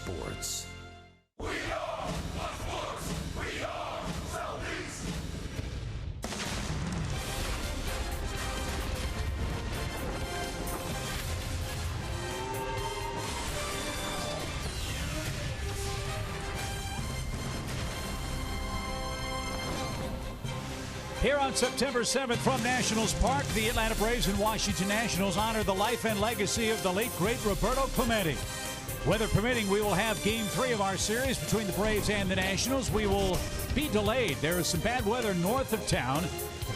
sports. We are sports. We are Southeast. Here on September 7th from Nationals Park, the Atlanta Braves and Washington Nationals honor the life and legacy of the late, great Roberto Clemente. Weather permitting, we will have Game 3 of our series between the Braves and the Nationals. We will be delayed. There is some bad weather north of town.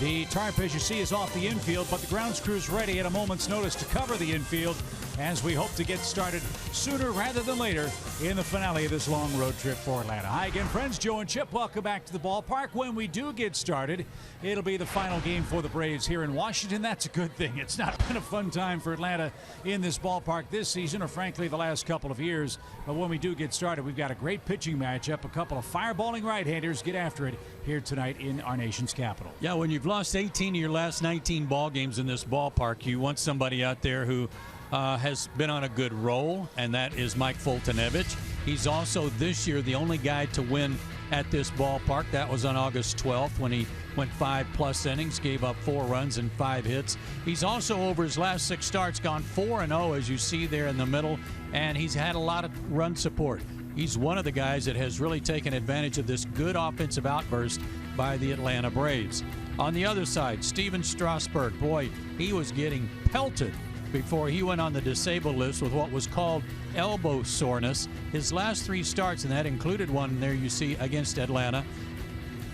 The tarp, as you see, is off the infield, but the grounds crew is ready at a moment's notice to cover the infield as we hope to get started sooner rather than later in the finale of this long road trip for Atlanta. Hi again, friends. Joe and Chip, welcome back to the ballpark. When we do get started, it'll be the final game for the Braves here in Washington. That's a good thing. It's not been a fun time for Atlanta in this ballpark this season, or frankly the last couple of years. But when we do get started, we've got a great pitching matchup, a couple of fireballing right-handers get after it here tonight in our nation's capital. Yeah, when you've lost 18 of your last 19 ball games in this ballpark, you want somebody out there who has been on a good roll, and that is Mike Foltynewicz. He's also this year the only guy to win at this ballpark. That was on August 12th when he went 5+ innings, gave up 4 runs and 5 hits. He's also, over his last 6 starts, gone 4-0, as you see there in the middle, and he's had a lot of run support. He's one of the guys that has really taken advantage of this good offensive outburst by the Atlanta Braves. On the other side, Steven Strasburg, boy, he was getting pelted before he went on the disabled list with what was called elbow soreness. His last 3 starts, and that included one there you see against Atlanta,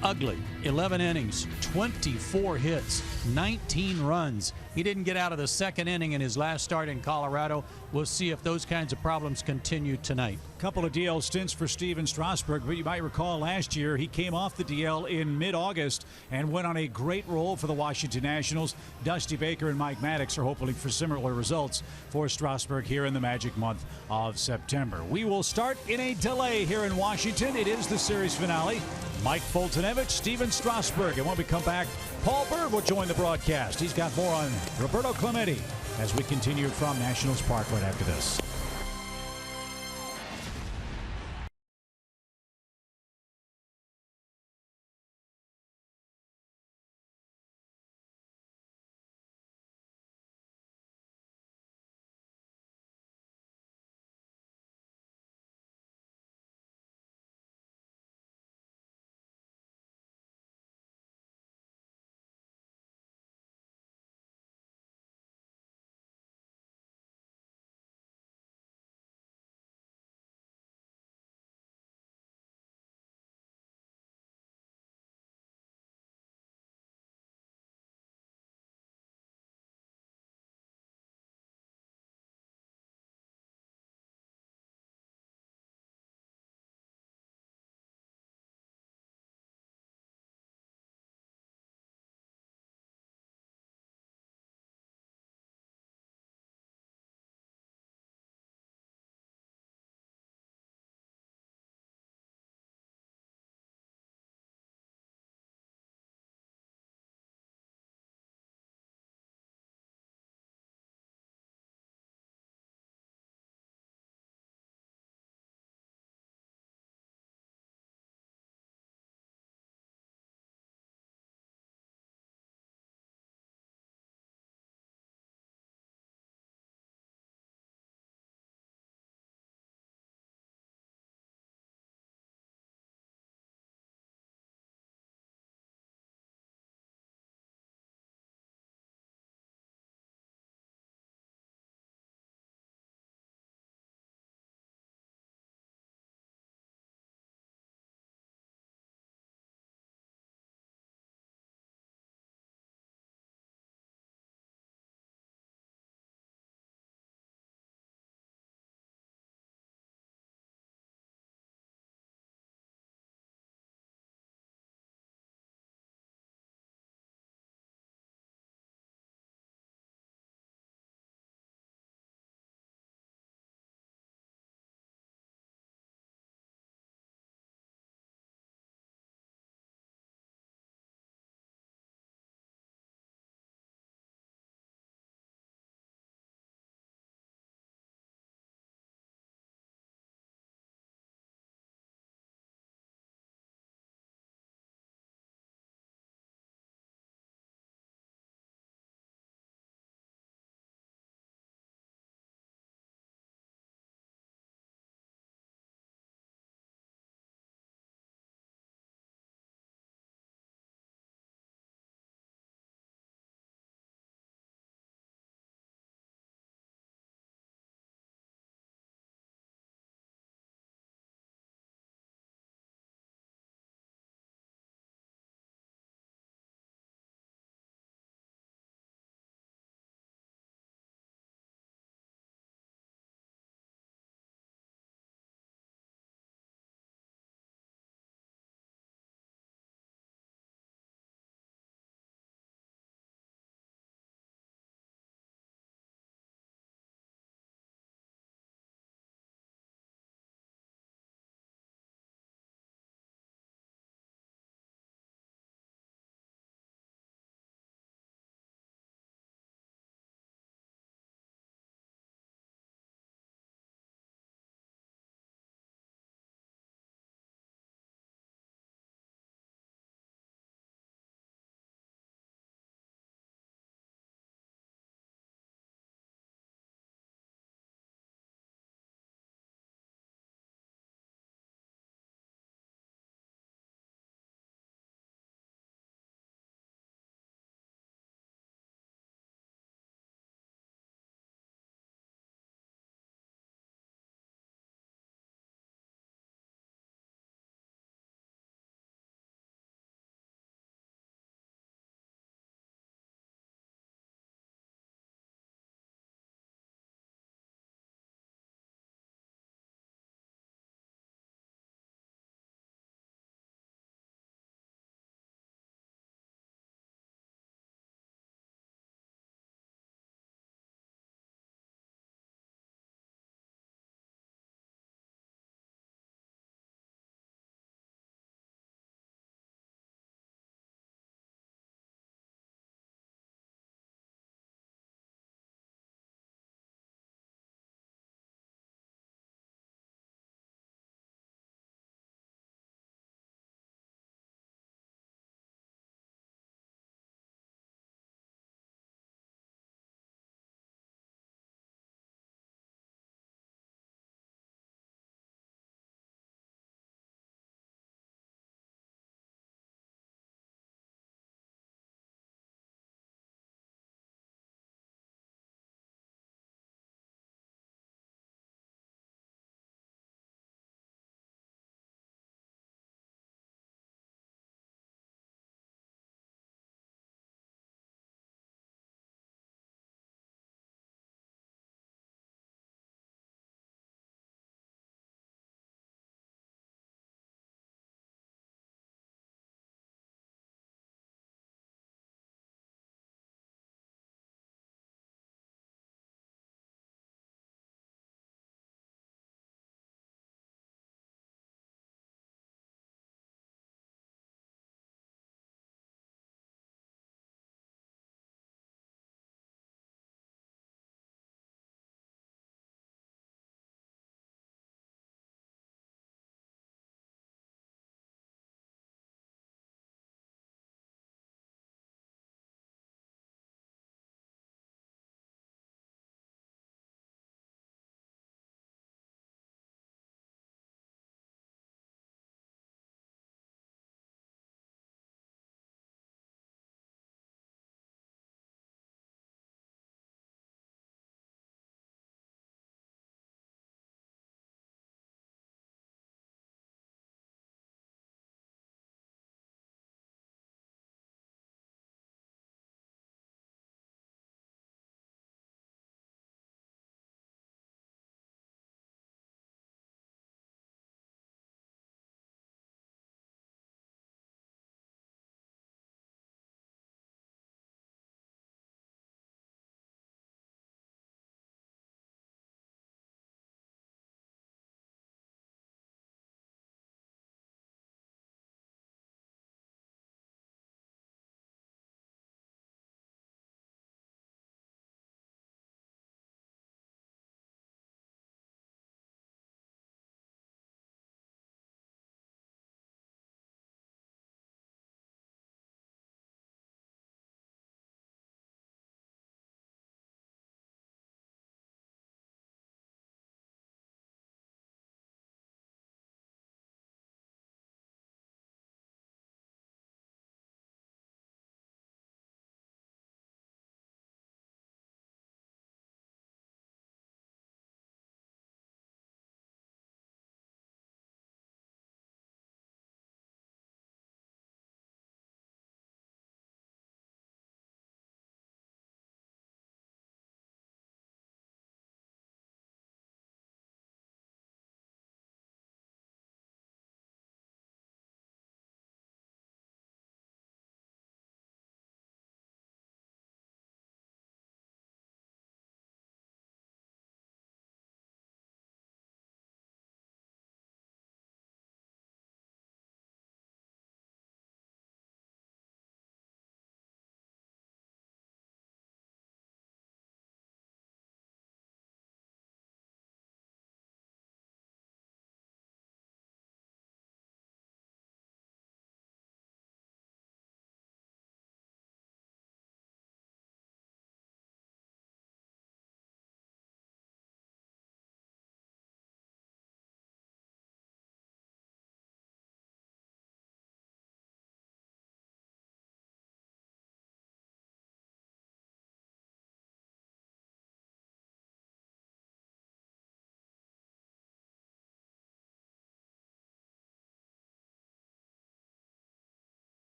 ugly. 11 innings, 24 hits, 19 runs. He didn't get out of the 2nd inning in his last start in Colorado. We'll see if those kinds of problems continue tonight. Couple of DL stints for Steven Strasburg, but you might recall last year he came off the DL in mid-August and went on a great roll for the Washington Nationals. Dusty Baker and Mike Maddox are hoping for similar results for Strasburg here in the magic month of September. We will start in a delay here in Washington. It is the series finale. Mike Foltynewicz, Steven Strasburg, and when we come back, Paul Bird will join the broadcast. He's got more on Roberto Clemente as we continue from Nationals Park right after this.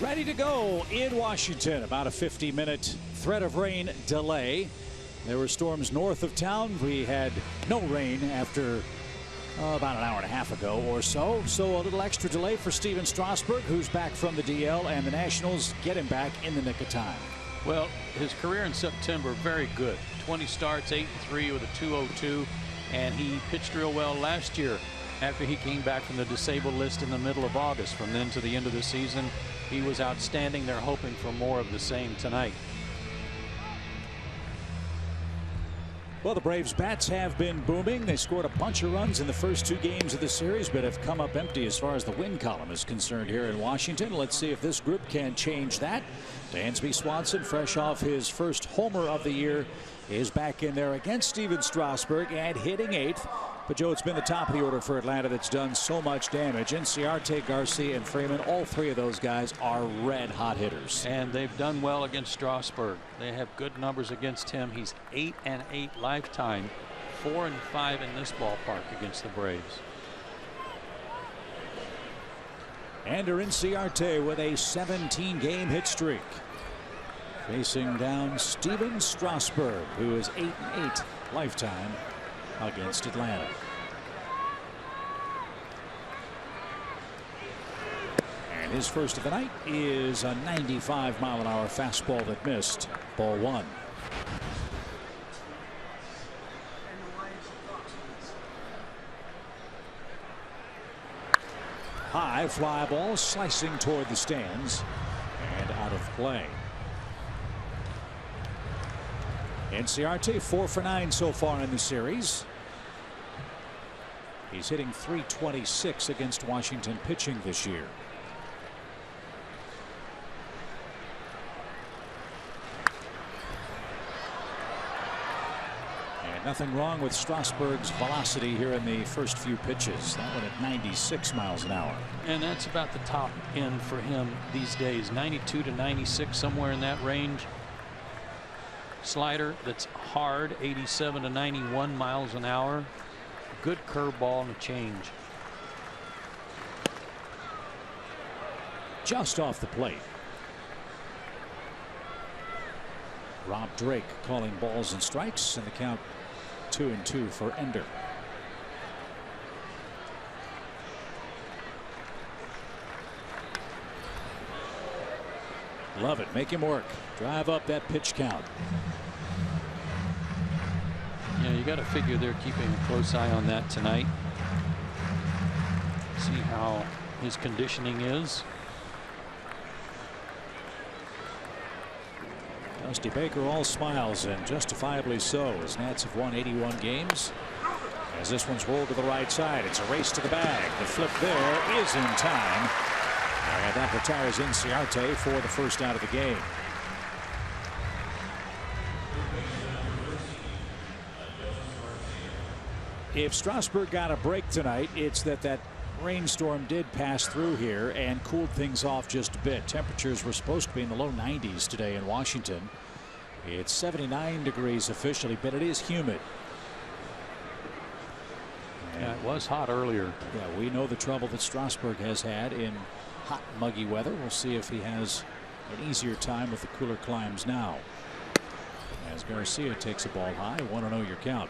Ready to go in Washington. About a 50-minute threat of rain delay. There were storms north of town. We had no rain after about an hour and a half ago or so. So a little extra delay for Steven Strasburg, who's back from the DL, and the Nationals get him back in the nick of time. Well, his career in September, very good. 20 starts, 8-3 with a 2.02, and he pitched real well last year after he came back from the disabled list in the middle of August. From then to the end of the season, he was outstanding. They're hoping for more of the same tonight. Well, the Braves' bats have been booming. They scored a bunch of runs in the first 2 games of the series, but have come up empty as far as the win column is concerned here in Washington. Let's see if this group can change that. Dansby Swanson, fresh off his first homer of the year, is back in there against Steven Strasburg and hitting 8th. But, Joe, it's been the top of the order for Atlanta that's done so much damage. Inciarte, Garcia, and Freeman, all 3 of those guys are red-hot hitters. And they've done well against Strasburg. They have good numbers against him. He's 8-8 lifetime, 4-5 in this ballpark against the Braves. Ender Inciarte with a 17-game hit streak. Facing down Steven Strasburg, who is 8-8 lifetime against Atlanta. And his first of the night is a 95-mile-an-hour fastball that missed. Ball 1. High fly ball slicing toward the stands and out of play. Inciarte 4 for 9 so far in the series. He's hitting .326 against Washington pitching this year. And nothing wrong with Strasburg's velocity here in the first few pitches. That one at 96 miles an hour. And that's about the top end for him these days. 92 to 96, somewhere in that range. Slider that's hard, 87 to 91 miles an hour. Good curveball and a change. Just off the plate. Rob Drake calling balls and strikes, and the count 2-2 for Ender. Love it. Make him work. Drive up that pitch count. Yeah, you got to figure they're keeping a close eye on that tonight. See how his conditioning is. Dusty Baker all smiles, and justifiably so, as Nats have won 81 games. As this one's rolled to the right side, it's a race to the bag. The flip there is in time. And that retires Inciarte for the first out of the game. If Strasburg got a break tonight, it's that rainstorm did pass through here and cooled things off just a bit. Temperatures were supposed to be in the low 90s today in Washington. It's 79 degrees officially, but it is humid. Yeah, it was hot earlier. Yeah, we know the trouble that Strasburg has had in hot, muggy weather. We'll see if he has an easier time with the cooler climes now. As Garcia takes a ball high, 1-0 your count.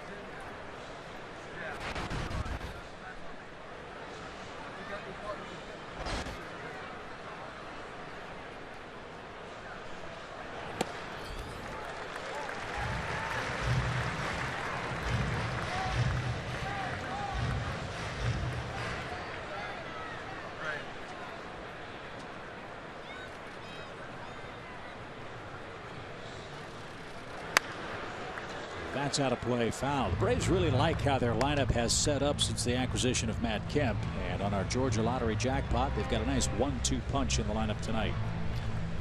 That's out of play, foul. The Braves really like how their lineup has set up since the acquisition of Matt Kemp. And on our Georgia Lottery jackpot, they've got a nice 1-2 punch in the lineup tonight.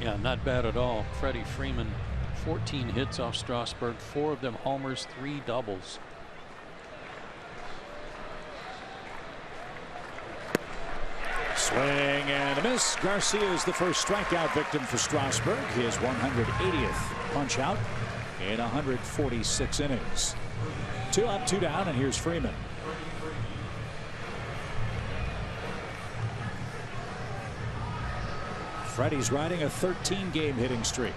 Yeah, not bad at all. Freddie Freeman, 14 hits off Strasburg, 4 of them homers, 3 doubles. Swing and a miss. Garcia is the first strikeout victim for Strasburg. His 180th punch out in 146 innings. 2 up, 2 down, and here's Freeman. Freddie's riding a 13-game hitting streak.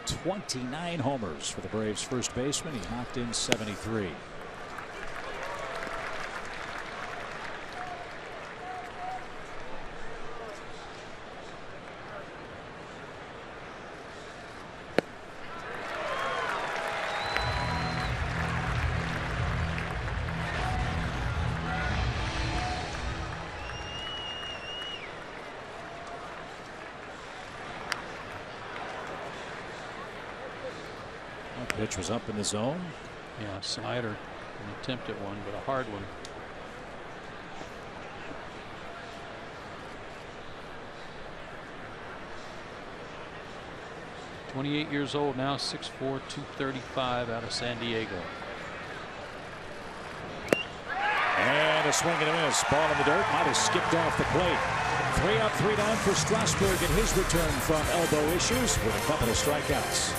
"29 homers for the Braves first baseman. He knocked in 73. Pitch was up in the zone. Yeah, slider. An attempt at one, but a hard one. "28 years old now, 6'4", 235 out of San Diego." And a swing and a miss. Ball in the dirt. Might have skipped off the plate. 3 up, 3 down for Strasburg in his return from elbow issues with a couple of strikeouts.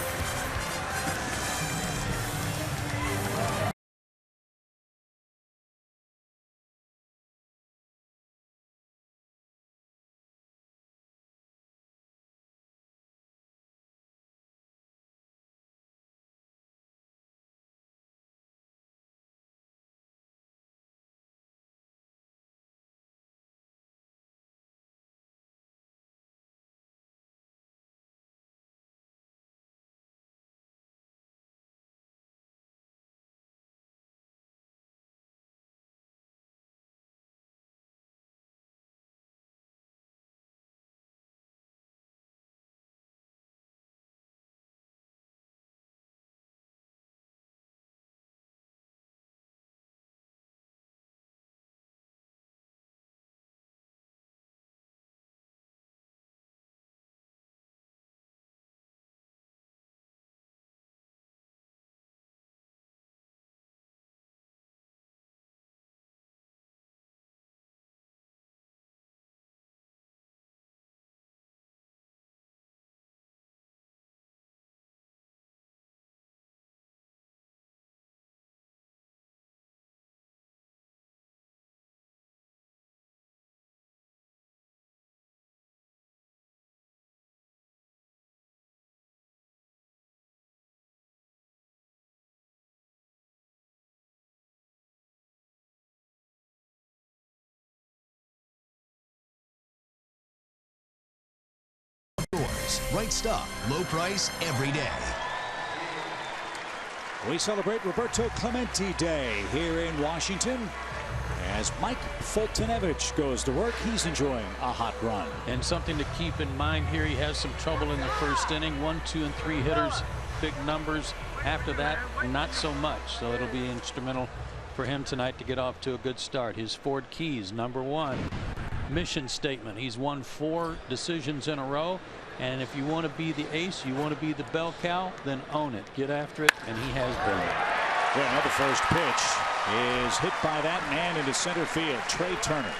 Right stuff, low price every day. We celebrate Roberto Clemente Day here in Washington as Mike Foltynewicz goes to work. He's enjoying a hot run. And something to keep in mind here, he has some trouble in the first inning. 1, 2, and 3 hitters, big numbers. After that, not so much. So it'll be instrumental for him tonight to get off to a good start. His Ford Keys, #1 mission statement. He's won 4 decisions in a row. And if you want to be the ace, you want to be the bell cow, then own it. Get after it, and he has been. Well, the first pitch is hit by that man into center field, Trey Turner.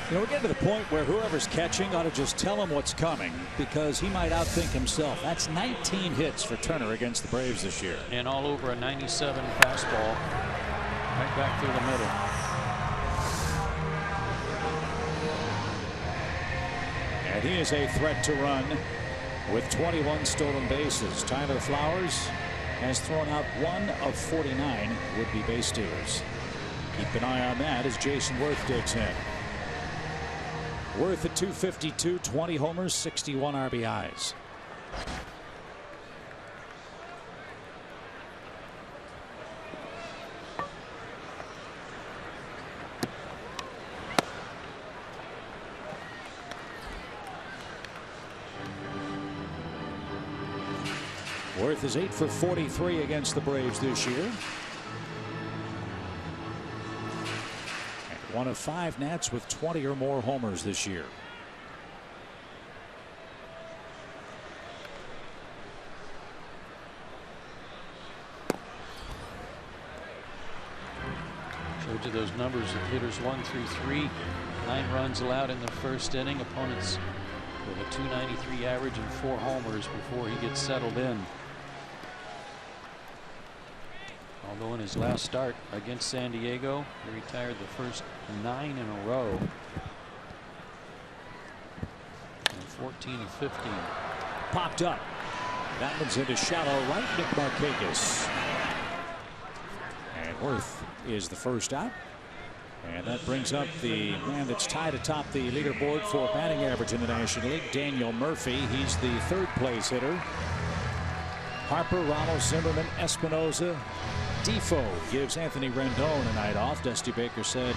You know, we're getting to the point where whoever's catching ought to just tell him what's coming because he might outthink himself. That's 19 hits for Turner against the Braves this year. And all over a 97 fastball right back through the middle. And he is a threat to run with 21 stolen bases. Tyler Flowers has thrown out 1 of 49 would-be base stealers. Keep an eye on that as Jason Worth digs in. Worth at 252, 20 homers, 61 RBIs. Worth is 8 for 43 against the Braves this year. And 1 of 5 Nats with 20 or more homers this year. Showed you those numbers of hitters 1 through 3. 9 runs allowed in the first inning. Opponents with a .293 average and 4 homers before he gets settled in. Although in his last start against San Diego, he retired the first 9 in a row. And 14 of 15. Popped up. That one's into shallow right. Nick Markakis. And Worth is the first out. And that brings up the man that's tied atop the leaderboard for batting average in the National League, Daniel Murphy. He's the 3rd place hitter. Harper, Ramos, Zimmerman, Espinoza, Defoe gives Anthony Rendon a night off. Dusty Baker said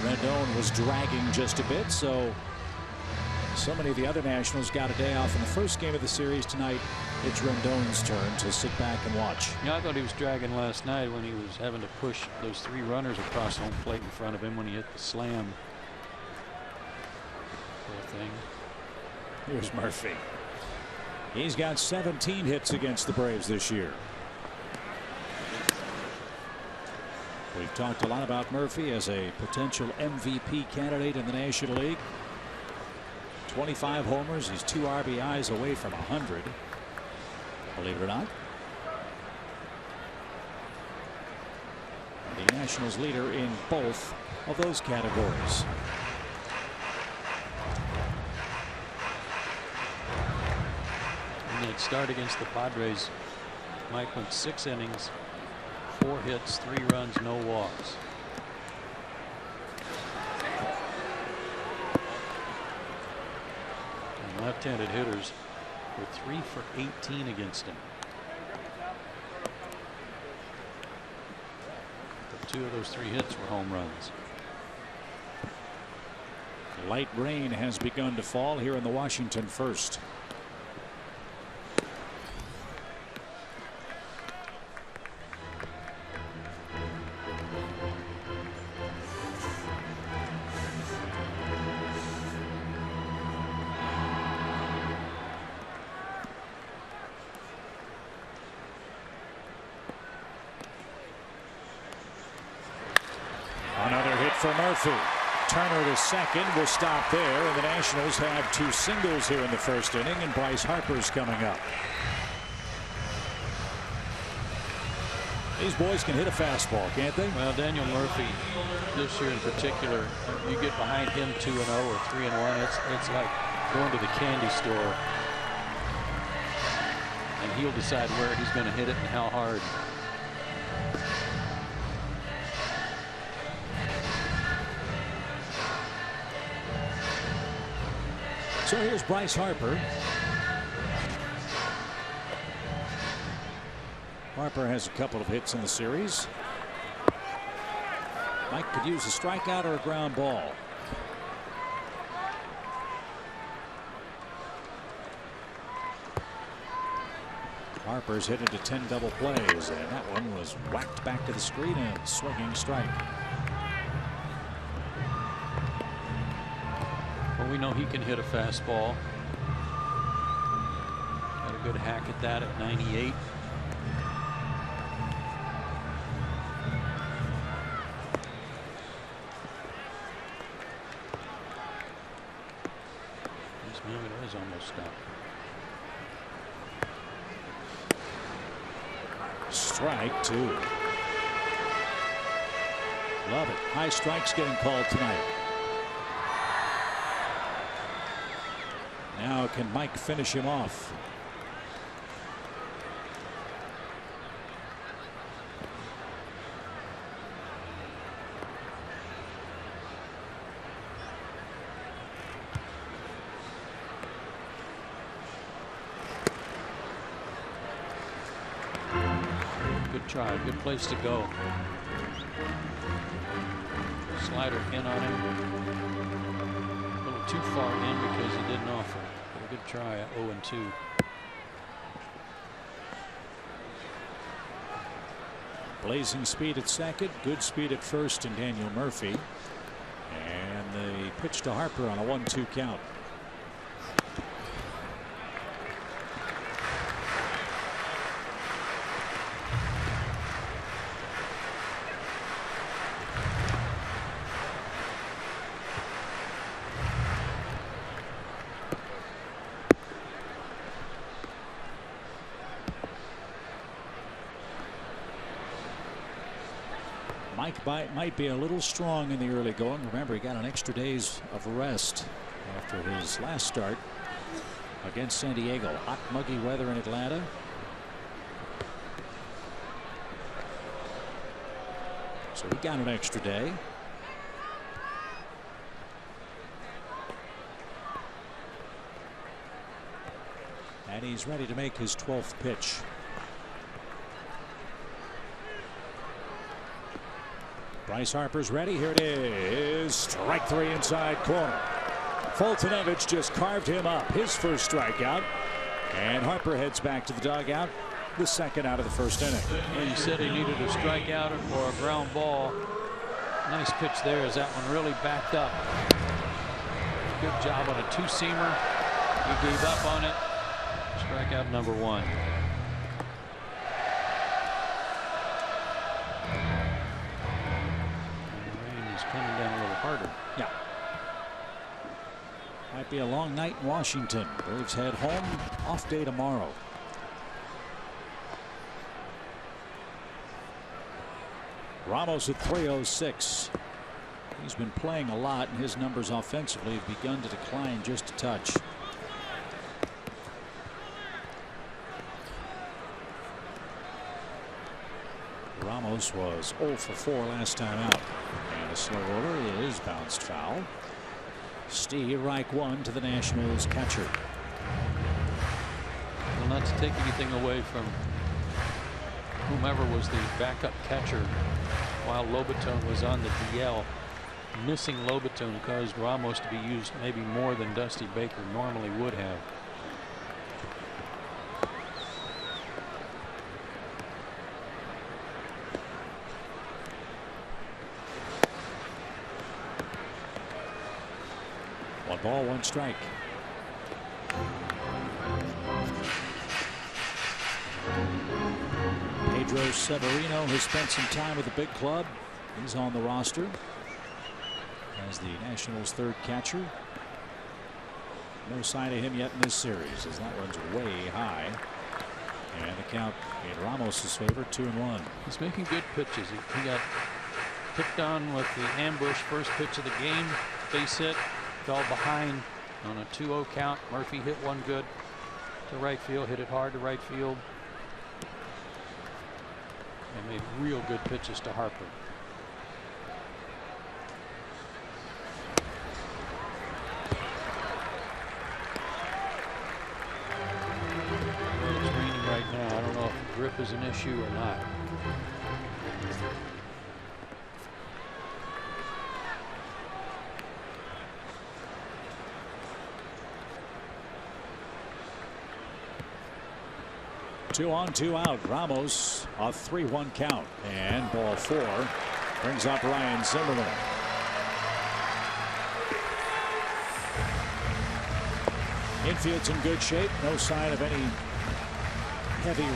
Rendon was dragging just a bit, so many of the other Nationals got a day off in the first game of the series. Tonight it's Rendon's turn to sit back and watch. Yeah, I thought he was dragging last night when he was having to push those 3 runners across home plate in front of him when he hit the slam. Poor thing. Here's Murphy. He's got 17 hits against the Braves this year. We've talked a lot about Murphy as a potential MVP candidate in the National League. 25 homers. He's 2 RBIs away from 100. Believe it or not. The Nationals leader in both of those categories. In that start against the Padres, Mike went 6 innings, 4 hits, 3 runs, no walks. And left-handed hitters were 3 for 18 against him. But 2 of those 3 hits were home runs. Light rain has begun to fall here in the Washington first. Another hit for Murphy. Turner to second will stop there, and the Nationals have 2 singles here in the first inning, and Bryce Harper's coming up. These boys can hit a fastball, can't they? Well, Daniel Murphy this year in particular, you get behind him 2-0 or 3-1, it's like going to the candy store, and he'll decide where he's going to hit it and how hard. So here's Bryce Harper. Harper has a couple of hits in the series. Mike could use a strikeout or a ground ball. Harper's hit into 10 double plays, and that one was whacked back to the screen and swinging strike. Well, we know he can hit a fastball. Got a good hack at that at 98. This movement is almost stopped. Strike 2. Love it. High strikes getting called tonight. Now can Mike finish him off? Good try. Good place to go. Slider in on him. A little too far in because he didn't offer. But a good try at 0-2. Blazing speed at second, good speed at first, and Daniel Murphy. And the pitch to Harper on a 1-2 count. Mike might be a little strong in the early going. Remember, he got an extra days of rest after his last start against San Diego. Hot, muggy weather in Atlanta. So he got an extra day. And he's ready to make his 12th pitch. Bryce Harper's ready. Here it is. Strike 3 inside corner. Fultonevich just carved him up. His first strikeout. And Harper heads back to the dugout. The second out of the first inning. Well, you said he needed a strikeout or a ground ball. Nice pitch there as that one really backed up. Good job on a two-seamer. He gave up on it. Strikeout number 1. Coming down a little harder. Yeah. Might be a long night in Washington. Braves head home. Off day tomorrow. Ramos at 306. He's been playing a lot, and his numbers offensively have begun to decline just a touch. Ramos was 0 for 4 last time out. And a slow order is bounced foul. Steve Reich 1 to the Nationals catcher. Well, not to take anything away from whomever was the backup catcher while Lobaton was on the DL. Missing Lobaton caused Ramos to be used maybe more than Dusty Baker normally would have. One ball, one strike. Pedro Severino has spent some time with the big club. He's on the roster as the Nationals' third catcher. No sign of him yet in this series as that one's way high. And the count in Ramos' favor, 2-1. He's making good pitches. He got picked on with the ambush first pitch of the game. Base hit. Fell behind on a 2-0 count. Murphy hit one good to right field, hit it hard to right field. And made real good pitches to Harper. It's raining right now. I don't know if grip is an issue or not. Two on, two out. Ramos a 3-1 count, and ball 4 brings up Ryan Zimmerman. Infield's in good shape. No sign of any heavy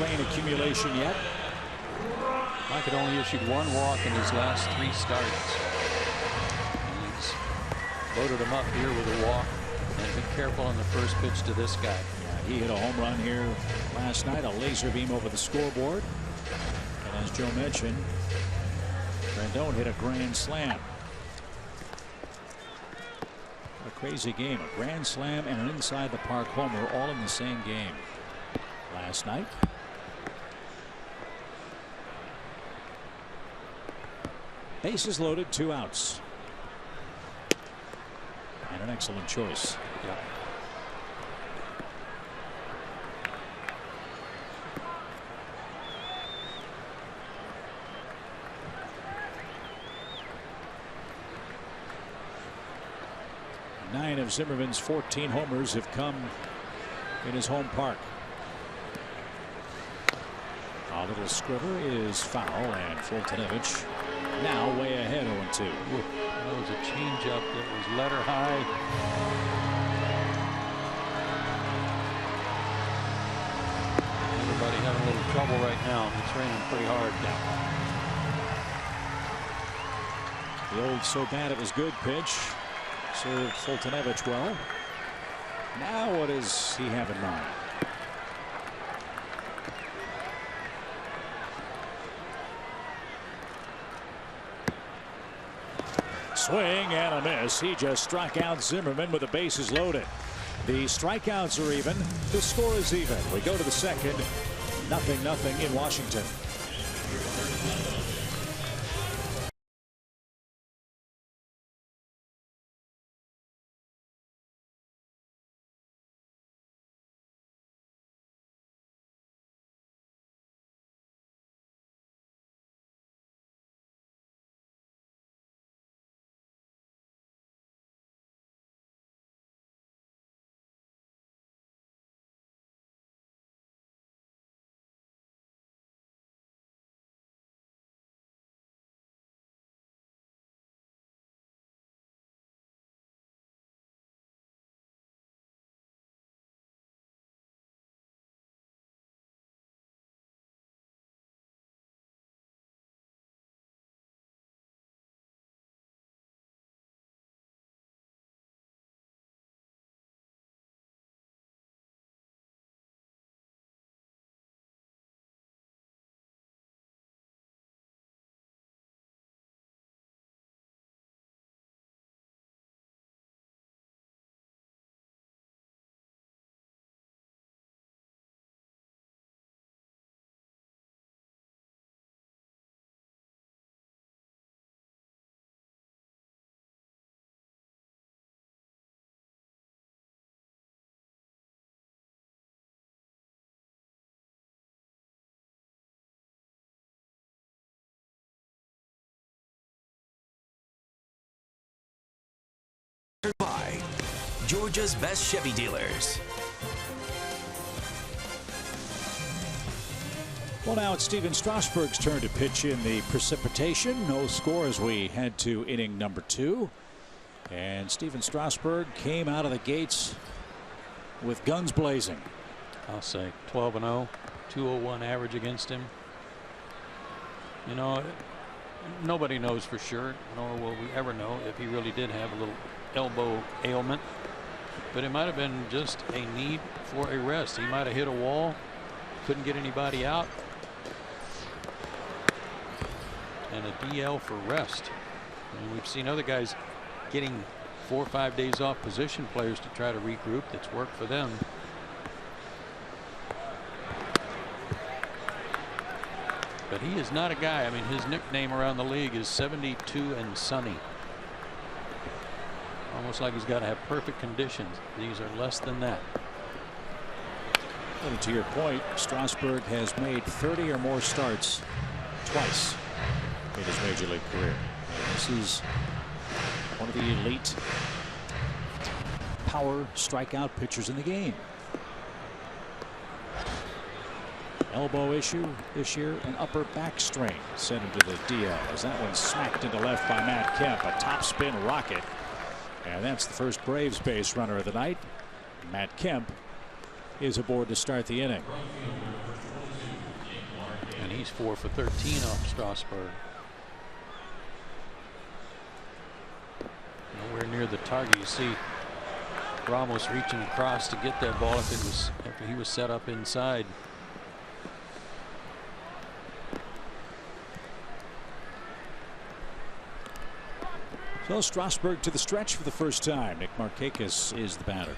rain accumulation yet. Mike had only issued 1 walk in his last 3 starts. He's loaded him up here with a walk, and be careful on the first pitch to this guy. He hit a home run here last night, a laser beam over the scoreboard. And as Joe mentioned, Rendon hit a grand slam. What a crazy game. A grand slam and an inside the park homer all in the same game last night. Bases loaded, 2 outs. And an excellent choice. Yeah. Nine of Zimmerman's 14 homers have come in his home park. A little scriver is foul, and Fultonevich now way ahead 0-2. That was a changeup that was letter high. Everybody having a little trouble right now. It's raining pretty hard now. The old so bad it was good pitch served Fultonevich well. Now what does he have in mind? Swing and a miss. He just struck out Zimmerman with the bases loaded. The strikeouts are even. The score is even. We go to the second. 0-0 in Washington. By Georgia's best Chevy dealers. Well, now it's Steven Strasburg's turn to pitch in the precipitation. No score as we head to inning number 2. And Steven Strasburg came out of the gates with guns blazing. I'll say 12-0, 201 average against him. You know, nobody knows for sure, nor will we ever know if he really did have a little elbow ailment, but it might have been just a need for a rest. He might have hit a wall, couldn't get anybody out, and a DL for rest. And we've seen other guys getting 4 or 5 days off, position players, to try to regroup. That's worked for them. But he is not a guy. I mean, his nickname around the league is 72 and sunny. Almost like he's got to have perfect conditions. These are less than that. And to your point, Strasburg has made 30 or more starts twice in his major league career. And this is one of the elite power strikeout pitchers in the game. Elbow issue this year, an upper back strain sent him to the DL as that one smacked into left by Matt Kemp. A top spin rocket. And that's the first Braves base runner of the night. Matt Kemp is aboard to start the inning. And he's 4 for 13 off Strasburg. Nowhere near the target. You see Ramos reaching across to get that ball after he was set up inside. So Strasburg to the stretch for the first time. Nick Markakis is the batter.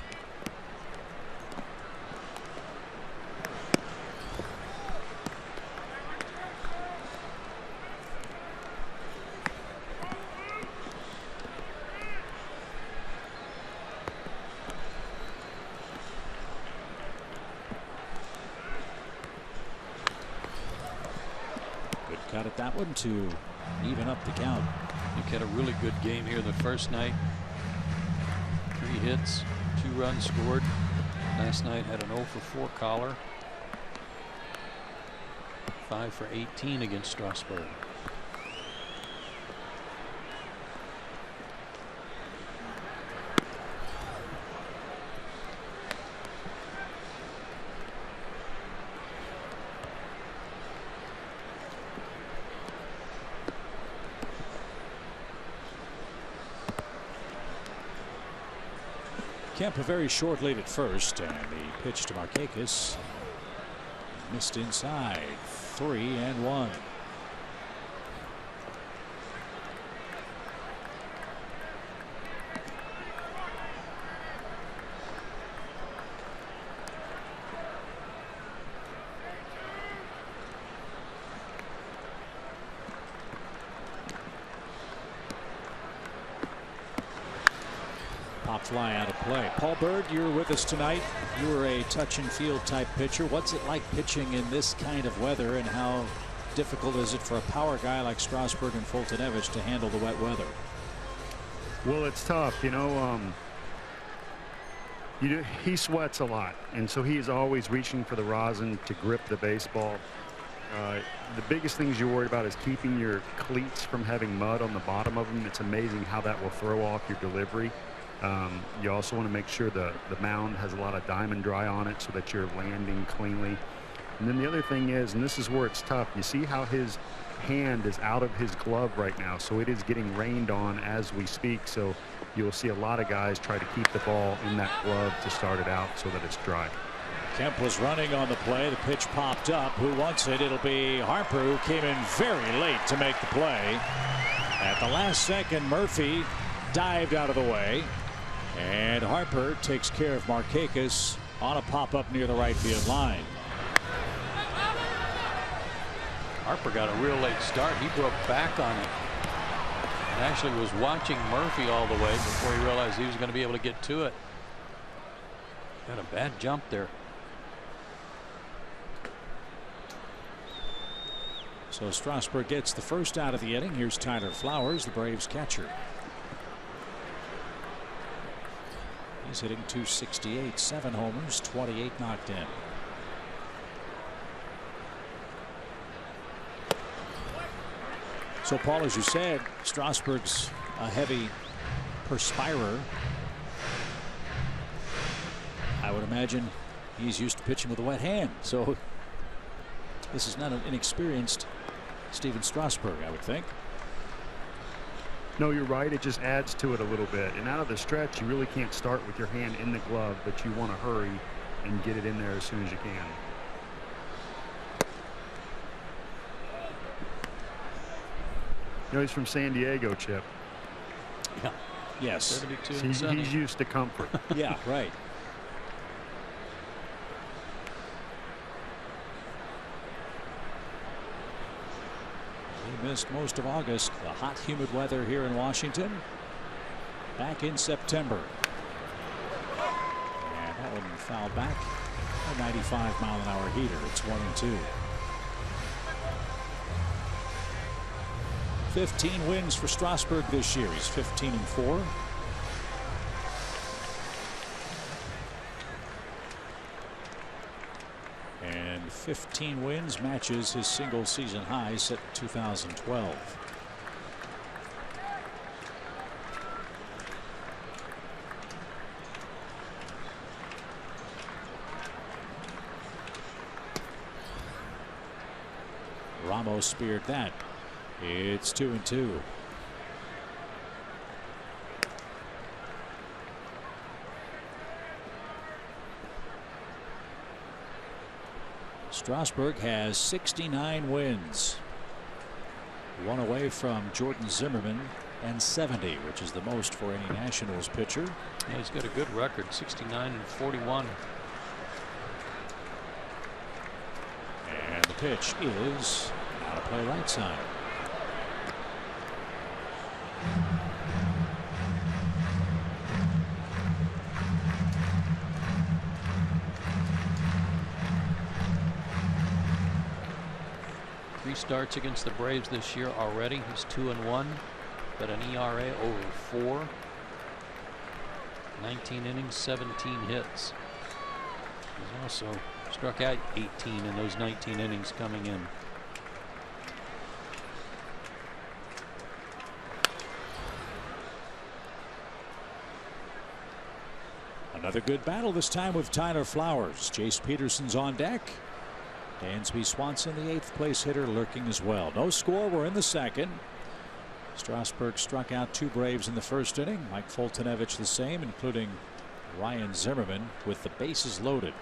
Good cut at that one to even up the count. Nick had a really good game here the first night. 3 hits, 2 runs scored. Last night had an 0 for 4 collar. 5 for 18 against Strasburg. Kemp a very short lead at first, and the pitch to Markakis missed inside. 3-1. fly out of play. Paul Bird, you're with us tonight. You were a touch and field type pitcher. What's it like pitching in this kind of weather, and how difficult is it for a power guy like Strasburg and Fultonevich to handle the wet weather? Well, it's tough, you know. He sweats a lot, and so he is always reaching for the rosin to grip the baseball. The biggest things you're worried about is keeping your cleats from having mud on the bottom of them. It's amazing how that will throw off your delivery. You also want to make sure the mound has a lot of diamond dry on it so that you're landing cleanly. And then the other thing is, and this is where it's tough, you see how his hand is out of his glove right now, so it is getting rained on as we speak. So you'll see a lot of guys try to keep the ball in that glove to start it out so that it's dry. Kemp was running on the play. The pitch popped up. Who wants it? It'll be Harper, who came in very late to make the play. At the last second, Murphy dived out of the way, and Harper takes care of Markakis on a pop-up near the right field line. Harper got a real late start. He broke back on it and actually was watching Murphy all the way before he realized he was going to be able to get to it. Got a bad jump there. So Strasburg gets the first out of the inning. Here's Tyler Flowers, the Braves catcher. He's hitting .268, 7 homers, 28 knocked in. So, Paul, as you said, Strasburg's a heavy perspirer. I would imagine he's used to pitching with a wet hand. So this is not an inexperienced Steven Strasburg, I would think. No, you're right. It just adds to it a little bit. And out of the stretch, you really can't start with your hand in the glove, but you want to hurry and get it in there as soon as you can. You know, he's from San Diego, Chip. Yeah. Yes. 72 He's used to comfort. Yeah, right. He missed most of August. The hot, humid weather here in Washington back in September. And that one fouled back. A 95-mile-an-hour heater. It's 1-2. 15 wins for Strasburg this year. He's 15-4. And 15 wins matches his single season high set in 2012. Ramos speared that. It's 2-2. Strasburg has 69 wins. One away from Jordan Zimmerman and 70, which is the most for any Nationals pitcher. Yeah, he's got a good record, 69-41. And the pitch is out of play, right side. Starts against the Braves this year already. He's 2-1, but an ERA over 4. 19 innings, 17 hits. He's also struck out 18 in those 19 innings coming in. Another good battle, this time with Tyler Flowers. Jace Peterson's on deck. Dansby Swanson, the 8th place hitter, lurking as well. No score. We're in the second. Strasburg struck out 2 Braves in the first inning. Mike Fultonevich the same, including Ryan Zimmerman, with the bases loaded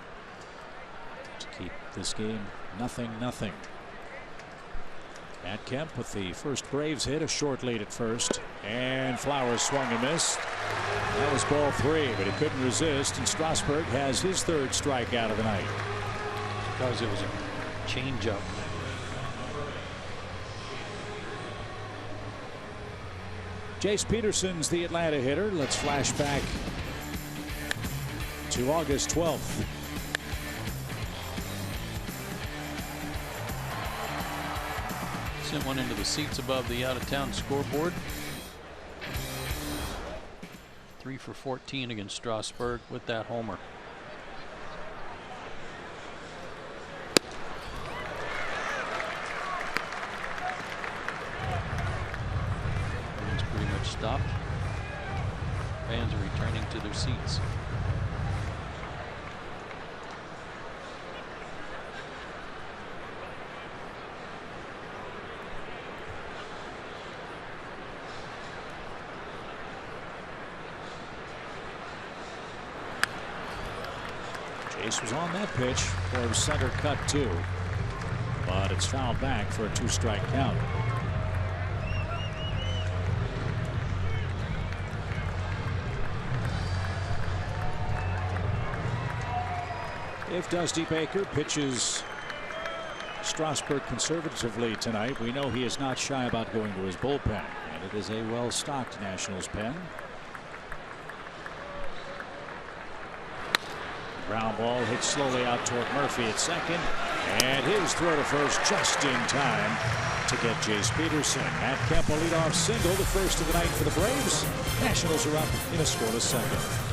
to keep this game 0-0. Matt Kemp with the first Braves hit, a short lead at first, and Flowers swung and missed. That was ball 3, but he couldn't resist, and Strasburg has his 3rd strikeout of the night. Because it was a changeup. Jace Peterson's the Atlanta hitter. Let's flash back to August 12th. Sent one into the seats above the out-of-town scoreboard. 3 for 14 against Strasburg with that homer. It's pretty much stopped. Fans are returning to their seats. Jace was on that pitch for center cut too, but it's fouled back for a 2-strike count. If Dusty Baker pitches Strasburg conservatively tonight, we know he is not shy about going to his bullpen, and it is a well-stocked Nationals pen. Ground ball hits slowly out toward Murphy at second, and his throw to first just in time to get Jace Peterson. Matt Kemp a leadoff single, the first of the night for the Braves. Nationals are up in a scoreless second.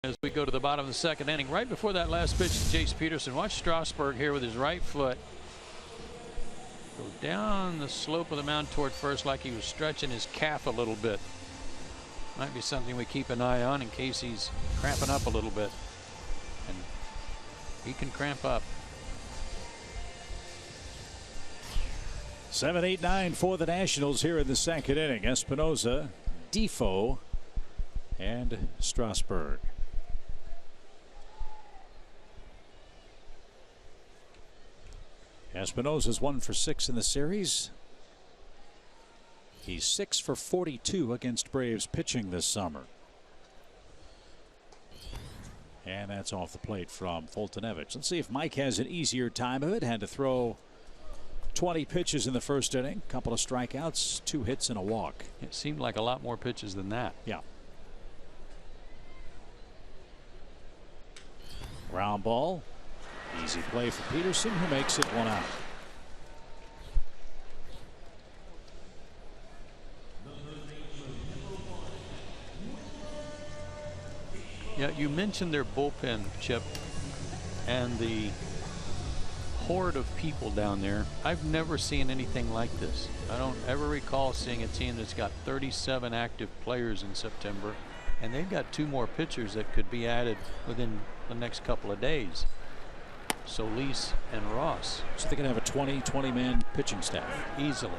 As we go to the bottom of the second inning, right before that last pitch to Jace Peterson, watch Strasburg here with his right foot go down the slope of the mound toward first like he was stretching his calf a little bit. Might be something we keep an eye on in case he's cramping up a little bit. And he can cramp up. 7-8-9 for the Nationals here in the second inning. Espinoza, Defoe, and Strasburg. Espinoza's 1 for 6 in the series. He's 6 for 42 against Braves pitching this summer. And that's off the plate from Fultonevich. Let's see if Mike has an easier time of it. Had to throw 20 pitches in the first inning. Couple of strikeouts, 2 hits and a walk. It seemed like a lot more pitches than that. Yeah. Ground ball. Easy play for Peterson, who makes it 1 out. Yeah, you mentioned their bullpen, Chip, and the horde of people down there. I've never seen anything like this. I don't ever recall seeing a team that's got 37 active players in September, and they've got 2 more pitchers that could be added within the next couple of days. Solis and Ross. So they can have a 20-man pitching staff easily.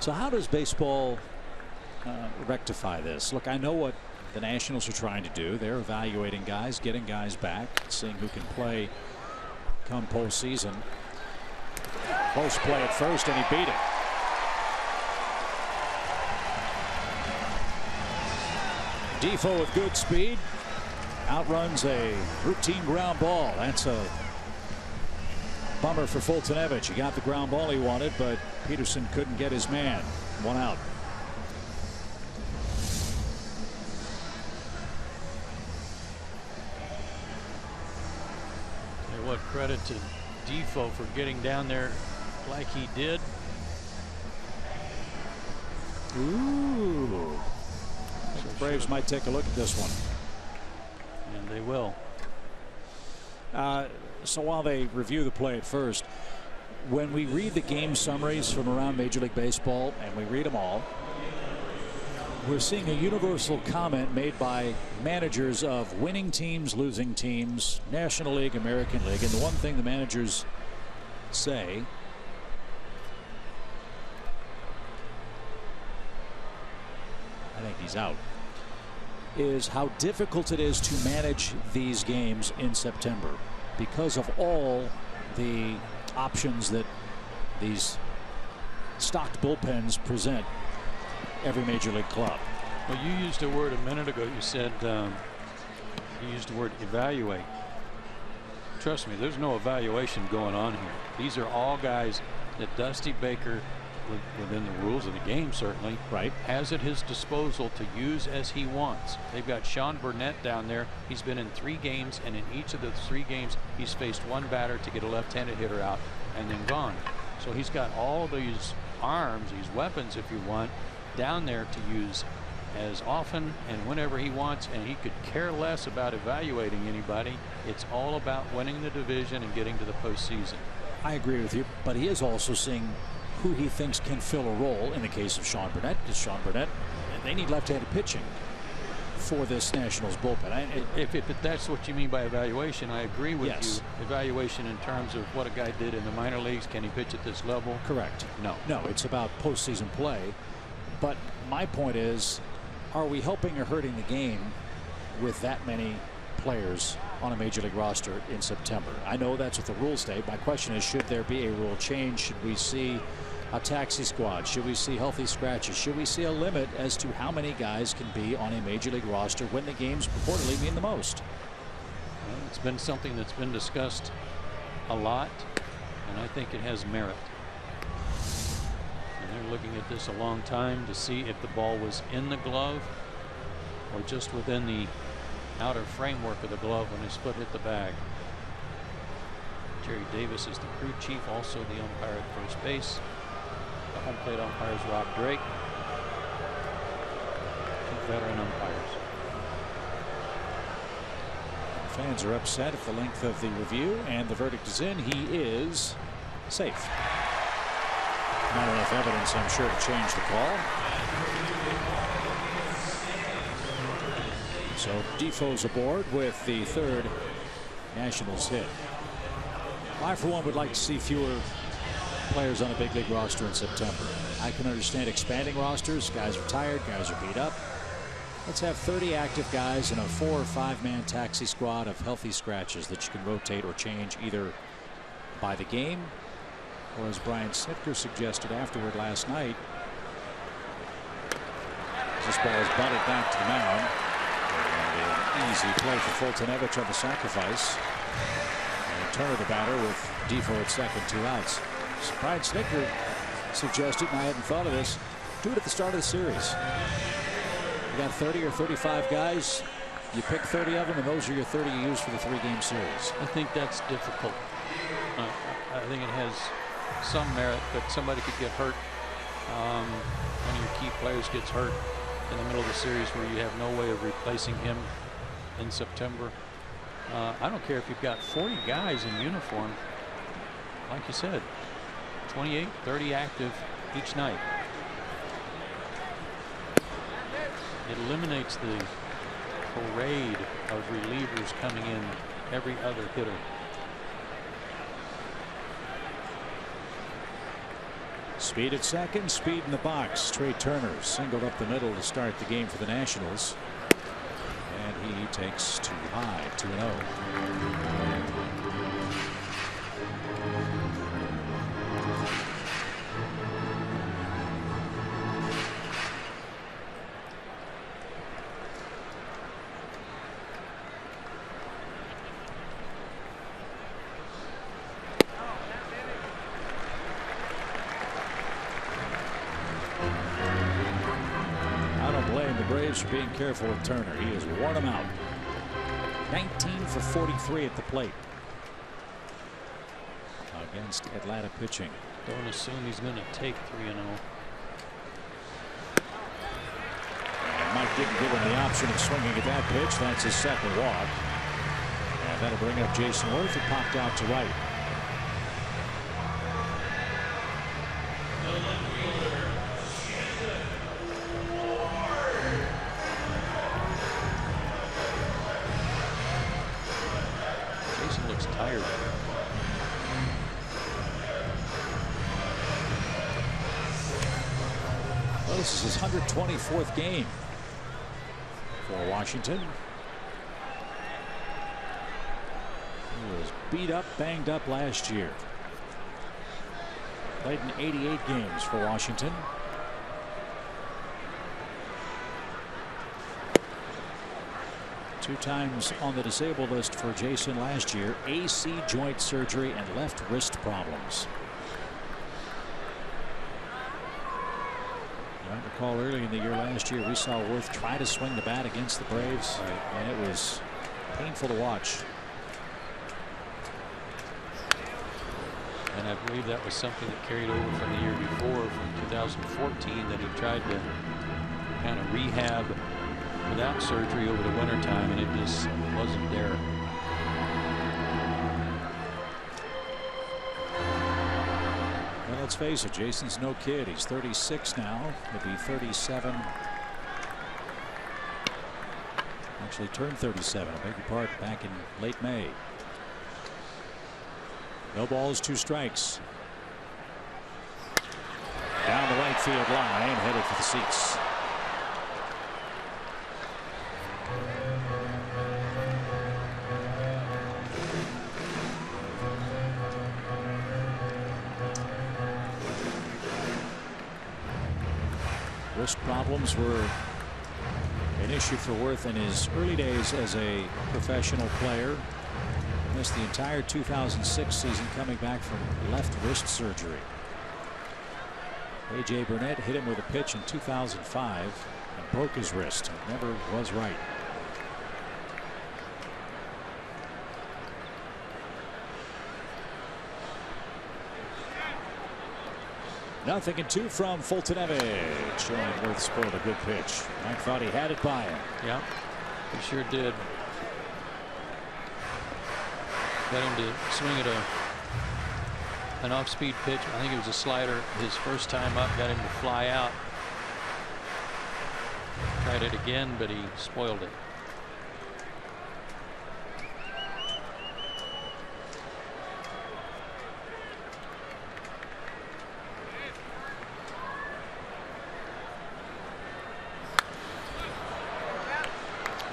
So how does baseball rectify this? Look, I know what the Nationals are trying to do. They're evaluating guys, getting guys back, seeing who can play come postseason. Close play at first, and he beat it. Defoe with good speed. Outruns a routine ground ball. That's a bummer for Fultonevich. He got the ground ball he wanted, but Peterson couldn't get his man. 1 out. And what credit to Defoe for getting down there like he did. Ooh. The Braves might take a look at this one. And they will. So while they review the play at first, when we read the game summaries from around Major League Baseball, and we read them all, we're seeing a universal comment made by managers of winning teams, losing teams, National League, American League. And the one thing the managers say, I think he's out, is how difficult it is to manage these games in September because of all the options that these stocked bullpens present every major league club. Well, you used a word a minute ago. You said you used the word evaluate. Trust me, there's no evaluation going on here. These are all guys that Dusty Baker, within the rules of the game certainly, right, has at his disposal to use as he wants. They've got Sean Burnett down there. He's been in 3 games, and in each of the 3 games he's faced one batter to get a left-handed hitter out and then gone. So he's got all these arms, these weapons if you want, down there to use as often and whenever he wants, and he could care less about evaluating anybody. It's all about winning the division and getting to the postseason. I agree with you, but he is also seeing who he thinks can fill a role in the case of Sean Burnett, because Sean Burnett, they need left-handed pitching for this Nationals bullpen. If that's what you mean by evaluation, I agree with yes. you. Evaluation in terms of what a guy did in the minor leagues. Can he pitch at this level? Correct. No, it's about postseason play. But my point is, are we helping or hurting the game with that many players on a major league roster in September? I know that's what the rules state. My question is, should there be a rule change? Should we see a taxi squad? Should we see healthy scratches? Should we see a limit as to how many guys can be on a major league roster when the games purportedly mean the most? Well, it's been something that's been discussed a lot, and I think it has merit. And they're looking at this a long time to see if the ball was in the glove or just within the outer framework of the glove when his foot hit the bag. Jerry Davis is the crew chief, also the umpire at first base. The home plate umpire is Rob Drake. 2 veteran umpires. Fans are upset at the length of the review, and the verdict is in. He is safe. Not enough evidence, I'm sure, to change the call. So Defoe's aboard with the 3rd Nationals hit. I, for one, would like to see fewer players on a big league roster in September. I can understand expanding rosters. Guys are tired. Guys are beat up. Let's have 30 active guys in a 4- or 5-man taxi squad of healthy scratches that you can rotate or change either by the game or, as Brian Snitker suggested afterward last night, this ball is bunted back to the mound. And an easy play for Fultonevich on the sacrifice. And Turner the batter with Defoe at second, 2 outs. So Brian Snitker suggested, and I hadn't thought of this, do it at the start of the series. You got 30 or 35 guys. You pick 30 of them, and those are your 30 you use for the 3-game series. I think that's difficult. I think it has some merit, but somebody could get hurt. One of your key players gets hurt in the middle of the series where you have no way of replacing him in September. I don't care if you've got 40 guys in uniform. Like you said, 28, 30 active each night. It eliminates the parade of relievers coming in every other hitter. Speed at second, speed in the box. Trey Turner singled up the middle to start the game for the Nationals. And he takes 2 high, 2-0. Braves are being careful with Turner. He has worn them out. 19 for 43 at the plate against Atlanta pitching. Don't assume he's going to take 3-0. Mike didn't give him the option of swinging at that pitch. That's his second walk. And that'll bring up Jason Worth, who popped out to right. Jason looks tired. Well, this is his 124th game for Washington. He was beat up, banged up last year. Played in 88 games for Washington. Two times on the disabled list for Jason last year. AC joint surgery and left wrist problems. I recall early in the year last year we saw Worth try to swing the bat against the Braves, and it was painful to watch. And I believe that was something that carried over from the year before, from 2014, that he tried to kind of rehab without surgery over the wintertime, and it just wasn't there. Well, let's face it, Jason's no kid. He's 36 now. He'll be 37. Actually turned 37, I beg your pardon, back in late May. No balls, 2 strikes. Down the right field line, headed for the seats. Wrist problems were an issue for Worth in his early days as a professional player. Missed the entire 2006 season coming back from left wrist surgery. A.J. Burnett hit him with a pitch in 2005 and broke his wrist. It never was right. Nothing in 2 from Fultonevich. And Worth spoiled a good pitch. Mike thought he had it by him. Yeah, he sure did. Got him to swing at an off-speed pitch. I think it was a slider his first time up. Got him to fly out. Tried it again, but he spoiled it.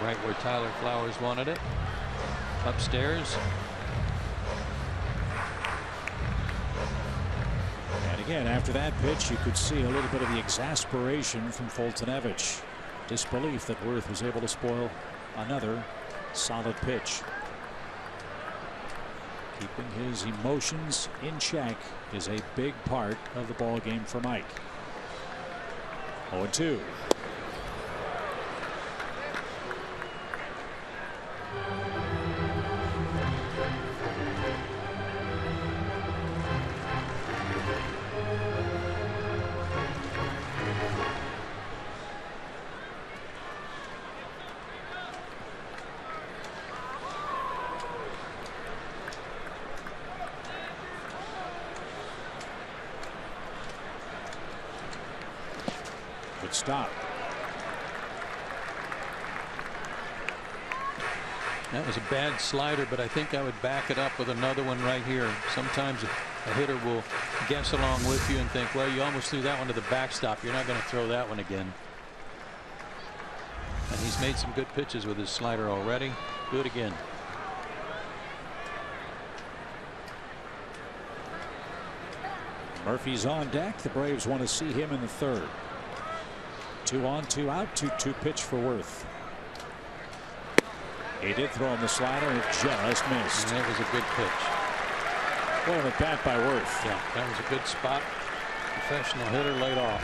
Right where Tyler Flowers wanted it. Upstairs. And again, after that pitch, you could see a little bit of the exasperation from Fultonevich. Disbelief that Worth was able to spoil another solid pitch. Keeping his emotions in check is a big part of the ball game for Mike. 0-2. Good stop. That was a bad slider, but I think I would back it up with another one right here. Sometimes a hitter will guess along with you and think, well, you almost threw that one to the backstop. You're not going to throw that one again. And he's made some good pitches with his slider already. Do it again. Murphy's on deck. The Braves want to see him in the 3rd. 2 on, 2 out, 2-2 pitch for Worth. He did throw him the slider and it just missed. And that was a good pitch. What an at bat by Worth. Yeah, that was a good spot. Professional hitter laid off.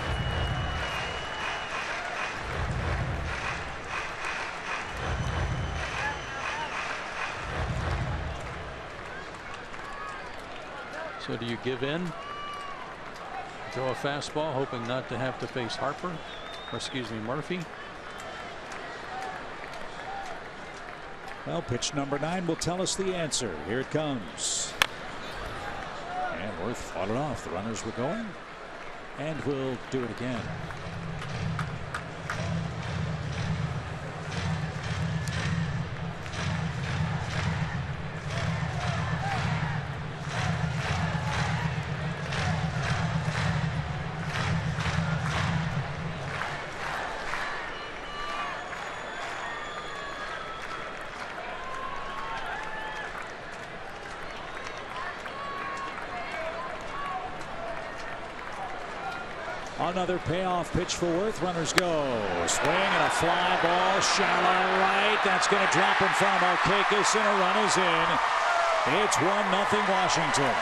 So do you give in? Throw a fastball, hoping not to have to face Harper, or excuse me, Murphy. Well, pitch number 9 will tell us the answer. Here it comes. And Worth fought it off. The runners were going. And we'll do it again. Another payoff pitch for Worth. Runners go. Swing and a fly ball. Shallow right. That's going to drop in front of Markakis, and a run is in. It's 1-0 Washington.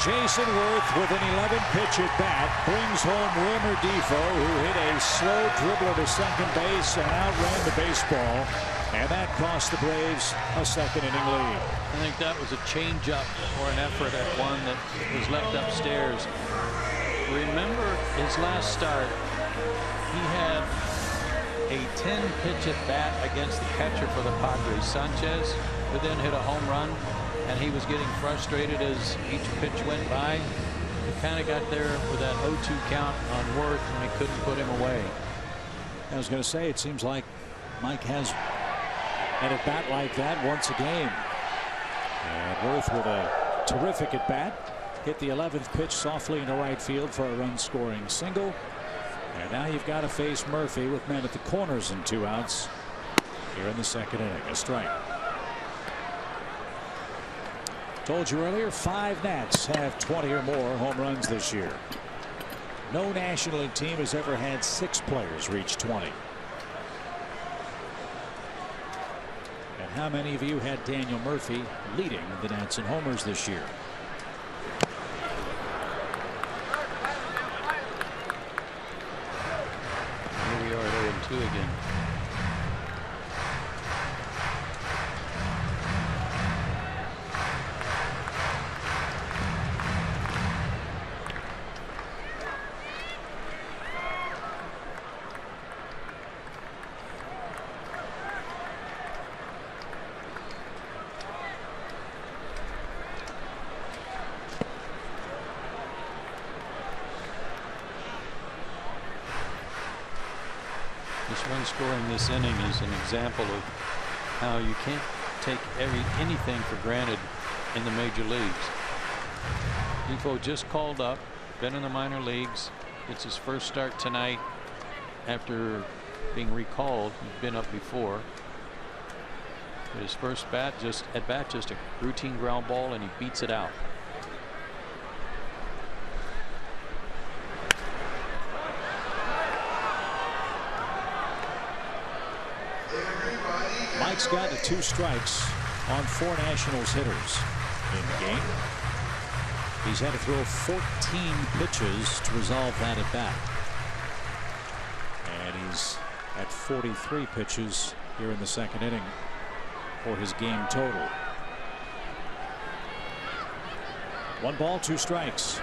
Jason Worth with an 11-pitch at bat brings home Wilmer Defoe, who hit a slow dribbler to second base and outran the baseball. And that cost the Braves a second-inning lead. I think that was a changeup or an effort at one that was left upstairs. Remember his last start, he had a 10-pitch at bat against the catcher for the Padres, Sanchez, who then hit a home run, and he was getting frustrated as each pitch went by. He kind of got there with that 0-2 count on Worth, and he couldn't put him away. I was going to say, it seems like Mike has an at bat like that once a game. And Worth with a terrific at bat. Hit the 11th pitch softly into right field for a run scoring single. And now you've got to face Murphy with men at the corners and 2 outs here in the second inning. A strike. Told you earlier, 5 Nats have 20 or more home runs this year. No National League team has ever had 6 players reach 20. And how many of you had Daniel Murphy leading the Nats in homers this year? Here we are at 0-2 again. Run scoring this inning is an example of how you can't take anything for granted in the major leagues. Defoe just called up, been in the minor leagues. It's his first start tonight after being recalled. He's been up before. But his first at bat just a routine ground ball, and he beats it out. Mike's got to 2 strikes on 4 Nationals hitters in the game. He's had to throw 14 pitches to resolve that at bat. And he's at 43 pitches here in the second inning for his game total. 1 ball, 2 strikes.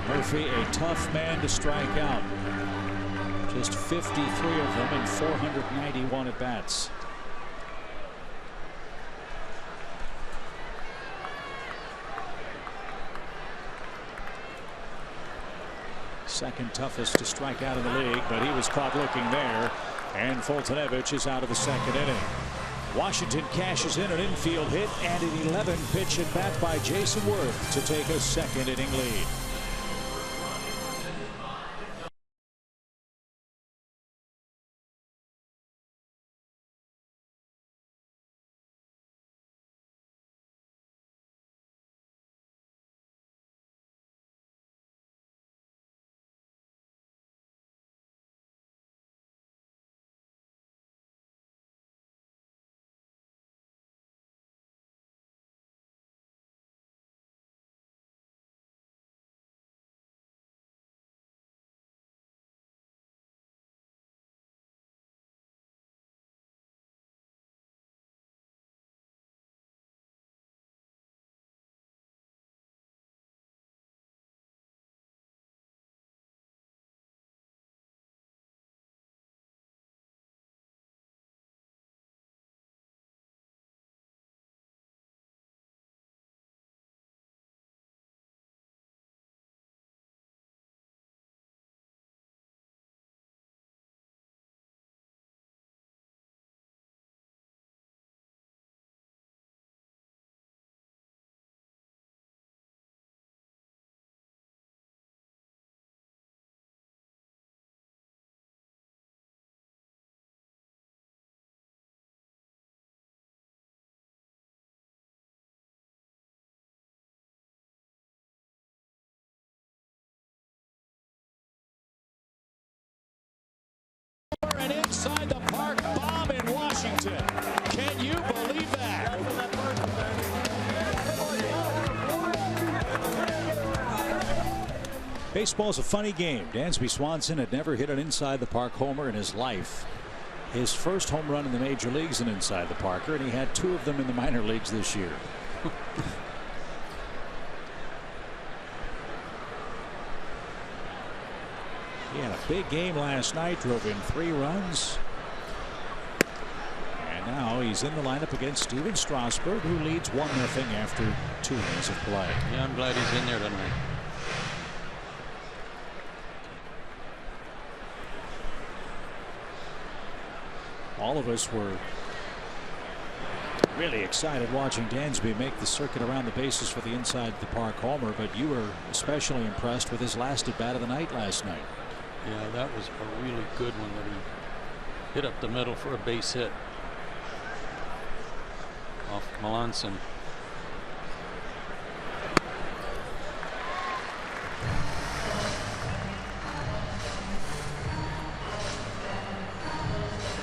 Murphy, a tough man to strike out. Just 53 of them in 491 at bats. Second toughest to strike out in the league, but he was caught looking there. And Fultonevich is out of the second inning. Washington cashes in an infield hit and an 11-pitch at bat by Jason Worth to take a second inning lead. inside the park bomb in Washington. Can you believe that? Baseball's a funny game. Dansby Swanson had never hit an inside the park homer in his life. His first home run in the major leagues an inside the parker, and he had 2 of them in the minor leagues this year. He had a big game last night, drove in 3 runs. And now he's in the lineup against Steven Strasburg, who leads 1-0 after 2 innings of play. Yeah, I'm glad he's in there tonight. All of us were really excited watching Dansby make the circuit around the bases for the inside the park homer, but you were especially impressed with his last at bat of the night last night. Yeah, that was a really good one that he hit up the middle for a base hit off Melanson.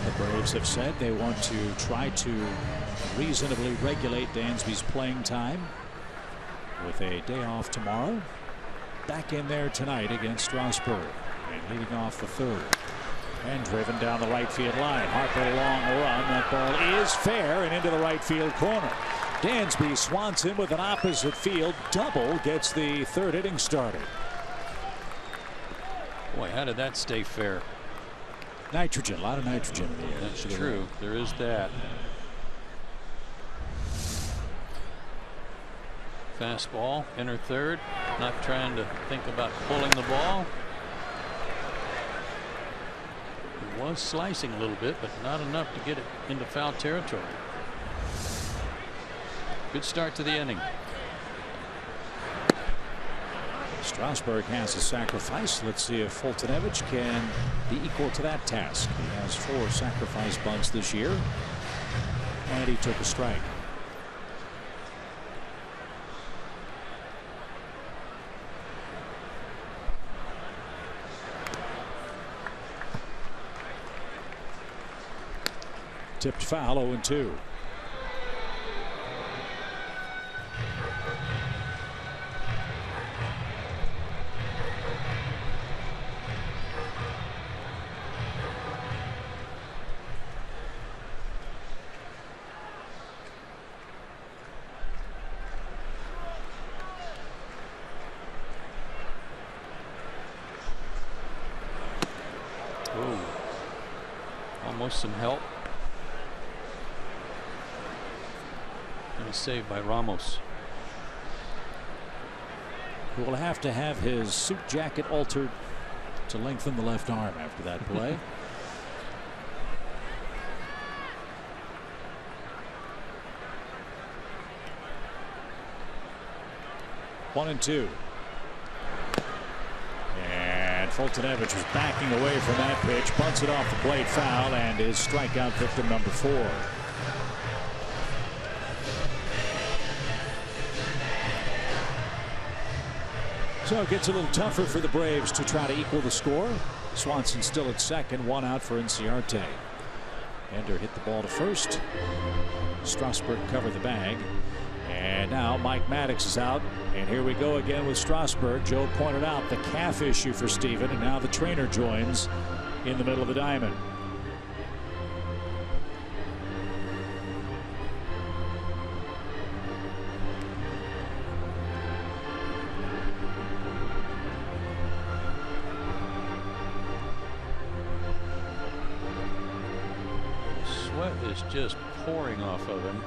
The Braves have said they want to try to reasonably regulate Dansby's playing time with a day off tomorrow. Back in there tonight against Strasburg and leading off the 3rd and driven down the right field line. Harper long run. That ball is fair and into the right field corner. Dansby Swanson with an opposite field double gets the 3rd inning started. Boy, how did that stay fair? Nitrogen, a lot of nitrogen in the air. That's true. There is that. Fastball, inner 3rd. Not trying to think about pulling the ball. It was slicing a little bit, but not enough to get it into foul territory. Good start to the inning. Strasburg has a sacrifice. Let's see if Fultonevich can be equal to that task. He has 4 sacrifice bunts this year, and he took a strike. Tipped foul, 0-2. Almost some help. And a save by Ramos. Who will have to have his suit jacket altered to lengthen the left arm after that play. 1-2. And Fultonevich was backing away from that pitch, bunts it off the plate, foul, and is strikeout victim number 4. So it gets a little tougher for the Braves to try to equal the score. Swanson still at second, 1 out for Inciarte. Ender hit the ball to first. Strasburg covered the bag. And now Mike Maddox is out. And here we go again with Strasburg. Joe pointed out the calf issue for Steven, and now the trainer joins in the middle of the diamond. Sweat is just pouring off of him.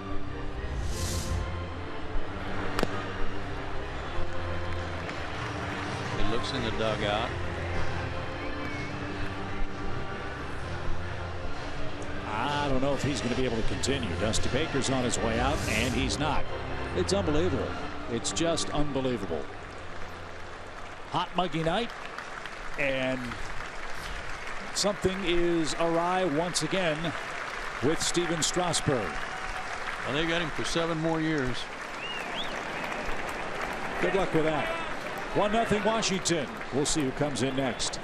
He looks in the dugout. I don't know if he's going to be able to continue. Dusty Baker's on his way out, and he's not. It's unbelievable. It's just unbelievable. Hot, muggy night, and something is awry once again with Steven Strasburg. Well, they got him for 7 more years. Good luck with that. 1-0 Washington. We'll see who comes in next.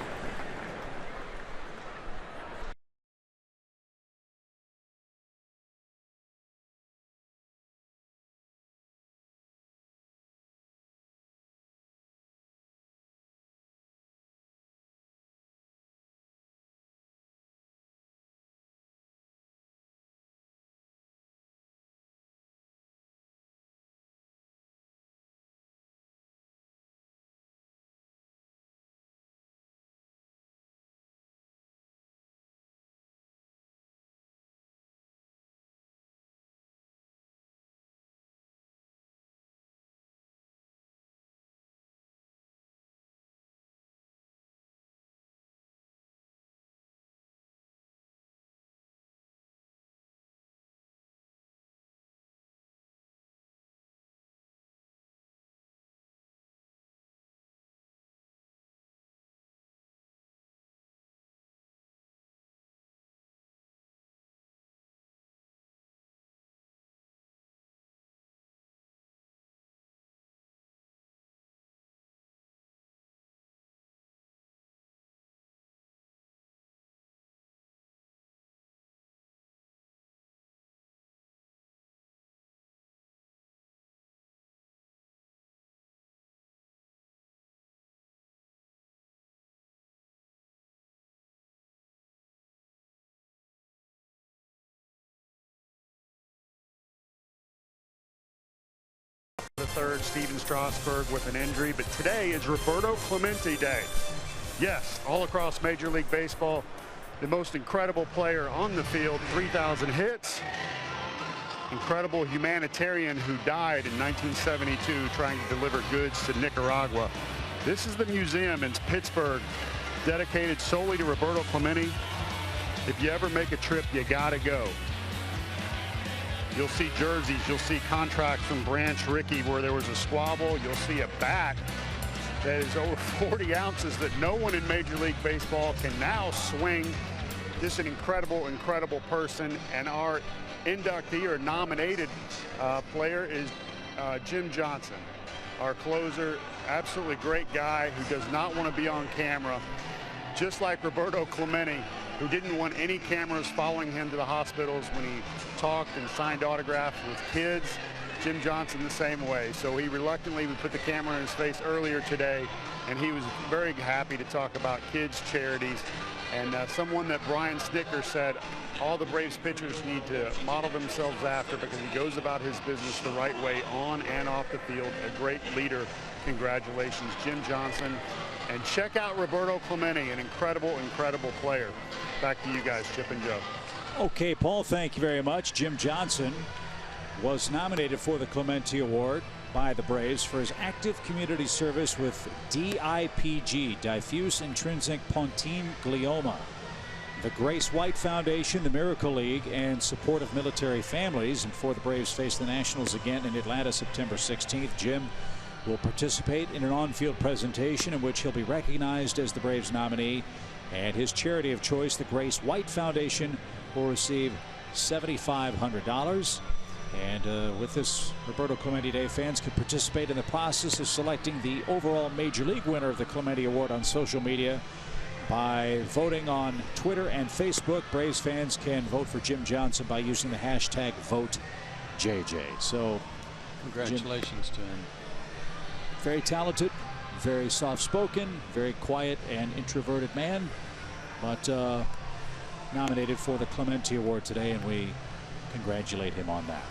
III, Steven Strasburg with an injury, but today is Roberto Clemente Day. Yes, all across Major League Baseball, the most incredible player on the field, 3,000 hits. Incredible humanitarian who died in 1972 trying to deliver goods to Nicaragua. This is the museum in Pittsburgh dedicated solely to Roberto Clemente. If you ever make a trip, you gotta go. You'll see jerseys, you'll see contracts from Branch Rickey where there was a squabble. You'll see a bat that is over 40 ounces that no one in Major League Baseball can now swing. Just an incredible, incredible person. And our inductee or nominated player is Jim Johnson, our closer. Absolutely great guy who does not want to be on camera, just like Roberto Clemente, who didn't want any cameras following him to the hospitals when he talked and signed autographs with kids. Jim Johnson the same way. So he reluctantly would put the camera in his face earlier today, and he was very happy to talk about kids' charities. And someone that Brian Snicker said all the Braves pitchers need to model themselves after, because he goes about his business the right way on and off the field. A great leader. Congratulations, Jim Johnson. And check out Roberto Clemente, an incredible, incredible player. Back to you guys, Chip and Joe. Okay, Paul, thank you very much. Jim Johnson was nominated for the Clemente Award by the Braves for his active community service with DIPG, diffuse intrinsic pontine glioma. The Grace White Foundation, the Miracle League, and support of military families. And before the Braves face the Nationals again in Atlanta September 16th, Jim will participate in an on-field presentation in which he'll be recognized as the Braves nominee, and his charity of choice, the Grace White Foundation, will receive $7,500. And with this, Roberto Clemente Day, fans can participate in the process of selecting the overall Major League winner of the Clemente Award on social media by voting on Twitter and Facebook. Braves fans can vote for Jim Johnson by using the hashtag #VoteJJ. So congratulations to him. Very talented, very soft-spoken, very quiet and introverted man, but nominated for the Clemente Award today, and we congratulate him on that.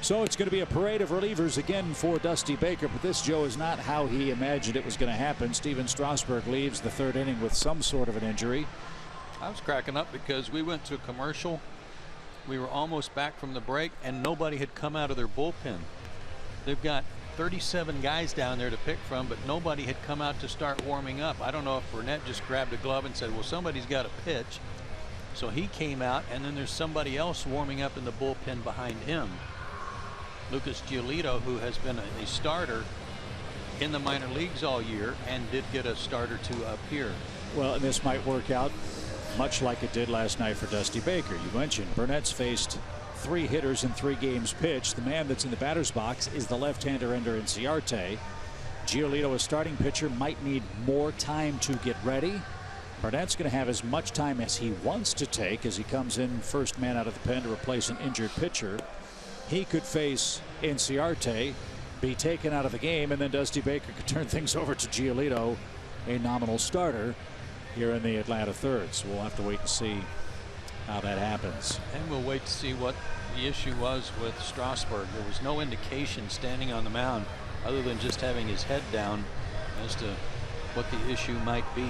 So it's going to be a parade of relievers again for Dusty Baker, but this, Joe, is not how he imagined it was going to happen. Steven Strasburg leaves the third inning with some sort of an injury. I was cracking up because we went to a commercial. We were almost back from the break, and nobody had come out of their bullpen. They've got 37 guys down there to pick from, but nobody had come out to start warming up. I don't know if Burnett just grabbed a glove and said, well, somebody's got to pitch. So he came out, and then there's somebody else warming up in the bullpen behind him. Lucas Giolito, who has been a starter in the minor leagues all year and did get a start or two up here. Well, and this might work out much like it did last night for Dusty Baker. You mentioned Burnett's faced 3 hitters in 3 games pitched. The man that's in the batter's box is the left-hander Ender Inciarte. Giolito, a starting pitcher, might need more time to get ready. Burnett's going to have as much time as he wants to take as he comes in first man out of the pen to replace an injured pitcher. He could face Inciarte, be taken out of the game, and then Dusty Baker could turn things over to Giolito, a nominal starter here in the Atlanta third. So we'll have to wait and see how that happens. And we'll wait to see what the issue was with Strasburg. There was no indication standing on the mound other than just having his head down as to what the issue might be.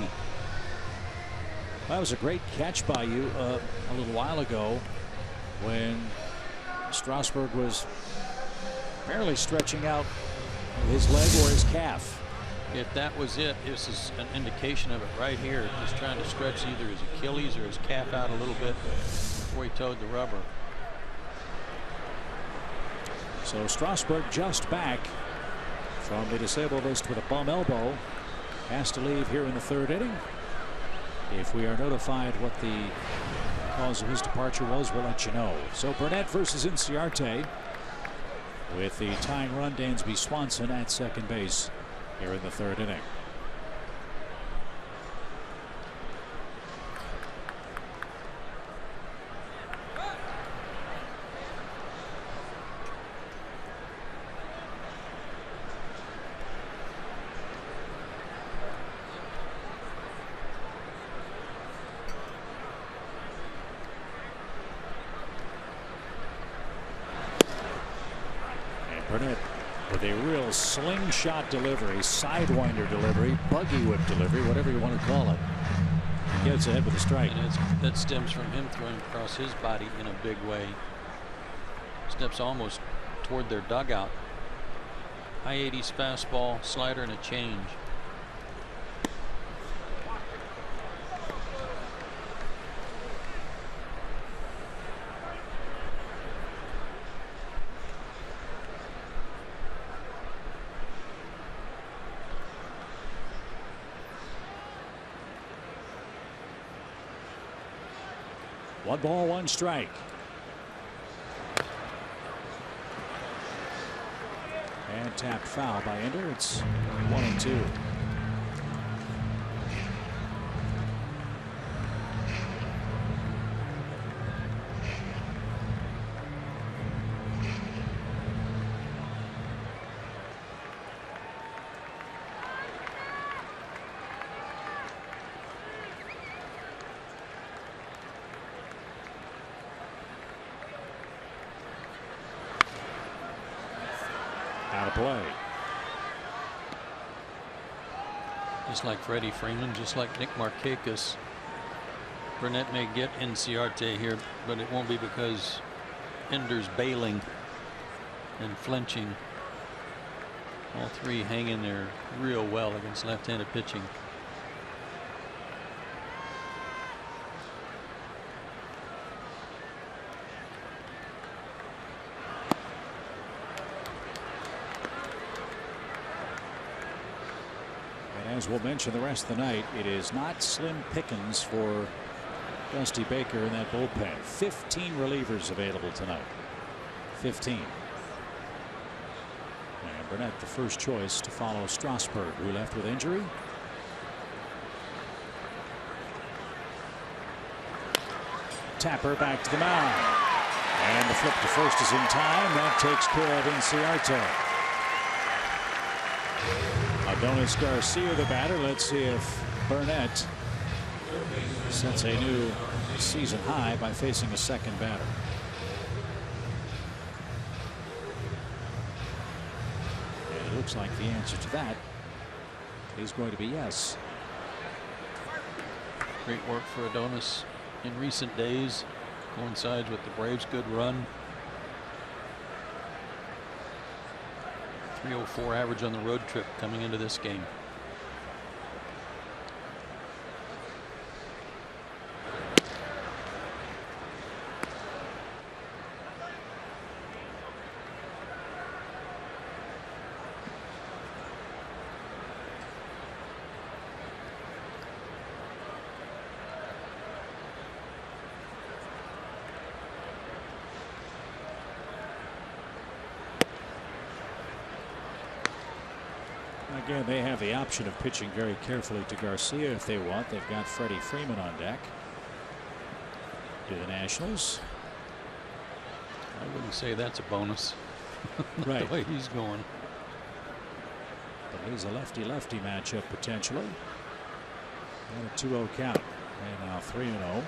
That was a great catch by you a little while ago when Strasburg was barely stretching out his leg or his calf. If that was it, this is an indication of it right here. Just trying to stretch either his Achilles or his calf out a little bit before he towed the rubber. So Strasburg, just back from the disabled list with a bum elbow, has to leave here in the third inning. If we are notified what the cause of his departure was, we'll let you know. So Burnett versus Inciarte, with the tying run, Dansby Swanson at second base here in the third inning. a real slingshot delivery, sidewinder delivery, buggy whip delivery, whatever you want to call it. Gets ahead with a strike. And that stems from him throwing across his body in a big way. Steps almost toward their dugout. High 80s fastball, slider, and a change. One ball, one strike. And tapped foul by Ender. It's 1-2. Out of play. Just like Freddie Freeman, just like Nick Markakis, Burnett may get Inciarte here, but it won't be because Ender's bailing and flinching. All three hang in there real well against left-handed pitching. As we'll mention the rest of the night, it is not slim pickings for Dusty Baker in that bullpen. 15 relievers available tonight. 15. And Burnett the first choice to follow Strasburg, who left with injury. Tapper back to the mound. And the flip to first is in time. That takes care of Inciarte. Adonis Garcia the batter. Let's see if Burnett sets a new season high by facing a second batter. And it looks like the answer to that is going to be yes. Great work for Adonis in recent days. Coincides with the Braves' good run. 304 average on the road trip coming into this game. Again, they have the option of pitching very carefully to Garcia if they want. They've got Freddie Freeman on deck. To the Nationals. I wouldn't say that's a bonus. Right. The way he's going. But he's a lefty-lefty matchup potentially. And a 2-0 count. And now 3-0.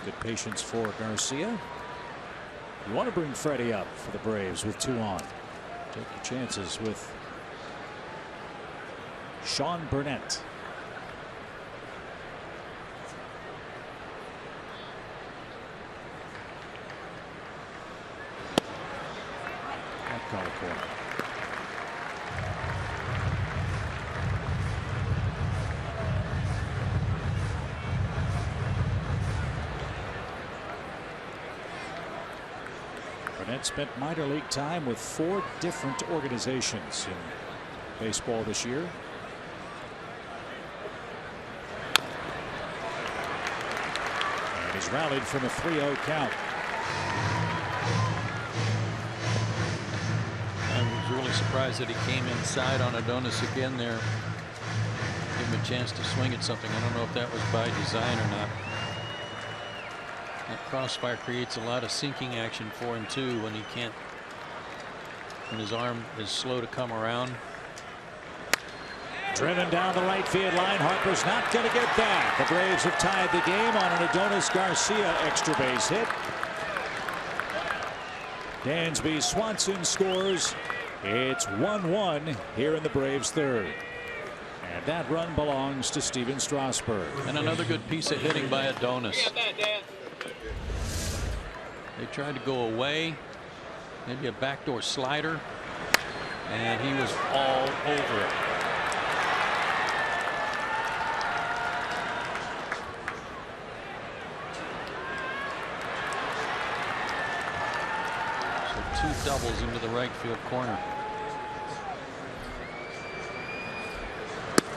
Good patience for Garcia. You want to bring Freddie up for the Braves with 2 on. Take your chances with Sean Burnett. That call a corner. Burnett spent minor league time with 4 different organizations in baseball this year. He's rallied from a 3-0 count. I was really surprised that he came inside on Adonis again there. Give him a chance to swing at something. I don't know if that was by design or not. That crossfire creates a lot of sinking action for him too when he can't, when his arm is slow to come around. Driven down the right field line. Harper's not going to get that. The Braves have tied the game on an Adonis Garcia extra base hit. Dansby Swanson scores It's 1-1 here in the Braves third. And that run belongs to Steven Strasburg. And another good piece of hitting by Adonis. They tried to go away, maybe a backdoor slider, and he was all over it. So 2 doubles into the right field corner.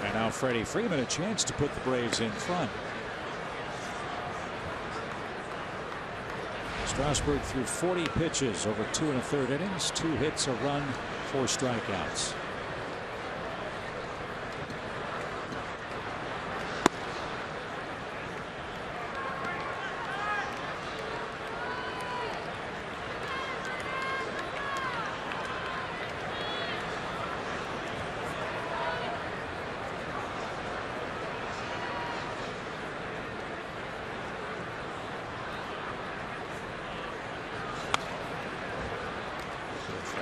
And now Freddie Freeman a chance to put the Braves in front. Strasburg threw 40 pitches over 2 1/3 innings, 2 hits, a run, 4 strikeouts.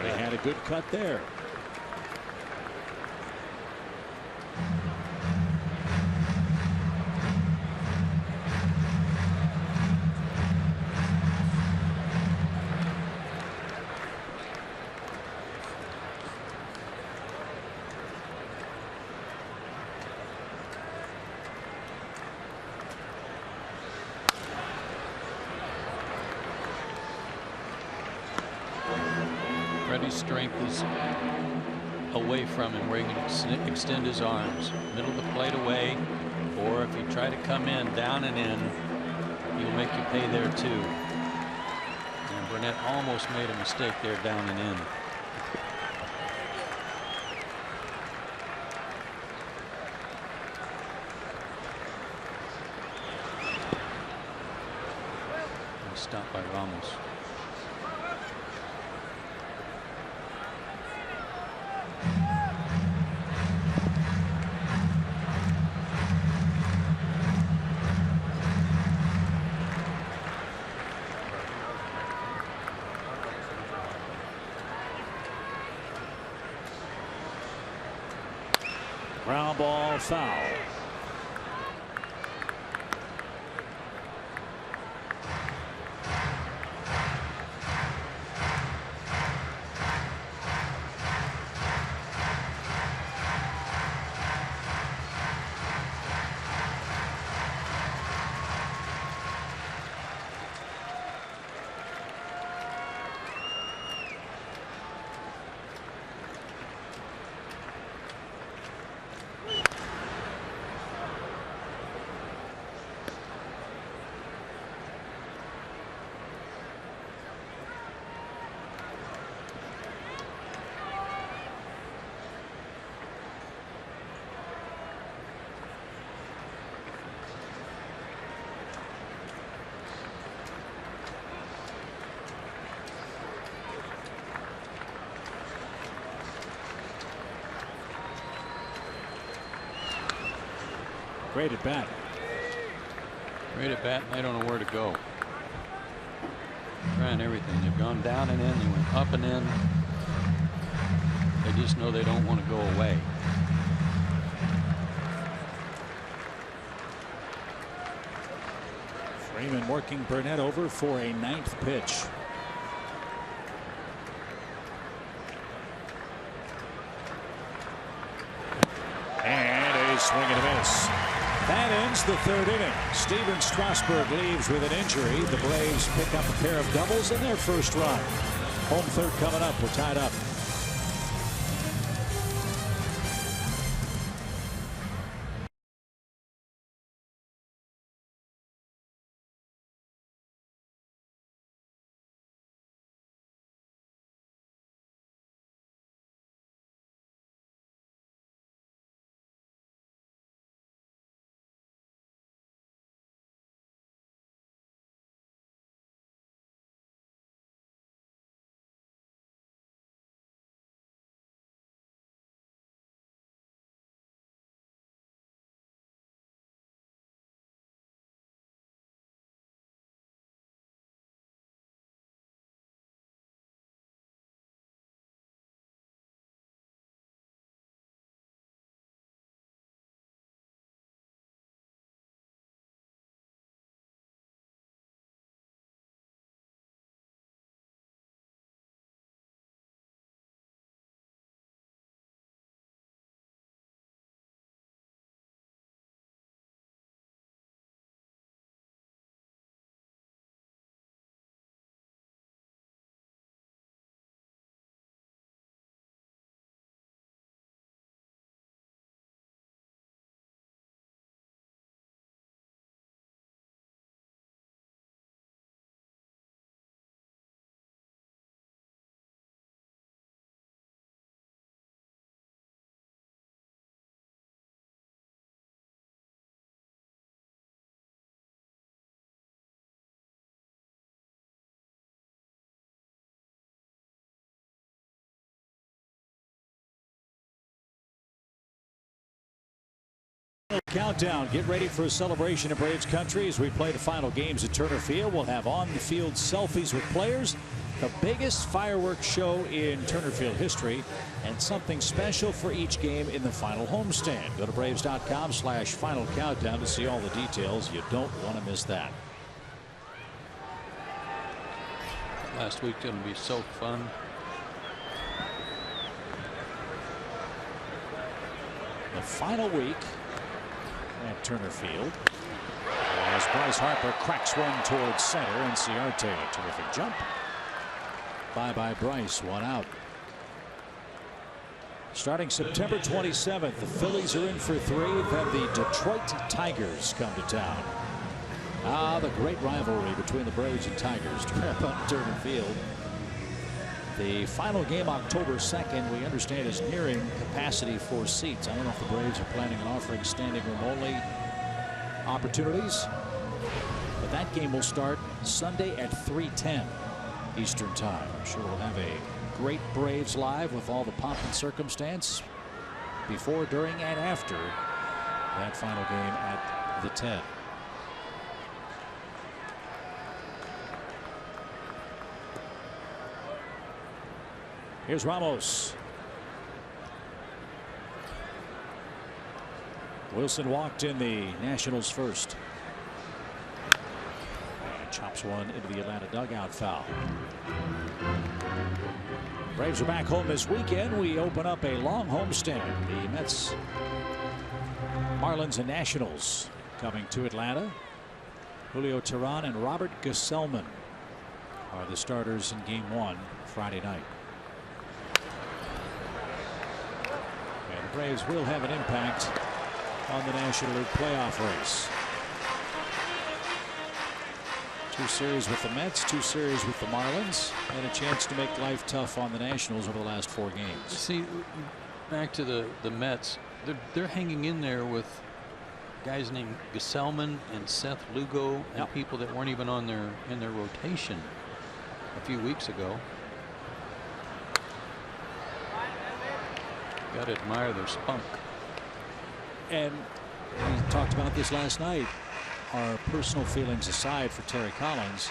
They had a good cut there. Freddie's strength is away from him, where he can extend his arms, middle of the plate away, or if you try to come in down and in, he'll make you pay there too. And Burnett almost made a mistake there down and in. And stopped by Ramos. Ground ball, foul. Great at bat. Great at bat, and they don't know where to go. Trying everything. They've gone down and in, they went up and in. They just know they don't want to go away. Freeman working Burnett over for a 9th pitch. And a swing and a miss. That ends the 3rd inning. Steven Strasburg leaves with an injury. The Braves pick up a pair of doubles in their first run. Home third coming up. We're tied up. Countdown. Get ready for a celebration in Braves country as we play the final games at Turner Field. We'll have on-the-field selfies with players, the biggest fireworks show in Turner Field history, and something special for each game in the final homestand. Go to Braves.com/final countdown to see all the details. You don't want to miss that. Last week's going to be so fun. The final week at Turner Field as Bryce Harper cracks one towards center, and Ciarte, a terrific jump. Bye Bryce, one out. Starting September 27th, the Phillies are in for 3. Then the Detroit Tigers come to town. The great rivalry between the Braves and Tigers to wrap up Turner Field. The final game October 2nd, we understand, is nearing capacity for seats. I don't know if the Braves are planning on offering standing room only opportunities, but that game will start Sunday at 3:10 Eastern Time. I'm sure we'll have a great Braves live with all the pomp and circumstance before, during, and after that final game at the 10. Here's Ramos. Wilson walked in the Nationals first. And chops one into the Atlanta dugout, foul. Braves are back home this weekend. We open up a long homestand. The Mets, Marlins, and Nationals coming to Atlanta. Julio Teheran and Robert Gesellman are the starters in Game 1 Friday night. The Braves will have an impact on the National League playoff race. 2 series with the Mets, 2 series with the Marlins, and a chance to make life tough on the Nationals over the last 4 games. See, back to the Mets, they're hanging in there with guys named Gesellman and Seth Lugo and people that weren't even on in their rotation a few weeks ago. Got to admire their spunk. And we talked about this last night. Our personal feelings aside for Terry Collins,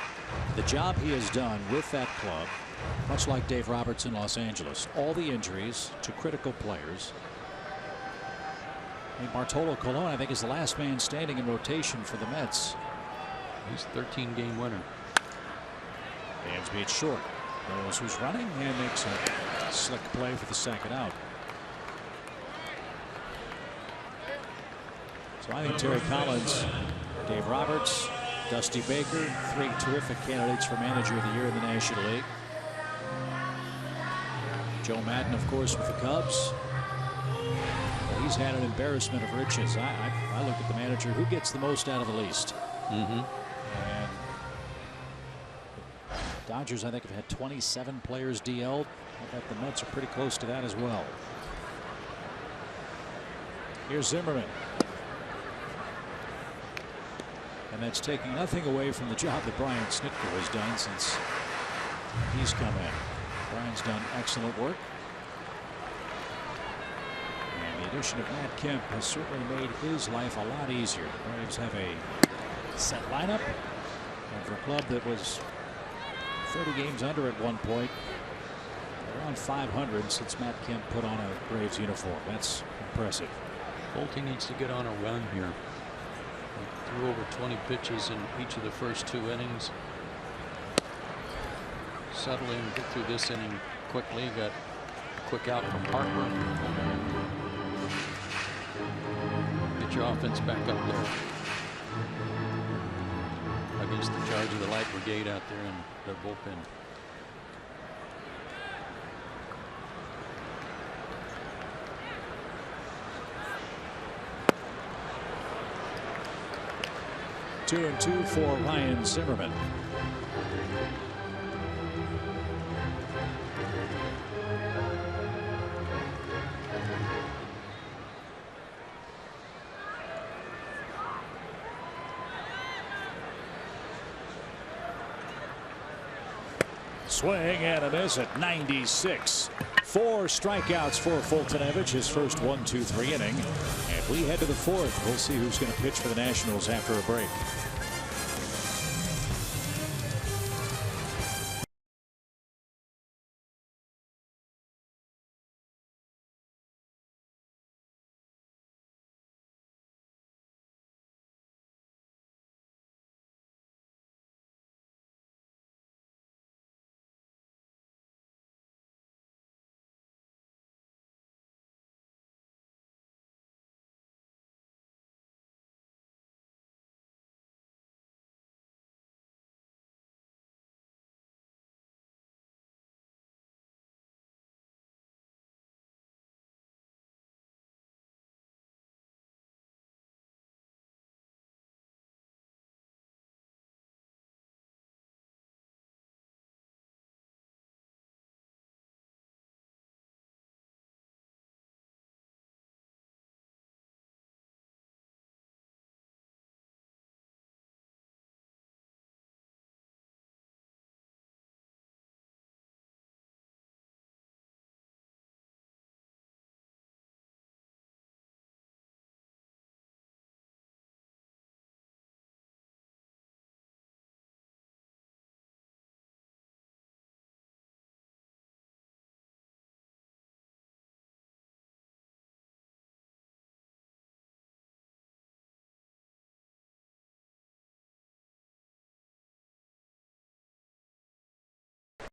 the job he has done with that club, much like Dave Roberts in Los Angeles, all the injuries to critical players. I mean, Bartolo Colon, I think, is the last man standing in rotation for the Mets. He's a 13-game winner. Dansby it's short. Knows who's running and makes a slick play for the second out. So I think Terry Collins, Dave Roberts, Dusty Baker, 3 terrific candidates for Manager of the Year in the National League. Joe Madden, of course, with the Cubs. But he's had an embarrassment of riches. I look at the manager who gets the most out of the least. And the Dodgers, I think, have had 27 players DL'd. I bet the Mets are pretty close to that as well. Here's Zimmerman. And that's taking nothing away from the job that Brian Snitker has done since he's come in. Brian's done excellent work. And the addition of Matt Kemp has certainly made his life a lot easier. The Braves have a set lineup. And for a club that was 30 games under at one point, around 500 since Matt Kemp put on a Braves uniform. That's impressive. Bolte needs to get on a run here. He threw over 20 pitches in each of the first 2 innings. Settle in, get through this inning quickly. Got a quick out from Harper. Get your offense back up there against the charge of the Light Brigade out there in their bullpen. Two and 2 for Ryan Zimmerman. Swing and a miss at 96. 4 strikeouts for Fultonevich, his first 1-2-3 inning. And we head to the 4th. We'll see who's going to pitch for the Nationals after a break.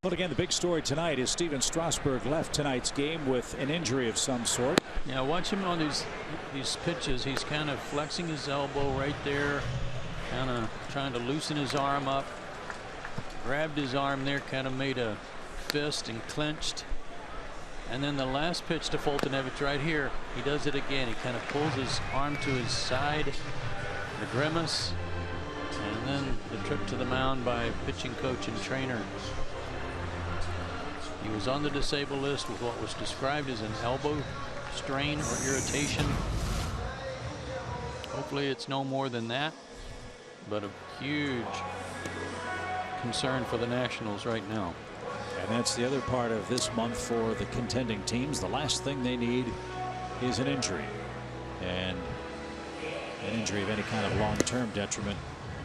But again, the big story tonight is Steven Strasburg left tonight's game with an injury of some sort. Yeah, watch him on these pitches. He's kind of flexing his elbow right there, kind of trying to loosen his arm up. Grabbed his arm there, kind of made a fist and clenched. And then the last pitch to Fultonevich right here, he does it again. He kind of pulls his arm to his side, the grimace, and then the trip to the mound by pitching coach and trainer. He was on the disabled list with what was described as an elbow strain or irritation. Hopefully it's no more than that, but a huge concern for the Nationals right now. And that's the other part of this month for the contending teams. The last thing they need is an injury, and an injury of any kind of long-term detriment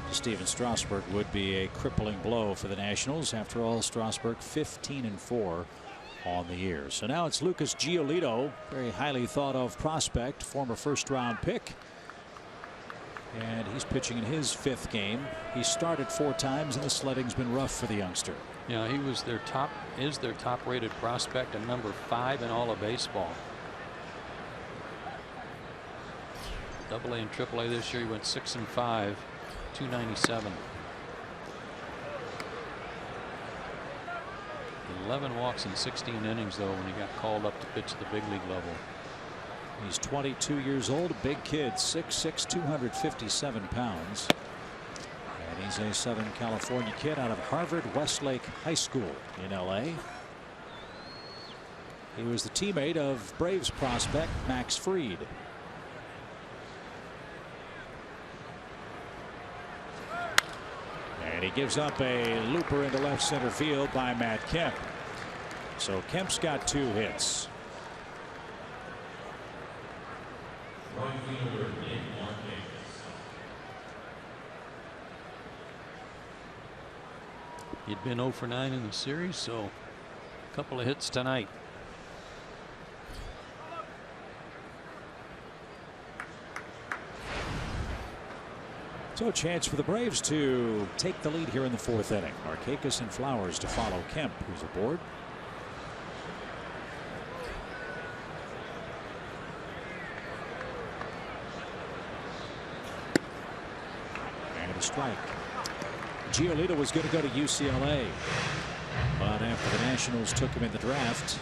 to Steven Strasburg would be a crippling blow for the Nationals. After all, Strasburg 15-4 on the year. So now it's Lucas Giolito, very highly thought of prospect, former first-round pick, and he's pitching in his 5th game. He started 4 times, and the sledding's been rough for the youngster. Yeah, he was their top rated prospect and number 5 in all of baseball. AA and AAA this year, he went 6-5. 297. 11 walks in 16 innings though when he got called up to pitch at the big league level. He's 22 years old, a big kid, 6'6", 257 pounds. And he's a Southern California kid out of Harvard Westlake High School in LA. He was the teammate of Braves prospect Max Fried. And he gives up a looper into left center field by Matt Kemp. So Kemp's got 2 hits. He'd been 0 for 9 in the series, so a couple of hits tonight. So a chance for the Braves to take the lead here in the 4th inning. Markakis and Flowers to follow Kemp, who's aboard. And a strike. Giolito was going to go to UCLA, but after the Nationals took him in the draft,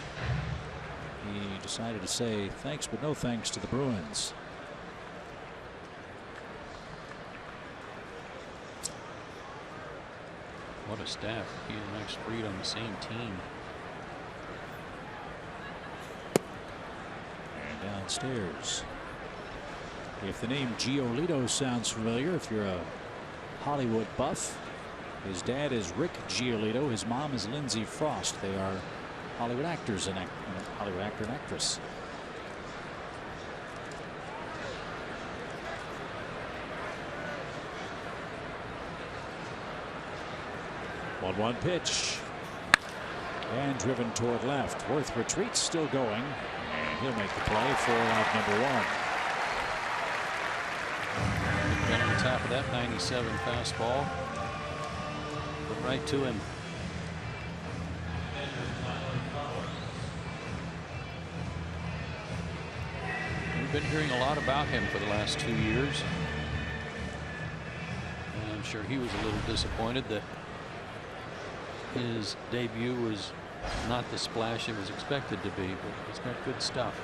he decided to say thanks but no thanks to the Bruins. What a staff. He and Max Fried on the same team. And downstairs. If the name Giolito sounds familiar, if you're a Hollywood buff, his dad is Rick Giolito. His mom is Lindsay Frost. They are Hollywood actors and Hollywood actor and actress. One pitch. And driven toward left. Worth retreats, still going. And he'll make the play for out number 1. Got on the top of that 97 fastball. Put right to him. We've been hearing a lot about him for the last 2 years. And I'm sure he was a little disappointed that his debut was not the splash it was expected to be, but he's got good stuff.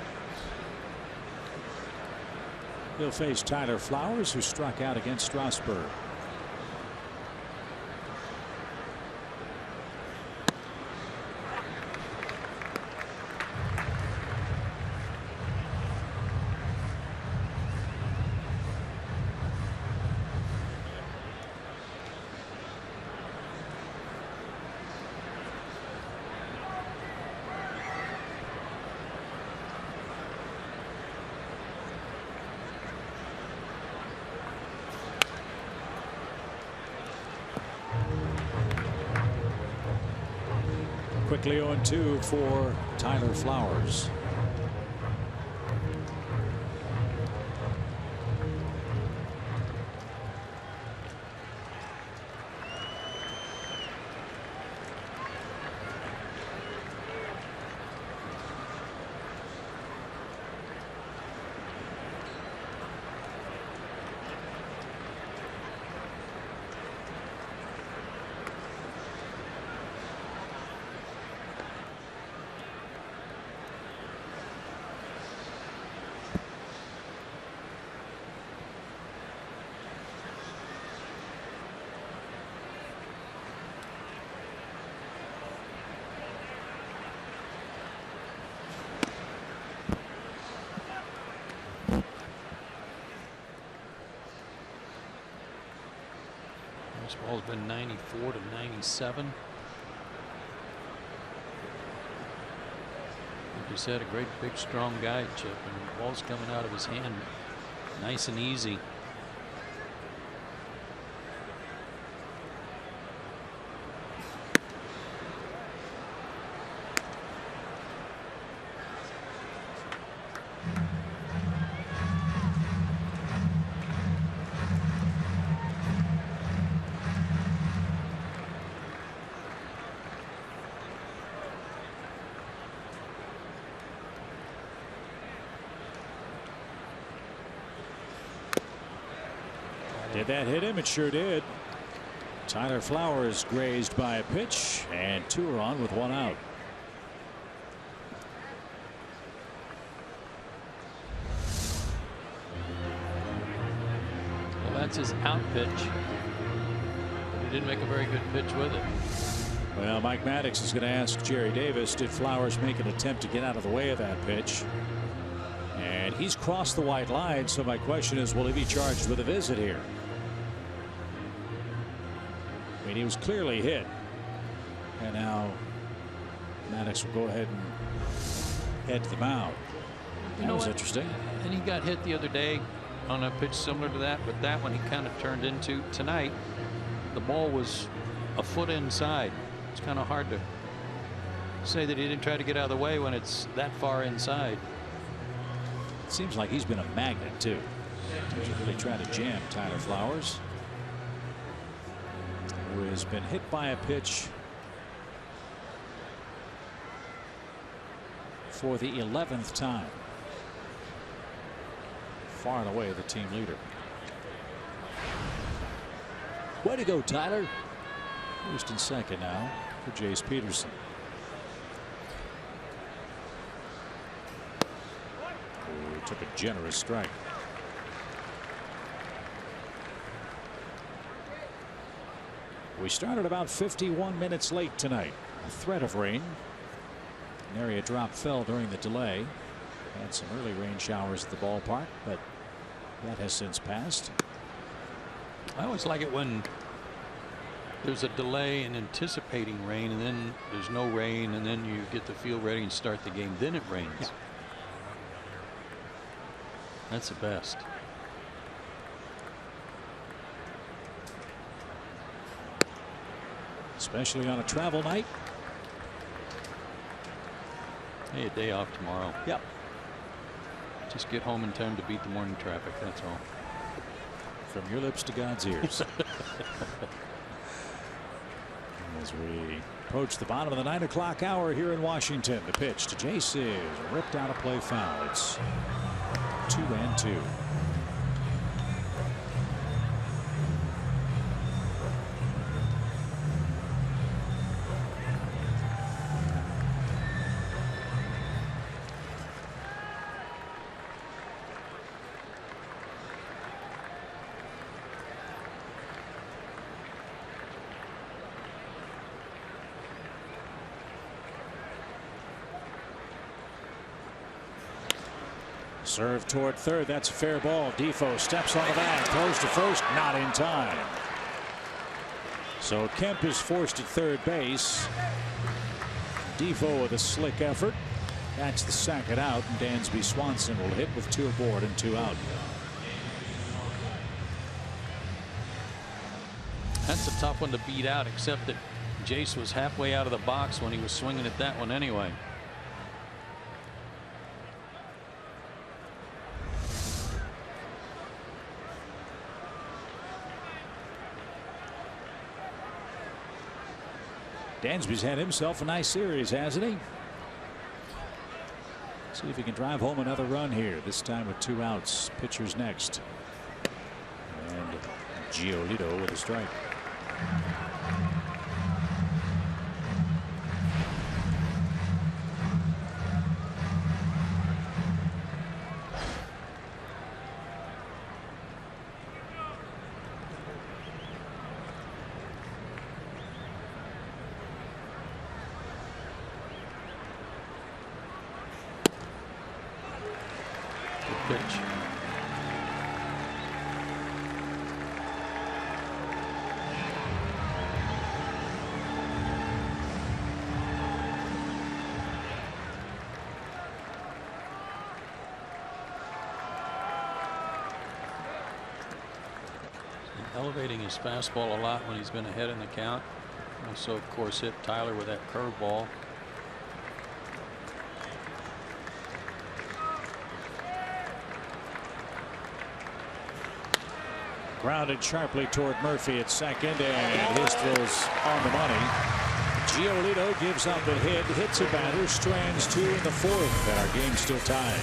He'll face Tyler Flowers, who struck out against Strasburg. Quickly 0-2 for Tyler Flowers. This ball's been 94 to 97. Like you said, a great big strong guy, Chip, and the ball's coming out of his hand nice and easy. Did that hit him? It sure did. Tyler Flowers grazed by a pitch, and 2 are on with 1 out. Well, that's his out pitch. He didn't make a very good pitch with it. Well, Mike Maddox is going to ask Jerry Davis, did Flowers make an attempt to get out of the way of that pitch? And he's crossed the white line, so my question is, will he be charged with a visit here? I mean, he was clearly hit. And now Maddox will go ahead and head to the mound. That was interesting. And he got hit the other day on a pitch similar to that, but that one he kind of turned into. Tonight, the ball was a foot inside. It's kind of hard to say that he didn't try to get out of the way when it's that far inside. It seems like he's been a magnet, too. He's really trying to jam Tyler Flowers, who has been hit by a pitch for the 11th time. Far and away the team leader. Way to go, Tyler. First and second now for Jace Peterson. Oh, took a generous strike. We started about 51 minutes late tonight. A threat of rain. An area drop fell during the delay. Had some early rain showers at the ballpark, but that has since passed. I always like it when there's a delay in anticipating rain, and then there's no rain, and then you get the field ready and start the game. Then it rains. Yeah. That's the best. Especially on a travel night. Hey, a day off tomorrow. Yep. Just get home in time to beat the morning traffic. That's all. From your lips to God's ears. As we approach the bottom of the 9 o'clock hour here in Washington, the pitch to Jace is ripped out of play foul. It's 2-2. Serve toward third. That's a fair ball. Defoe steps on the bag, throws to first, not in time. So Kemp is forced at third base. Defoe with a slick effort. That's the second out, and Dansby Swanson will hit with 2 aboard and 2 out. That's a tough one to beat out, except that Jace was halfway out of the box when he was swinging at that one anyway. Dansby's had himself a nice series, hasn't he? See if he can drive home another run here, this time with 2 outs. Pitchers next. And Giolito with a strike. Pitch. Elevating his fastball a lot when he's been ahead in the count. Also, of course, hit Tyler with that curveball. Grounded sharply toward Murphy at second, and his throw's on the money. Giolito gives up a hit, hits a batter, strands 2 in the 4th, and our game's still tied.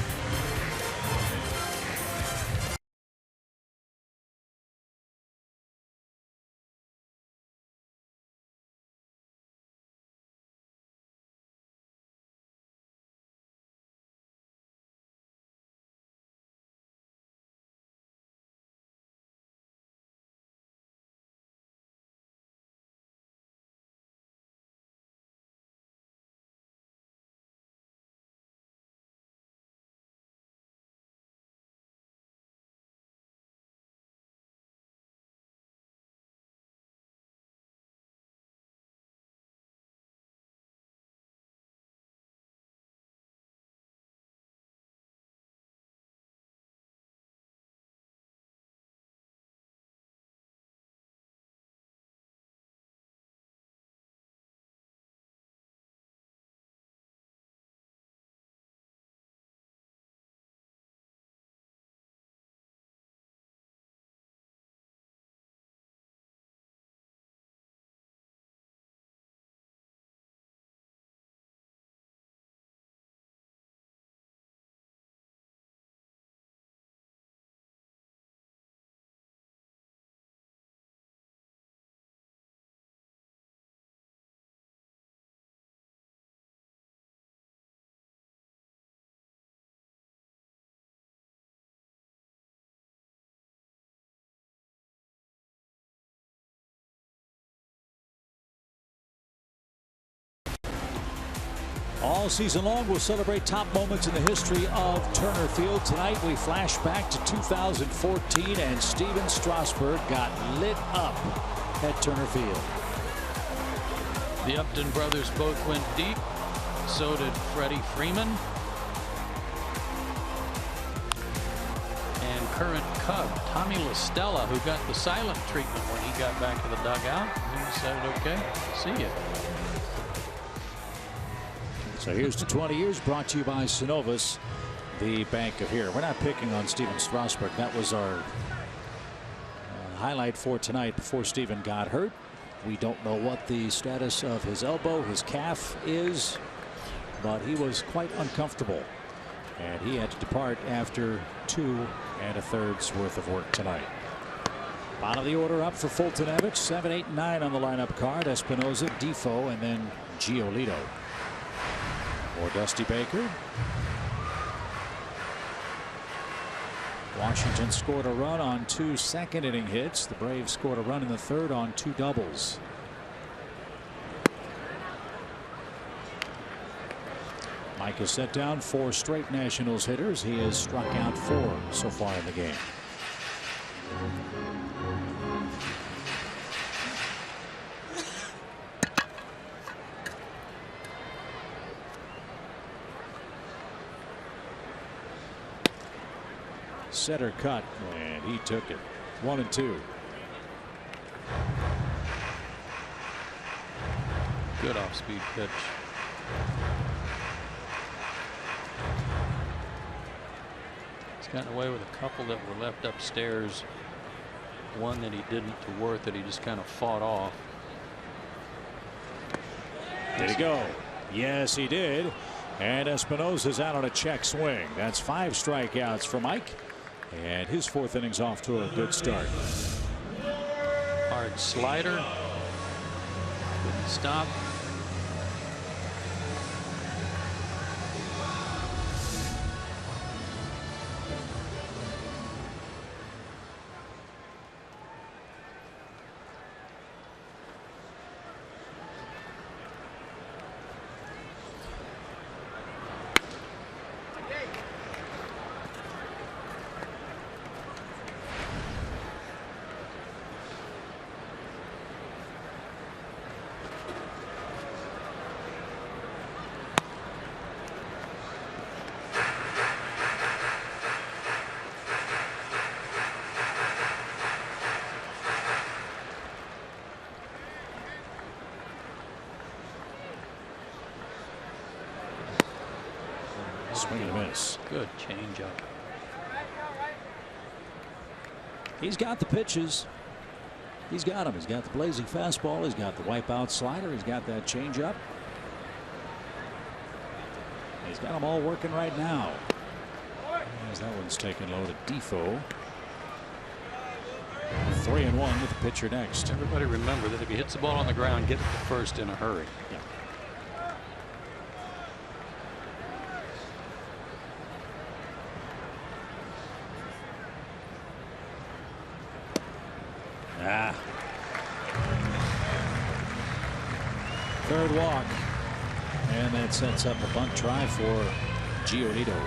All season long, we'll celebrate top moments in the history of Turner Field. Tonight, we flash back to 2014, and Steven Strasburg got lit up at Turner Field. The Upton brothers both went deep. So did Freddie Freeman. And current Cub Tommy La Stella, who got the silent treatment when he got back to the dugout, he said, "Okay, see you." So here's to 20 years, brought to you by Synovus, the bank of here. We're not picking on Steven Strasburg. That was our highlight for tonight before Steven got hurt. We don't know what the status of his elbow, his calf is, but he was quite uncomfortable. And he had to depart after 2 1/3 worth of work tonight. Bottom of the order up for Fultonevich. 7, 8, 9 on the lineup card. Espinosa, Defoe, and then Giolito. Or Dusty Baker. Washington scored a run on 2 second-inning hits. The Braves scored a run in the 3rd on 2 doubles. Mike has set down 4 straight Nationals hitters. He has struck out 4 so far in the game. Center cut, and he took it. 1-2. Good off-speed pitch. He's gotten away with a couple that were left upstairs. One that he didn't to Worth that he just kind of fought off. Did he go? Yes, he did. And Espinosa's out on a check swing. That's 5 strikeouts for Mike. And his 4th inning's off to a good start. Hard slider. Couldn't stop. Swing and a miss. Good changeup. He's got the pitches. He's got them. He's got the blazing fastball. He's got the wipeout slider. He's got that changeup. He's got them all working right now. As that one's taken low to Defoe. 3-1 with the pitcher next. Everybody remember that if he hits the ball on the ground, get it to first in a hurry. Yeah. Third walk, and that sets up a bunt try for Giolito.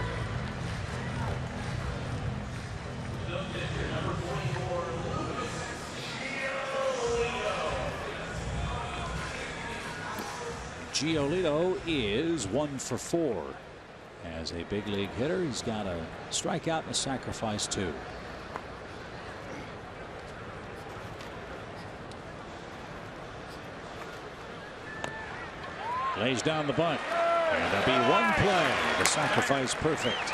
Giolito is 1 for 4 as a big league hitter. He's got a strikeout and a sacrifice too. Lays down the bunt, and there'll be 1 play. The sacrifice perfect.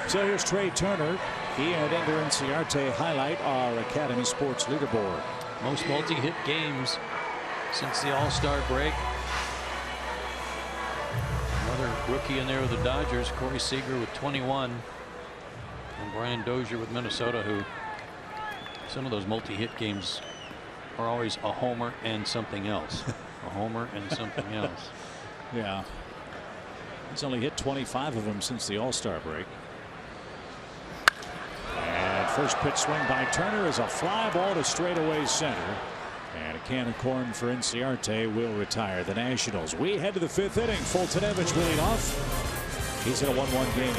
So here's Trey Turner. He and Ender Inciarte highlight our Academy Sports leaderboard. Most multi-hit games since the All-Star break. Another rookie in there with the Dodgers, Corey Seager with 21, and Brian Dozier with Minnesota, who some of those multi-hit games are always a homer and something else. A homer and something else. Yeah. He's only hit 25 of them since the All-Star break. And first pitch swing by Turner is a fly ball to straightaway center. And a can of corn for Inciarte will retire the Nationals. We head to the 5th inning. Fultonevich will lead off. He's in a 1-1 game.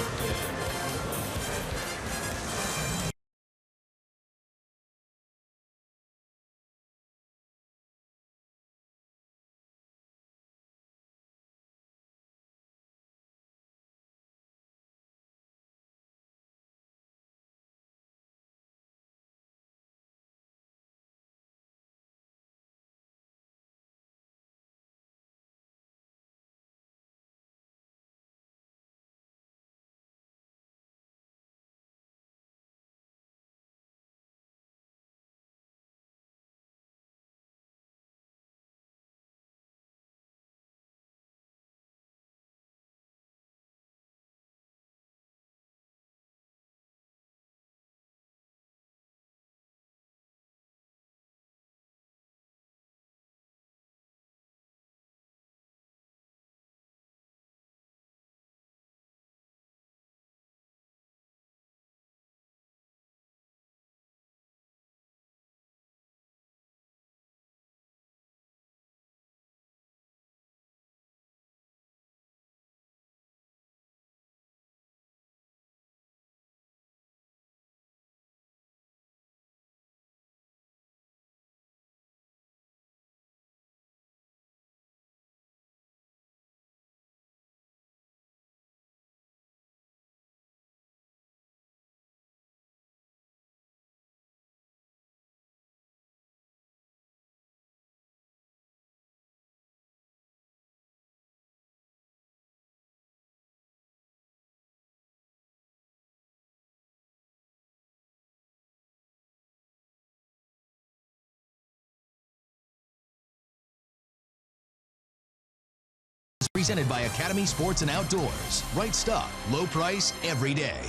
Presented by Academy Sports and Outdoors. Right stuff, low price, every day.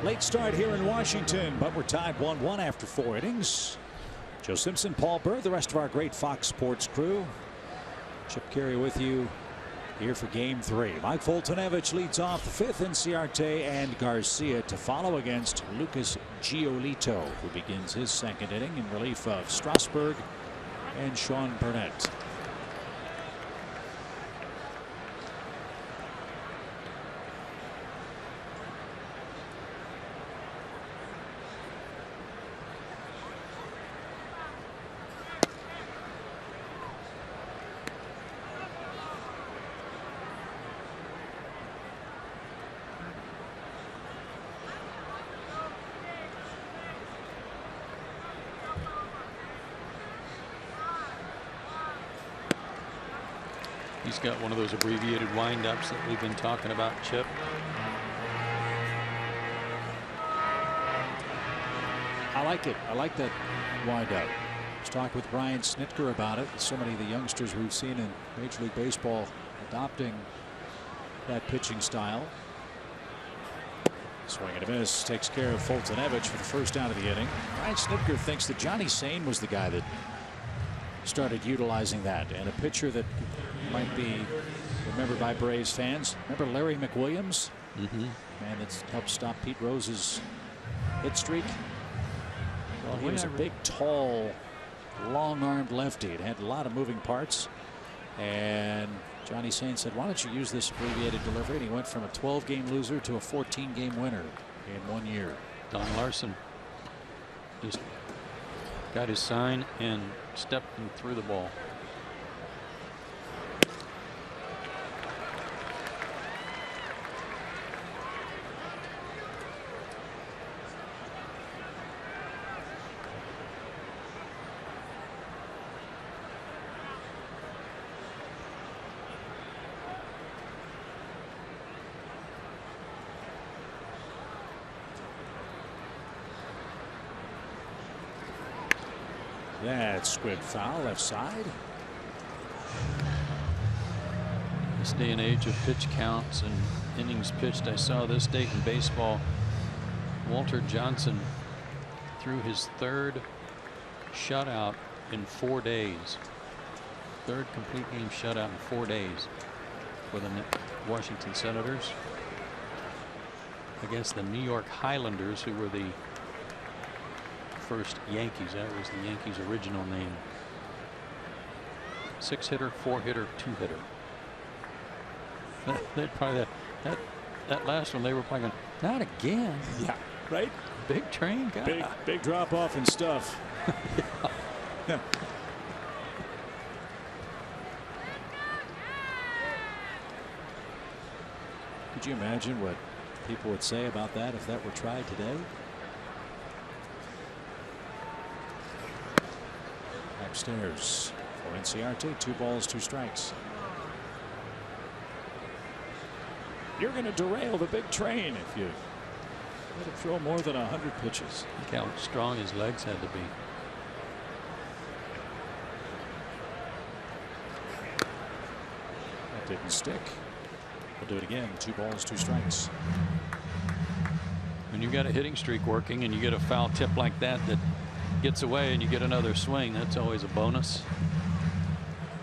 Late start here in Washington, but we're tied 1-1 after 4 innings. Joe Simpson, Paul Burr, the rest of our great Fox Sports crew. Chip Carey with you here for Game 3. Mike Fultonevich leads off the 5th. Inciarte and Garcia to follow against Lucas Giolito, who begins his 2nd inning in relief of Strasburg and Sean Burnett. He's got one of those abbreviated windups that we've been talking about, Chip. I like it. I like that windup. Let's talk with Brian Snitker about it. So many of the youngsters we've seen in Major League Baseball adopting that pitching style. Swing and a miss, takes care of Fultonevich for the first out of the inning. Brian Snitker thinks that Johnny Sane was the guy that started utilizing that, and a pitcher that might be remembered by Braves fans. Remember Larry McWilliams? Man that's helped stop Pete Rose's hit streak. Well, he was a big, tall, long-armed lefty. It had a lot of moving parts, and Johnny Sane said, why don't you use this abbreviated delivery? And he went from a 12-game loser to a 14-game winner in 1 year. Don Larson just got his sign and stepped and threw the ball. That's good foul left side. This day and age of pitch counts and innings pitched, I saw this date in baseball. Walter Johnson threw his 3rd shutout in 4 days. 3rd complete game shutout in 4 days for the Washington Senators against the New York Highlanders, who were the first Yankees. That was the Yankees' original name. 6-hitter, 4-hitter, 2-hitter. They probably that last one they were probably going, not again. Yeah, right. Big train guy. Big drop off and stuff. Yeah. Could you imagine what people would say about that if that were tried today? Upstairs for NCRT, 2 balls, 2 strikes. You're going to derail the big train if you let him throw more than 100 pitches. Look how strong his legs had to be. That didn't stick. We'll do it again. 2 balls, 2 strikes. When you got a hitting streak working and you get a foul tip like that gets away and you get another swing, that's always a bonus.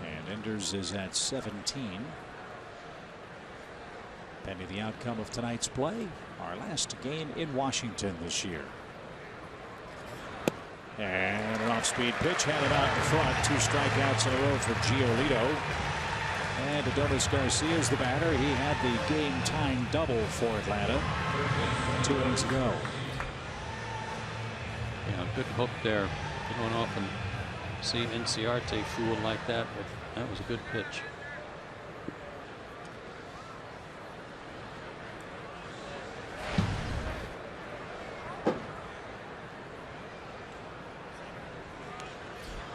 And Enders is at 17. Pending the outcome of tonight's play, our last game in Washington this year. And an off-speed pitch handed out in front. 2 strikeouts in a row for Giolito. And Adonis Garcia is the batter. He had the game-time double for Atlanta 2 innings ago. Yeah, good hook there. You don't often see NCRT fooled like that, but that was a good pitch.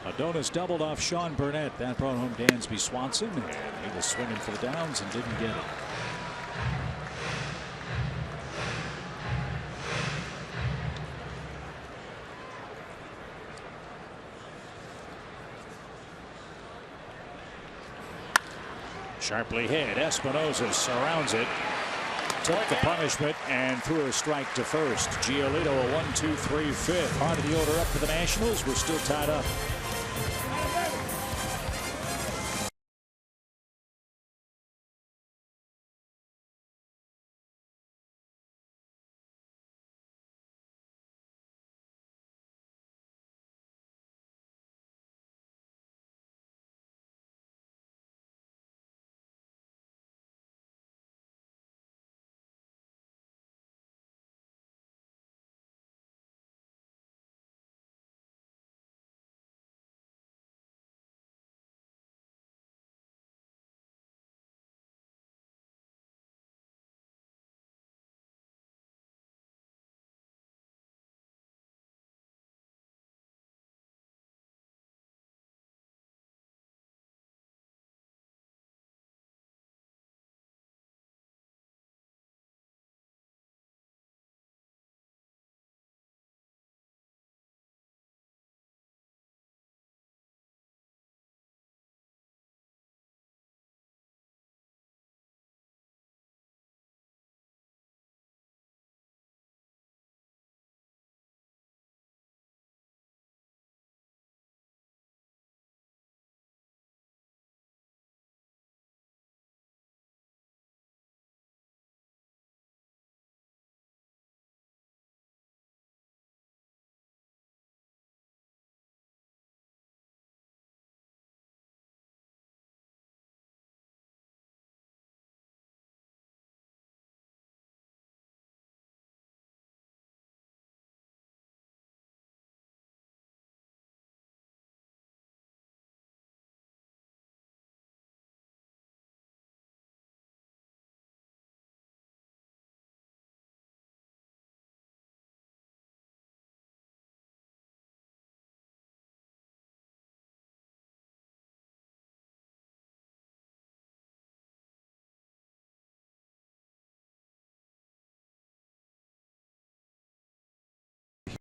Adonis doubled off Sean Burnett. That brought home Dansby Swanson, and he was swinging for the downs and didn't get it. Sharply hit. Espinosa surrounds it. Took the punishment and threw a strike to first. Giolito a 1-2-3 fifth. Part of the order up for the Nationals. We're still tied up.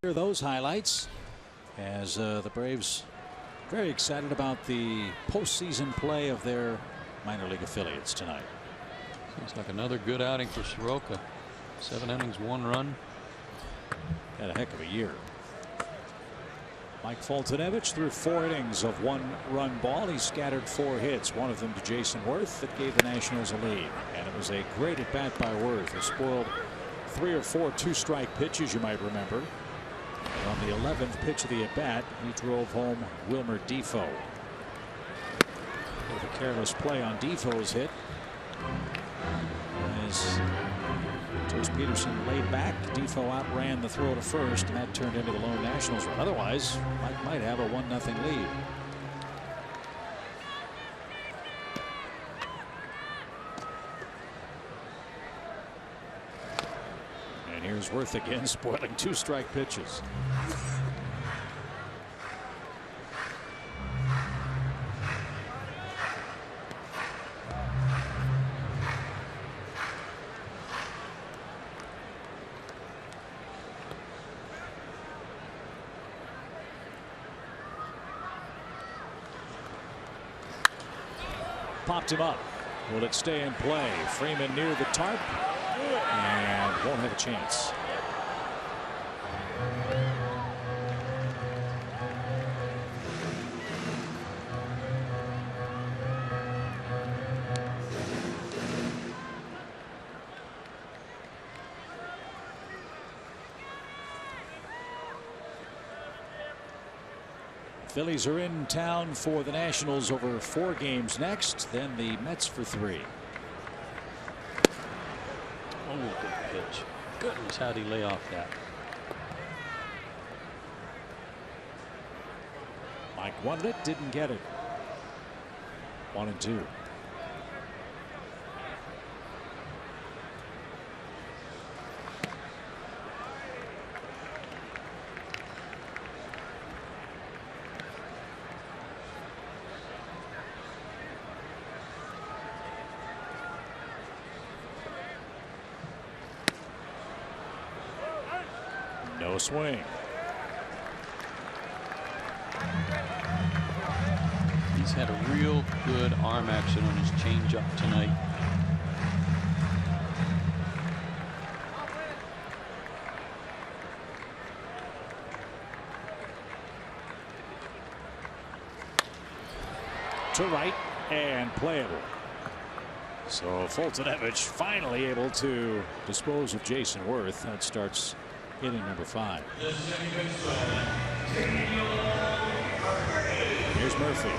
Hear those highlights as the Braves very excited about the postseason play of their minor league affiliates tonight. Seems like another good outing for Soroka. 7 innings, 1 run. Had a heck of a year. Mike Foltynewicz threw 4 innings of 1-run ball. He scattered 4 hits, one of them to Jason Worth that gave the Nationals a lead. And it was a great at bat by Worth. He spoiled 3 or 4 2-strike pitches, you might remember. on the 11th pitch of the at-bat, he drove home Wilmer Defoe. With a careless play on Defoe's hit, as Joe Peterson laid back, Defoe outran the throw to first, and that turned into the lone Nationals run. Otherwise, Mike might have a 1-0 lead. And here's Worth again, spoiling 2 strike pitches. Popped him up. Will it stay in play? Freeman near the tarp and won't have a chance. Phillies are in town for the Nationals over 4 games next, then the Mets for 3. Oh, good pitch. Goodness, how'd he lay off that? Mike wanted it, didn't get it. 1-2. No swing. He's had a real good arm action on his changeup tonight. To right and playable. So Fultonevich finally able to dispose of Jason Worth. That starts inning number 5. Here's Murphy.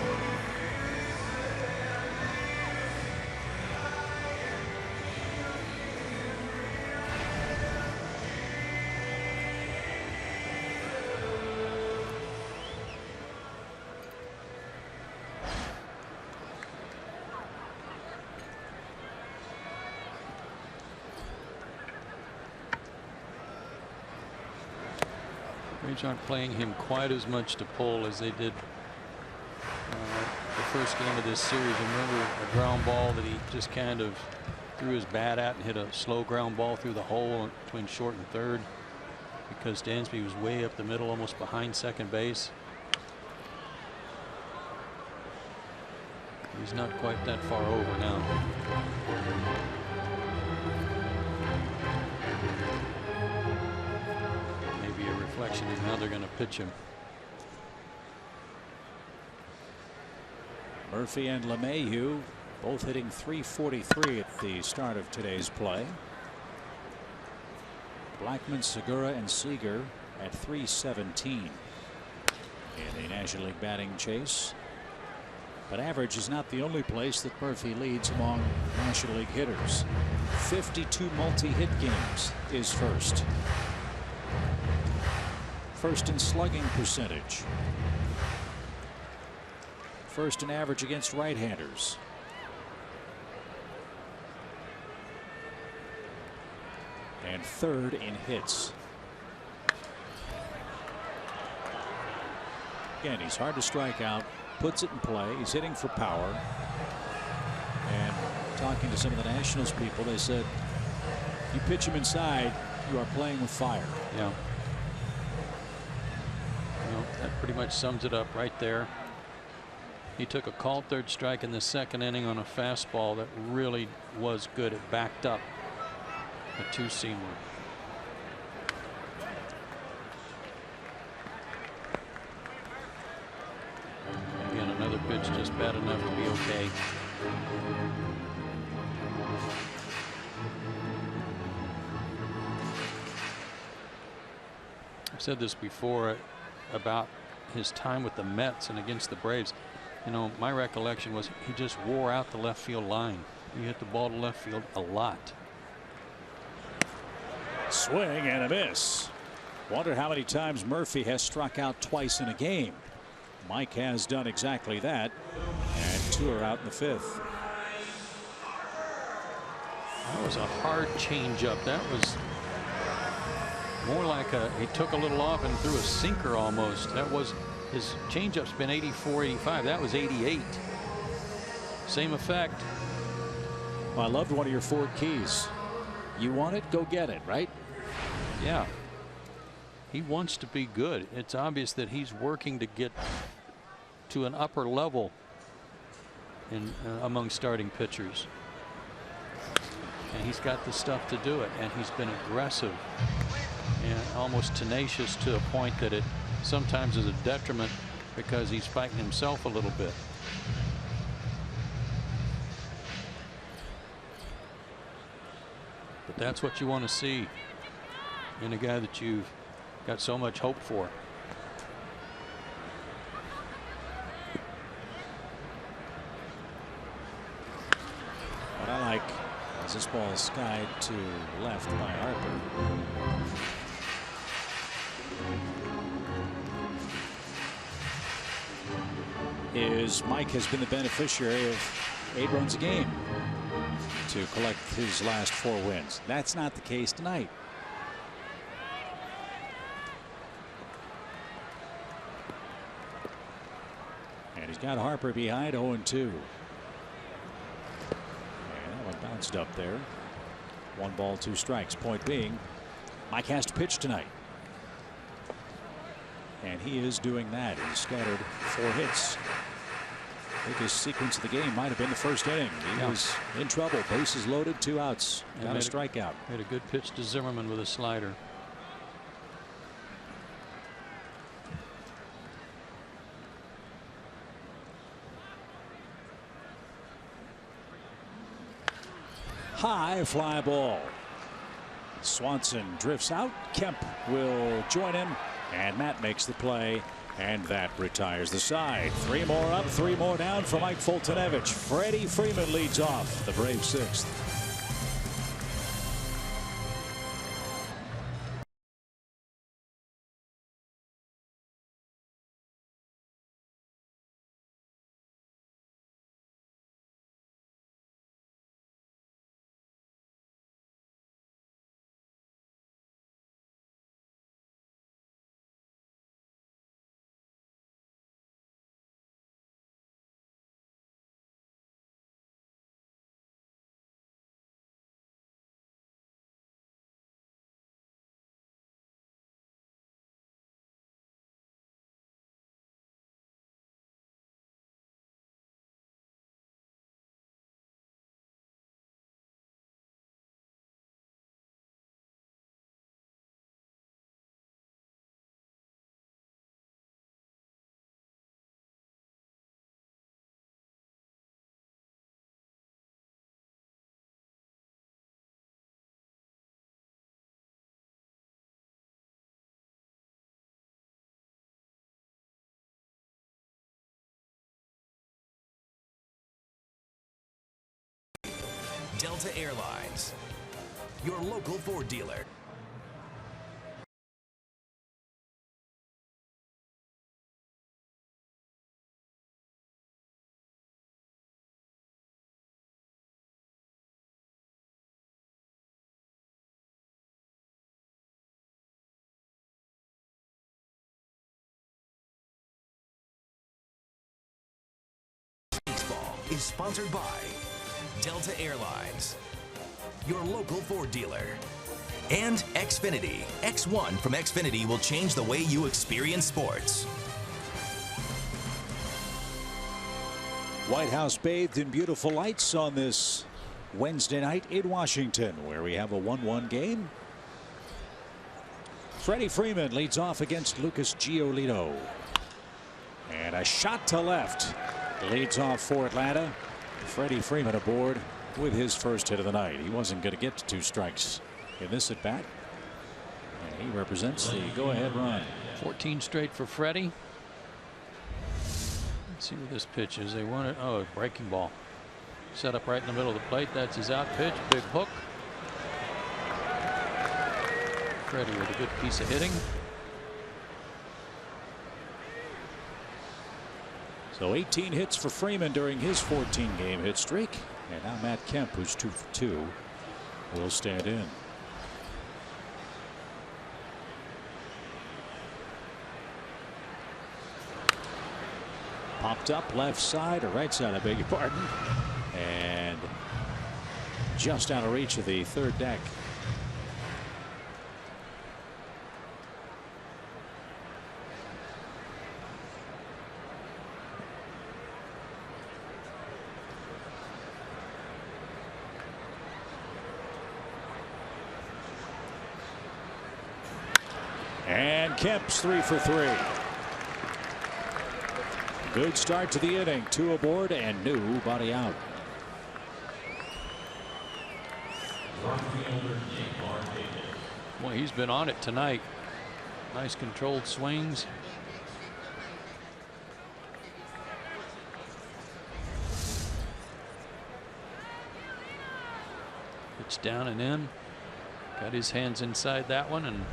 Braves aren't playing him quite as much to pull as they did the first game of this series. Remember a ground ball that he just kind of threw his bat at and hit a slow ground ball through the hole between short and third because Dansby was way up the middle, almost behind second base. He's not quite that far over now. Maybe a reflection of how they're going to pitch him. Murphy and LeMahieu both hitting .343 at the start of today's play. Blackman, Segura, and Seager at .317 in the National League batting chase. But average is not the only place that Murphy leads among National League hitters. 52 multi-hit games is first. First in slugging percentage. First in average against right-handers. And third in hits. Again, he's hard to strike out. Puts it in play. He's hitting for power. And talking to some of the Nationals people, they said, you pitch him inside, you are playing with fire. Yeah. Well, that pretty much sums it up right there. He took a called third strike in the second inning on a fastball that really was good. It backed up a two-seamer. Again, another pitch just bad enough to be okay. I've said this before about his time with the Mets and against the Braves. You know, my recollection was he just wore out the left field line. He hit the ball to left field a lot. Swing and a miss. Wonder how many times Murphy has struck out twice in a game. Mike has done exactly that, and 2 are out in the 5th. That was a hard changeup. That was more like he took a little off and threw a sinker almost. That was his changeup's been 84, 85. That was 88. Same effect. Well, I loved one of your 4 keys. You want it, go get it, right? Yeah. He wants to be good. It's obvious that he's working to get to an upper level in among starting pitchers. And he's got the stuff to do it, and he's been aggressive and almost tenacious to a point that it sometimes is a detriment because he's fighting himself a little bit. But that's what you want to see in a guy that you've got so much hope for. What I like is this ball skied to left by Harper. Mike has been the beneficiary of 8 runs a game to collect his last 4 wins. That's not the case tonight. And he's got Harper behind 0-2. And that one bounced up there. 1 ball, 2 strikes. Point being, Mike has to pitch tonight. And he is doing that. He's scattered 4 hits. Biggest sequence of the game might have been the first inning. He was in trouble. Bases loaded, 2 outs. Got a strikeout. Made a good pitch to Zimmerman with a slider. High fly ball. Swanson drifts out. Kemp will join him, and Matt makes the play, and that retires the side. 3 more up, 3 more down for Mike Fultonevich. Freddie Freeman leads off the Braves 6th. Delta Airlines, your local Ford dealer. Baseball is sponsored by Delta Airlines, your local Ford dealer, and Xfinity. X1 from Xfinity will change the way you experience sports. White House bathed in beautiful lights on this Wednesday night in Washington, where we have a 1-1 game. Freddie Freeman leads off against Lucas Giolito, and a shot to left leads off for Atlanta. Freddie Freeman aboard with his first hit of the night. He wasn't going to get to 2 strikes in this at bat, and He represents the go-ahead run. 14 straight for Freddie. Let's see what this pitch is. They want it. Oh, breaking ball. Set up right in the middle of the plate. That's his out pitch. Big hook. Freddie with a good piece of hitting. So 18 hits for Freeman during his 14-game hit streak. And now Matt Kemp, who's 2 for 2, will stand in. Popped up left side or right side, I beg your pardon. And just out of reach of the third deck. And Kemp's 3 for 3. Good start to the inning. 2 aboard and nobody out. Well, he's been on it tonight. Nice controlled swings. Pitch down and in. Got his hands inside that one and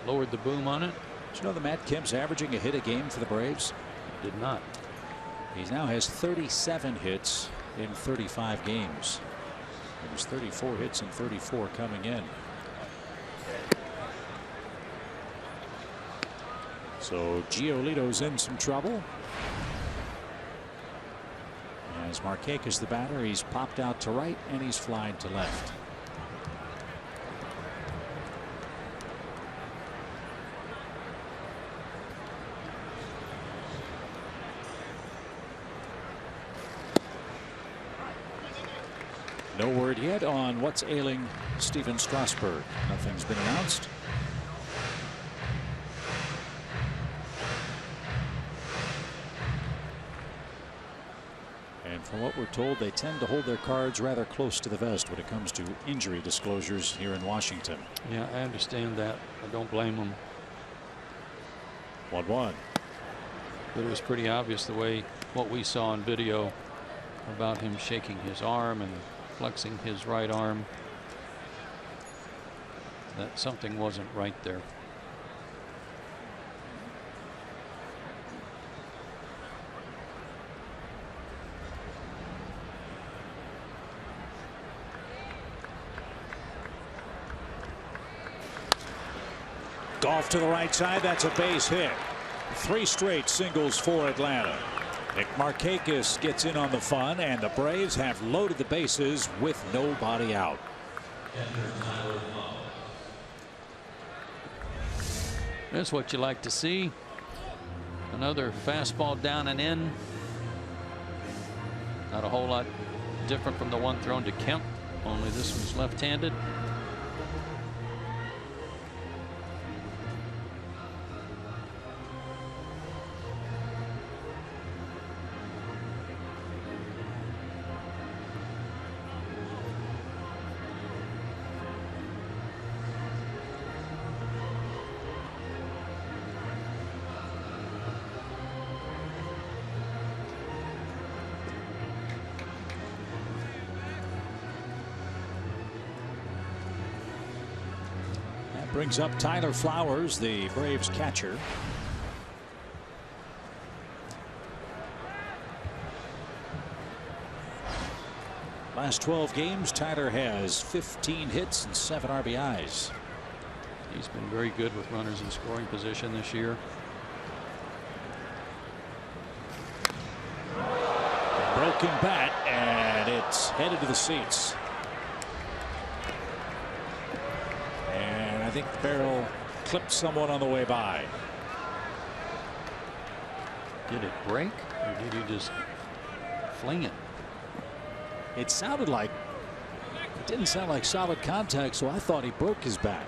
lowered the boom on it. Did you know that Matt Kemp's averaging a hit a game for the Braves? Did not. He now has 37 hits in 35 games. It was 34 hits and 34 coming in. So Giolito's in some trouble. As Markakis the batter, he's popped out to right and he's flying to left. No word yet on what's ailing Steven Strasburg. Nothing's been announced. And from what we're told, they tend to hold their cards rather close to the vest when it comes to injury disclosures here in Washington. Yeah, I understand that. I don't blame them. 1-1. But it was pretty obvious the way what we saw in video about him shaking his arm and flexing his right arm, that something wasn't right there. Golf to the right side. That's a base hit. 3 straight singles for Atlanta. Nick Markakis gets in on the fun, and the Braves have loaded the bases with nobody out. That's what you like to see. Another fastball down and in. Not a whole lot different from the one thrown to Kemp, only this one's left-handed. Brings up Tyler Flowers, the Braves catcher. Last 12 games, Tyler has 15 hits and 7 RBIs. He's been very good with runners in scoring position this year. Broken bat, and it's headed to the seats. I think the barrel clipped someone on the way by. Did it break, or did he just fling it? It sounded like, it didn't sound like solid contact, so I thought he broke his bat.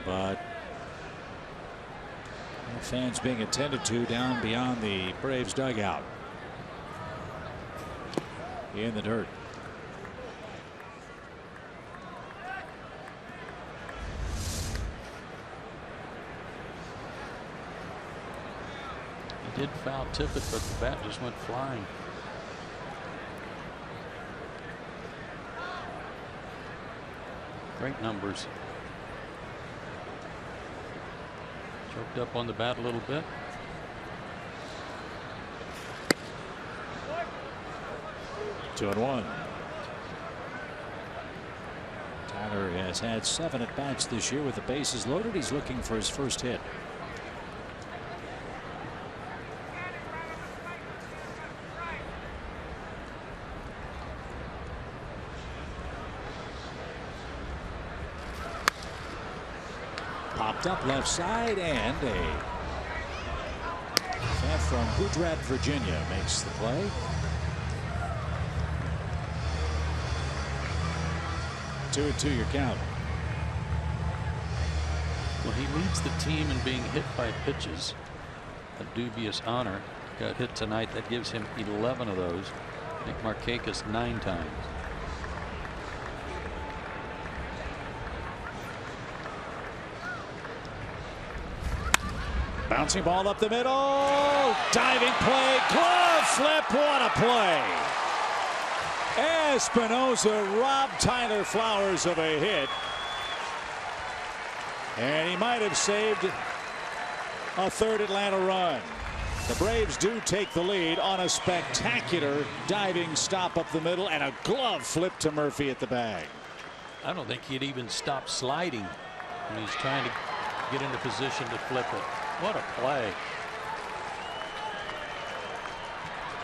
But fans being attended to down beyond the Braves dugout. In the dirt. did foul tip it, but the bat just went flying. Great numbers. Choked up on the bat a little bit. Two and one. Tyler has had 7 at bats this year with the bases loaded. He's looking for his first hit. Popped up left side, and a fan from Woodrat, Virginia makes the play. 2-2 your count. Well, he leads the team in being hit by pitches. A dubious honor. Got hit tonight. That gives him 11 of those. Nick Markakis 9 times. Bouncing ball up the middle. Diving play. Glove flip. What a play. Espinosa robbed Tyler Flowers of a hit. And he might have saved a third Atlanta run. The Braves do take the lead on a spectacular diving stop up the middle and a glove flip to Murphy at the bag. I don't think he'd even stop sliding when he's trying to get into position to flip it. What a play.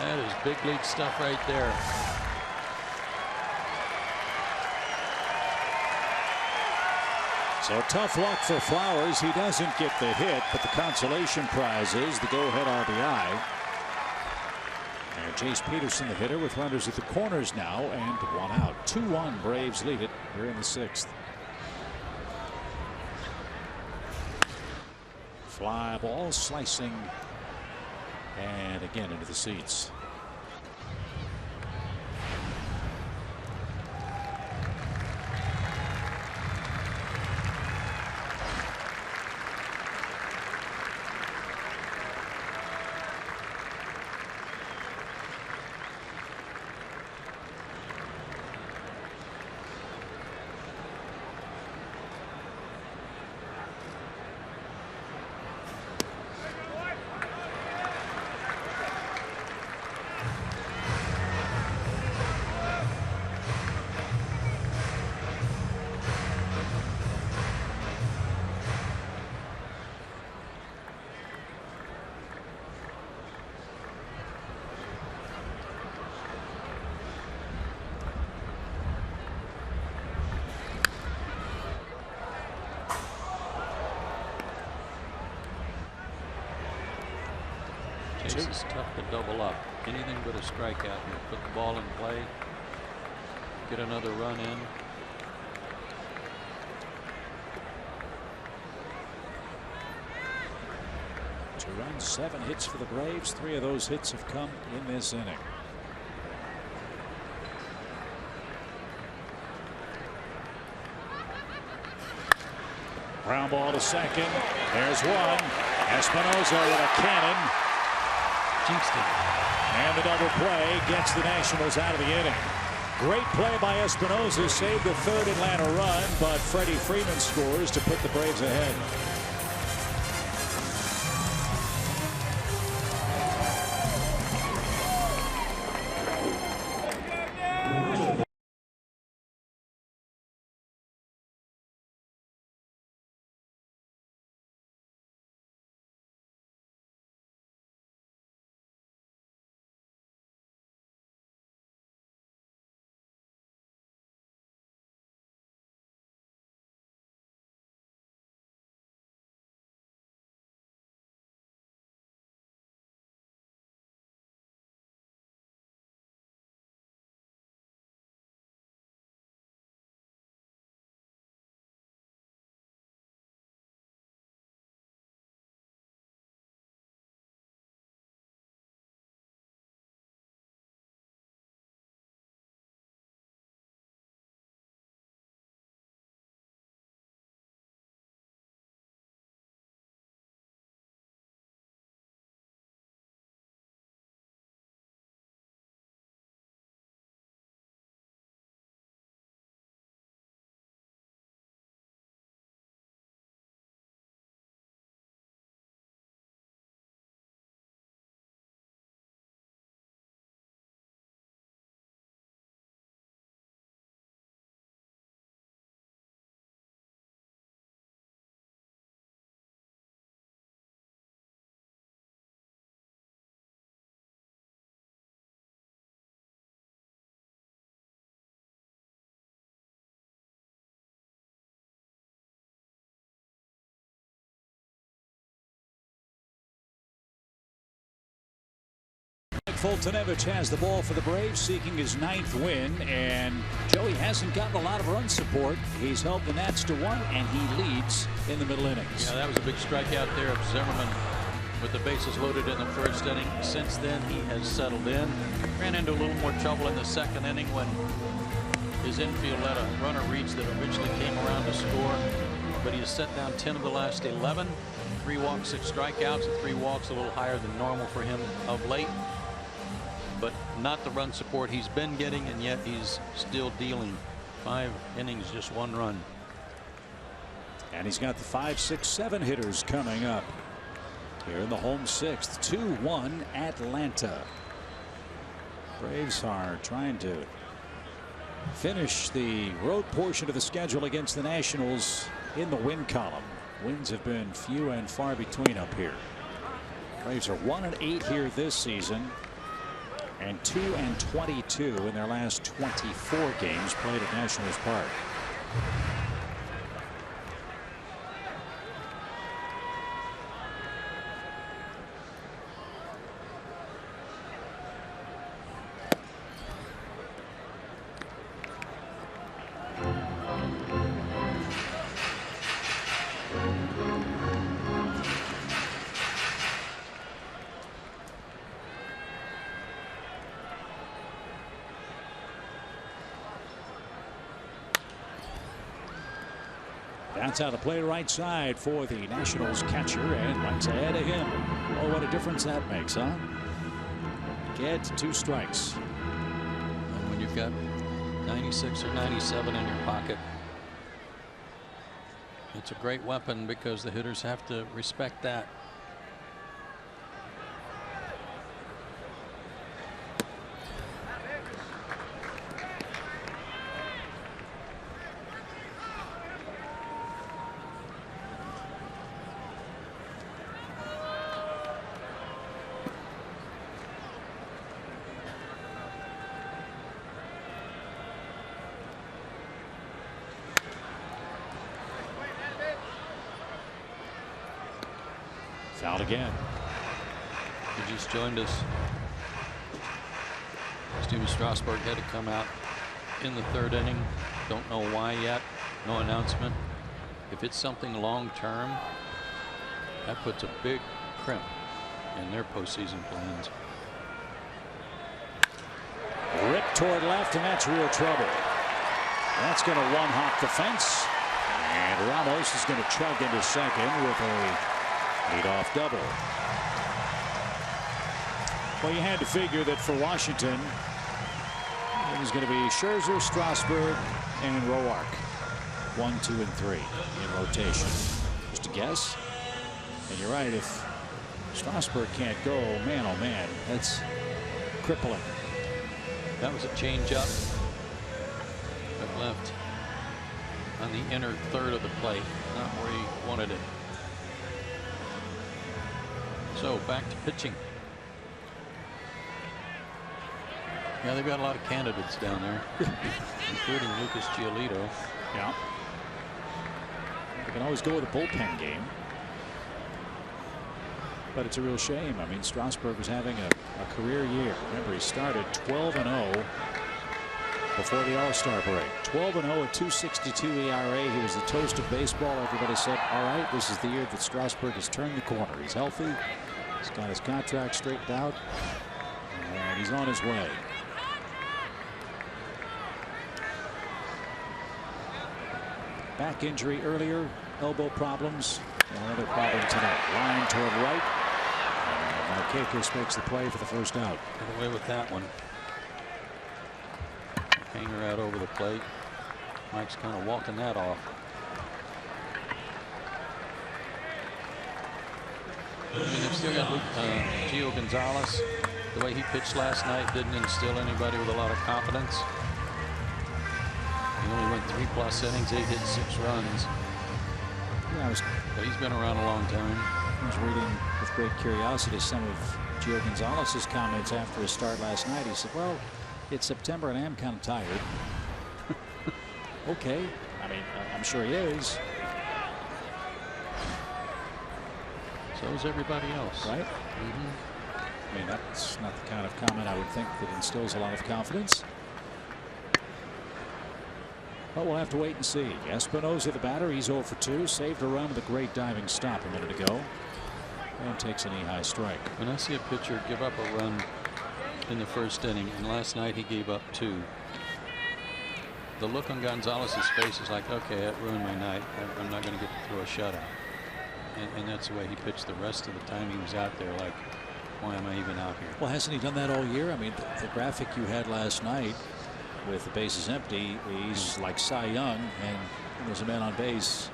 That is big league stuff right there. So tough luck for Flowers. He doesn't get the hit, but the consolation prize is the go-ahead RBI. And Chase Peterson, the hitter, with runners at the corners now and 1 out. 2-1 Braves lead it here in the 6th. Fly ball slicing and again into the seats. Chase is tough to double up. Anything but a strikeout here. Put the ball in play. Get another run in. Two runs, 7 hits for the Braves. 3 of those hits have come in this inning. Ground ball to second. There's one. Espinosa with a cannon. And the double play gets the Nationals out of the inning. Great play by Espinosa, saved the 3rd Atlanta run, but Freddie Freeman scores to put the Braves ahead. Foltynewicz has the ball for the Braves, seeking his 9th win. And Joey hasn't gotten a lot of run support. He's held the Nats to 1, and he leads in the middle innings. Yeah, that was a big strikeout there of Zimmerman with the bases loaded in the first inning. Since then, he has settled in. Ran into a little more trouble in the second inning when his infield let a runner reach that eventually came around to score. But he has set down 10 of the last 11. 3 walks, 6 strikeouts, and 3 walks, a little higher than normal for him of late. But not the run support he's been getting, and yet he's still dealing. 5 innings, just 1 run. And he's got the 5, 6, 7 hitters coming up here in the home 6th. 2-1 Atlanta. Braves are trying to finish the road portion of the schedule against the Nationals in the win column. Wins have been few and far between up here. Braves are 1-8 here this season, and 2-22 in their last 24 games played at Nationals Park. That's how to play right side for the Nationals catcher, and Mike's ahead of him. Oh, what a difference that makes, huh? Get 2 strikes. And when you've got 96 or 97 in your pocket, it's a great weapon because the hitters have to respect that. Fouled again. He just joined us. Steven Strasburg had to come out in the 3rd inning. Don't know why yet. No announcement. If it's something long term, that puts a big crimp in their postseason plans. Ripped toward left, and that's real trouble. That's going to one-hop the fence, and Ramos is going to chug into second with a leadoff double. Well, you had to figure that for Washington, it was going to be Scherzer, Strasburg, and Roark. 1, 2, and 3 in rotation. Just a guess. And you're right, if Strasburg can't go, man, oh man, that's crippling. That was a changeup that left on the inner 3rd of the plate, not where he wanted it. So back to pitching. Yeah, they've got a lot of candidates down there, including Lucas Giolito. Yeah. They can always go with a bullpen game. But it's a real shame. I mean, Strasburg was having a career year. Remember, he started 12-0 before the All-Star break. 12-0, a 2.62 ERA. He was the toast of baseball. Everybody said, all right, this is the year that Strasburg has turned the corner. He's healthy. He's got his contract straightened out. And he's on his way. Back injury earlier. Elbow problems. Another problem tonight. Line toward right. Markakis makes the play for the first out. Get away with that one. Hanger out over the plate. Mike's kind of walking that off. I mean, they've still got Gio Gonzalez. The way he pitched last night didn't instill anybody with a lot of confidence. He only went 3+ innings. He hit 6 runs. Yeah, but he's been around a long time. I was reading with great curiosity some of Gio Gonzalez's comments after his start last night. He said, well, it's September and I'm kind of tired. Okay. I mean, I'm sure he is. So is everybody else. Right? I mean, that's not the kind of comment I would think that instills a lot of confidence. But we'll have to wait and see. Espinosa, the batter, he's 0 for 2. Saved a run with a great diving stop a minute ago. And takes an high strike. When I see a pitcher give up a run in the first inning, and last night he gave up 2, the look on Gonzalez's face is like, okay, that ruined my night. I'm not going to get to throw a shutout. And that's the way he pitched the rest of the time he was out there. Like, why am I even out here? Well, hasn't he done that all year? I mean, the graphic you had last night with the bases empty, he's like Cy Young, and when there's a man on base,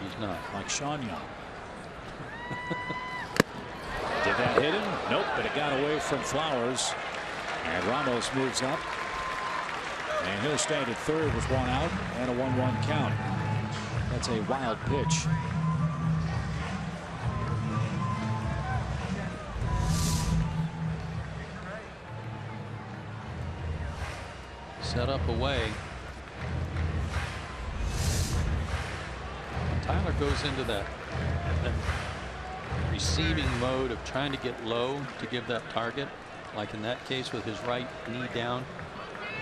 he's not. Like Sean Young. Did that hit him? Nope, but it got away from Flowers. And Ramos moves up. And he'll stand at third with 1 out and a 1-1 count. That's a wild pitch. Set up away. Tyler goes into that receiving mode of trying to get low to give that target, like in that case with his right knee down.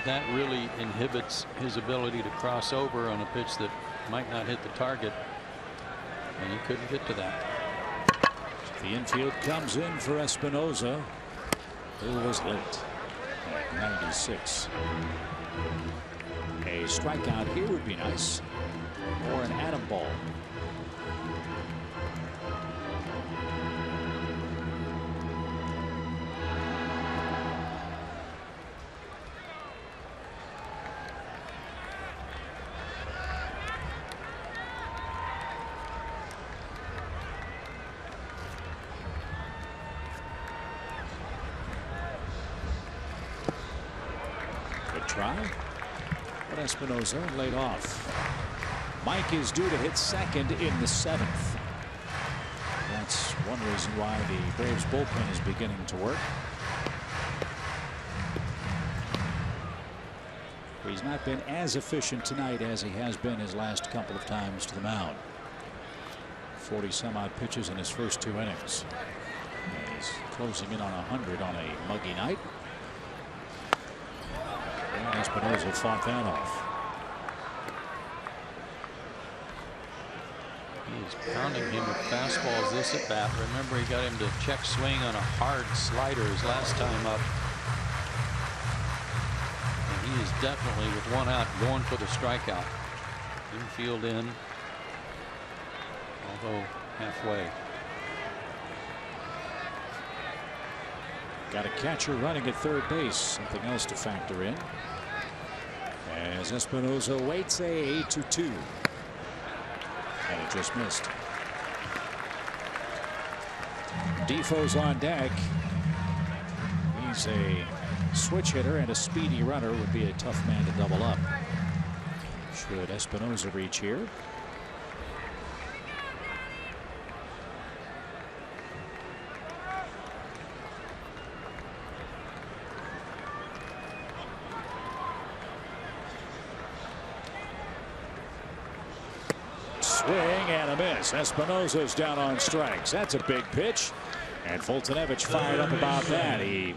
That really inhibits his ability to cross over on a pitch that might not hit the target, and he couldn't get to that. The infield comes in for Espinosa, who was late at 96. A strikeout here would be nice, or an atom ball. Try, but Espinosa laid off. Mike is due to hit second in the 7th. That's one reason why the Braves bullpen is beginning to work. He's not been as efficient tonight as he has been his last couple of times to the mound. 40 some odd pitches in his first 2 innings. And he's closing in on 100 on a muggy night. Espinosa fought that off. He's pounding him with fastballs this at bat. Remember, he got him to check swing on a hard slider his last time up. And he is definitely, with 1 out, going for the strikeout. Infield in, although halfway. Got a catcher running at third base. Something else to factor in. As Espinosa waits a 8-2. And it just missed. Defoe's on deck. He's a switch hitter and a speedy runner. Would be a tough man to double up. Should Espinosa reach here? Swing and a miss. Espinosa's down on strikes. That's a big pitch. And Fultonevich fired up about that. He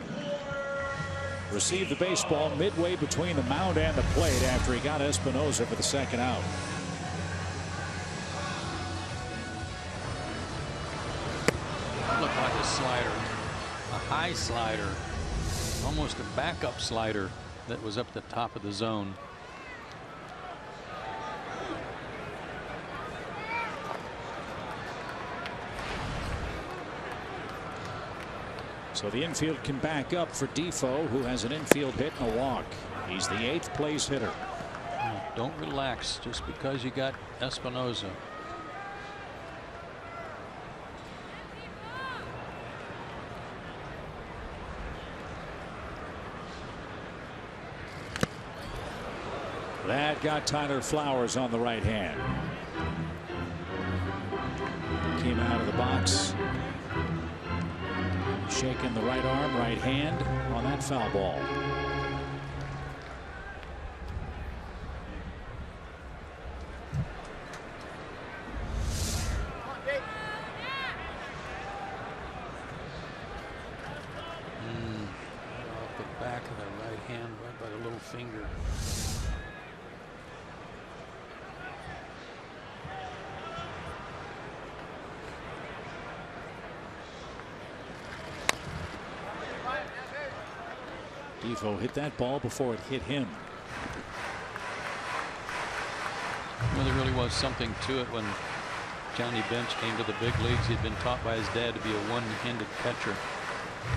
received the baseball midway between the mound and the plate after he got Espinosa for the 2nd out. Looked like a slider, a high slider, almost a backup slider that was up the top of the zone. So the infield can back up for Defoe, who has an infield hit and a walk. He's the 8th place hitter. Don't relax just because you got Espinosa. That got Tyler Flowers on the right hand. Came out of the box. Shaking the right arm, right hand on that foul ball. Defoe hit that ball before it hit him. Well, there really was something to it when Johnny Bench came to the big leagues. He'd been taught by his dad to be a one-handed catcher.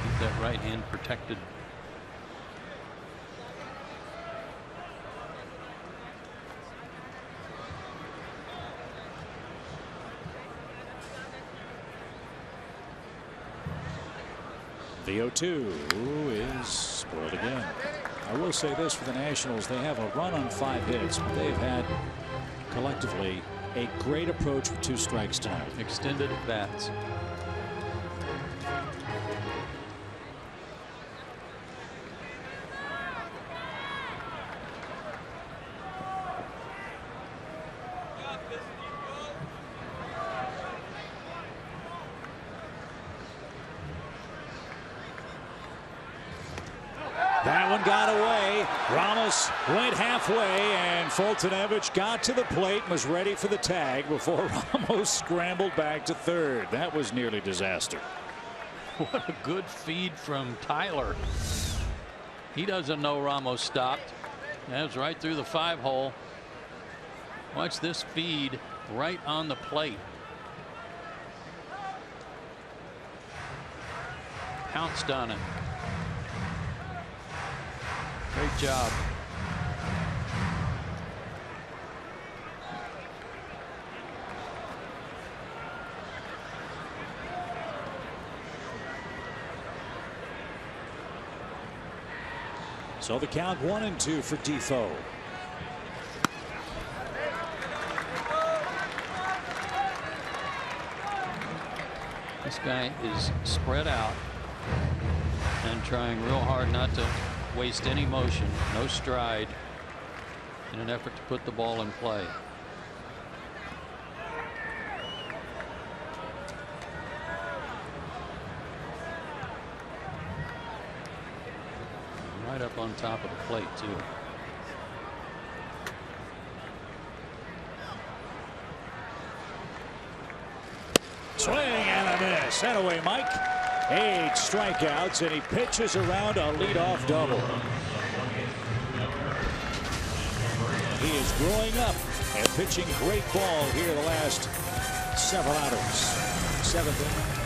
Keep that right hand protected. The 0-2 is spoiled again. I will say this for the Nationals, they have a run on 5 hits, but they've had collectively a great approach with 2 strikes tonight. Extended at bats. That one got away. Ramos went halfway, and Foltynewicz got to the plate and was ready for the tag before Ramos scrambled back to third. That was nearly disaster. What a good feed from Tyler. He doesn't know Ramos stopped. That was right through the 5-hole. Watch this feed right on the plate. Pounced on it. Great job. So the count 1-2 for Defoe. This guy is spread out and trying real hard not to waste any motion, no stride, in an effort to put the ball in play. Right up on top of the plate, too. Swing and a miss. That away, Mike. 8 strikeouts, and he pitches around a leadoff double. He is growing up and pitching great ball here the last several outings. 7th inning.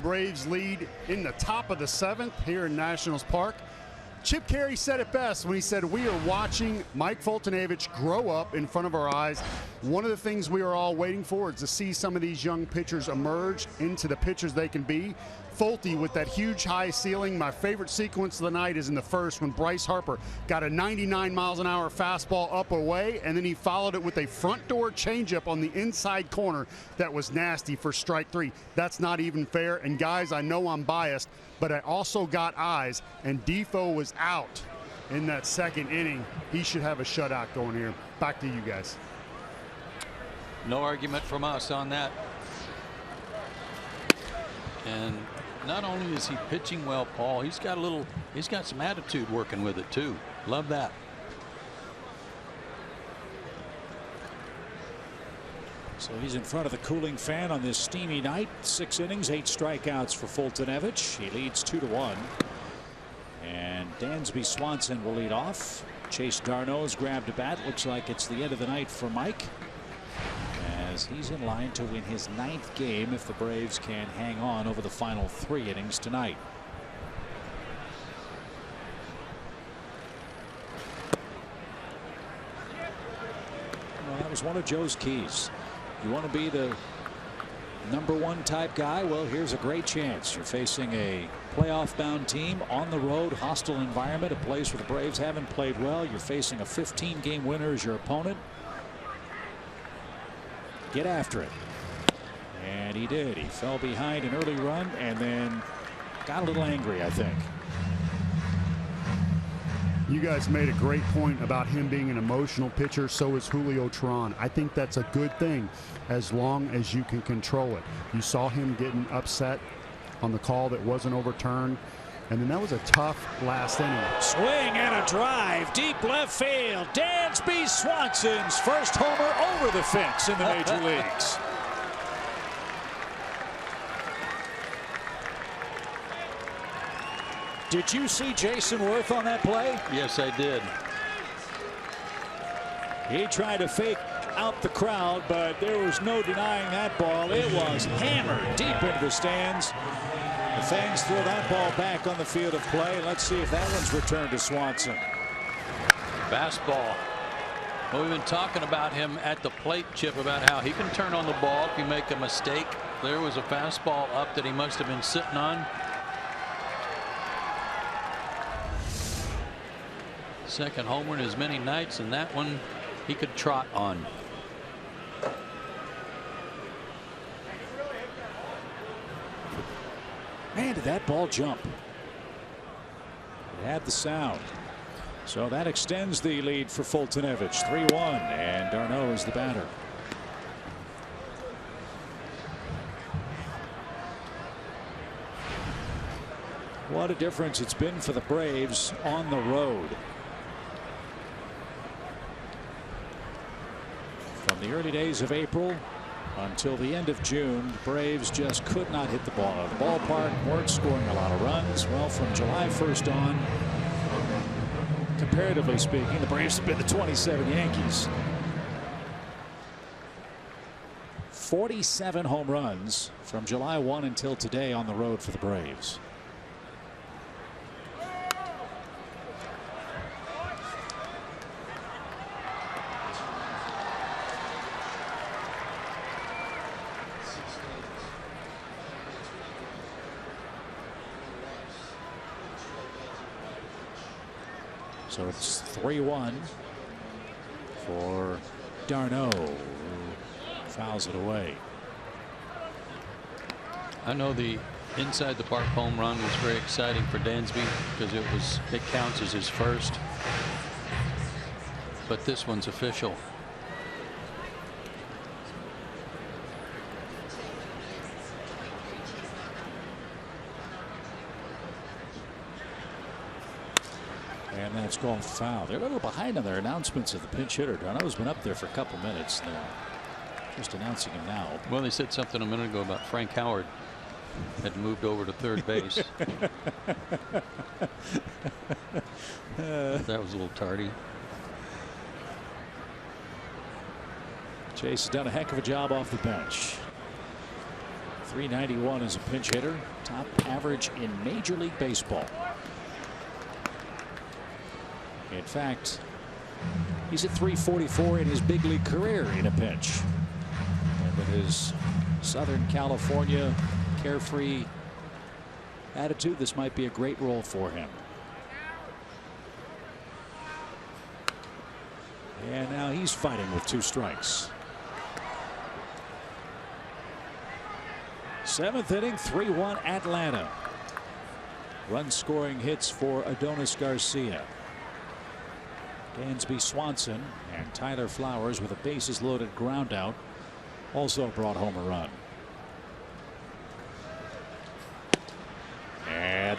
Braves lead in the top of the 7th here in Nationals Park. Chip Caray said it best when he said, we are watching Mike Foltynewicz grow up in front of our eyes. One of the things we are all waiting for is to see some of these young pitchers emerge into the pitchers they can be. Folty with that huge high ceiling. My favorite sequence of the night is in the first when Bryce Harper got a 99 miles an hour fastball up away, and then he followed it with a front door changeup on the inside corner that was nasty for strike 3. That's not even fair. And guys, I know I'm biased, but I also got eyes, and Defoe was out in that 2nd inning. He should have a shutout going here. Back to you guys. No argument from us on that. And not only is he pitching well, Paul, he's got some attitude working with it too. Love that. So he's in front of the cooling fan on this steamy night. 6 innings, 8 strikeouts for Fultonevich. He leads 2-1. And Dansby Swanson will lead off. Chase Darno's grabbed a bat. Looks like it's the end of the night for Mike, as he's in line to win his 9th game if the Braves can hang on over the final 3 innings tonight. Well, that was one of Joe's keys. You want to be the #1 type guy? Well, here's a great chance. You're facing a playoff bound team on the road, hostile environment, a place where the Braves haven't played well. You're facing a 15-game winner as your opponent. Get after it. And he did. He fell behind an early run and then got a little angry, I think. You guys made a great point about him being an emotional pitcher. So is Julio Teheran. I think that's a good thing as long as you can control it. You saw him getting upset on the call that wasn't overturned. And then that was a tough last inning. Swing and a drive deep left field. Dansby Swanson's first homer over the fence in the major leagues. Did you see Jason Worth on that play? Yes, I did. He tried to fake out the crowd, but there was no denying that ball. It was hammered deep into the stands. The fans throw that ball back on the field of play. Let's see if that one's returned to Swanson. Fastball. Well, we've been talking about him at the plate, Chip, about how he can turn on the ball if you make a mistake. There was a fastball up that he must have been sitting on. Second homer in as many nights, and that one he could trot on. Man, did that ball jump. It had the sound. So that extends the lead for Fultonevich. 3-1, and Darno is the batter. What a difference it's been for the Braves on the road. From the early days of April until the end of June, the Braves just could not hit the ball out of the ballpark, weren't scoring a lot of runs. Well, from July 1st on, comparatively speaking, the Braves have been the 27 Yankees. 47 home runs from July 1 until today on the road for the Braves. So it's 3-1 for Darno, who fouls it away. I know the inside the park home run was very exciting for Dansby because it counts as his first. But this one's official. And that's called foul. They're a little behind on their announcements of the pinch hitter. Darno's been up there for a couple minutes. They're just announcing him now. Well, they said something a minute ago about Frank Howard had moved over to third base. That was a little tardy. Chase has done a heck of a job off the bench. .391 as a pinch hitter, top average in Major League Baseball. In fact, he's at .344 in his big league career in a pinch. And with his Southern California carefree attitude, this might be a great role for him. And now he's fighting with 2 strikes. 7th inning, 3-1 Atlanta. Run scoring hits for Adonis Garcia. Dansby Swanson and Tyler Flowers with a bases loaded ground out also brought home a run.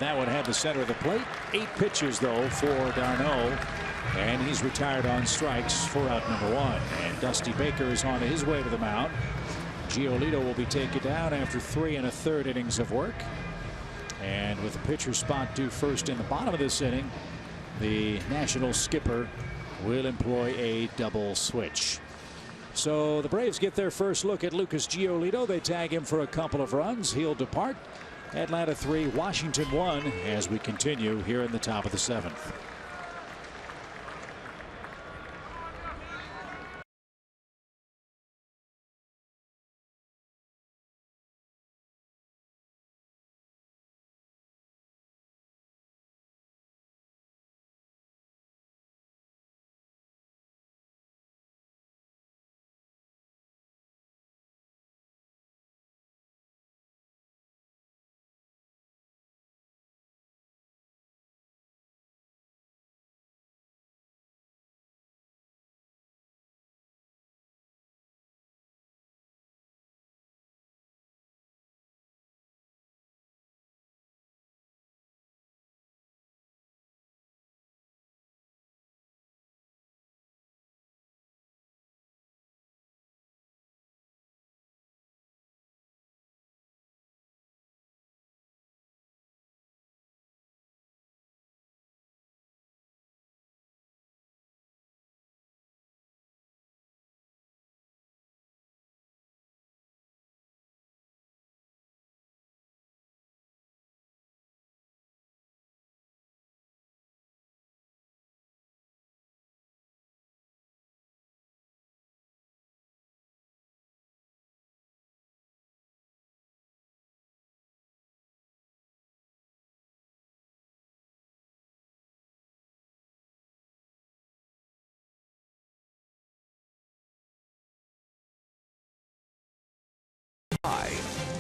that one had the center of the plate. 8 pitches, though, for Darno. And he's retired on strikes for out number 1. And Dusty Baker is on his way to the mound. Giolito will be taken down after 3 1/3 innings of work. And with the pitcher spot due first in the bottom of this inning, the Nationals skipper will employ a double switch. So the Braves get their first look at Lucas Giolito. They tag him for a couple of runs. He'll depart. Atlanta 3, Washington 1 as we continue here in the top of the 7th.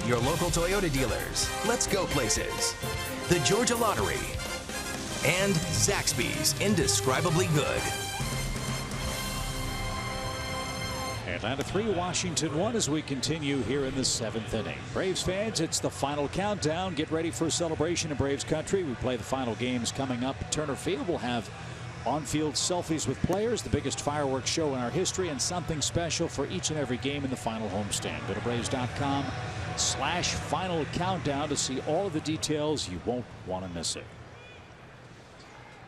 Your local Toyota dealers. Let's go places. The Georgia Lottery. And Zaxby's Indescribably Good. Atlanta 3, Washington 1 as we continue here in the 7th inning. Braves fans, it's the final countdown. Get ready for a celebration in Braves country. We play the final games coming up at Turner Field. We'll have on-field selfies with players, the biggest fireworks show in our history, and something special for each and every game in the final homestand. Go to Braves.com/final countdown to see all of the details. You won't want to miss it.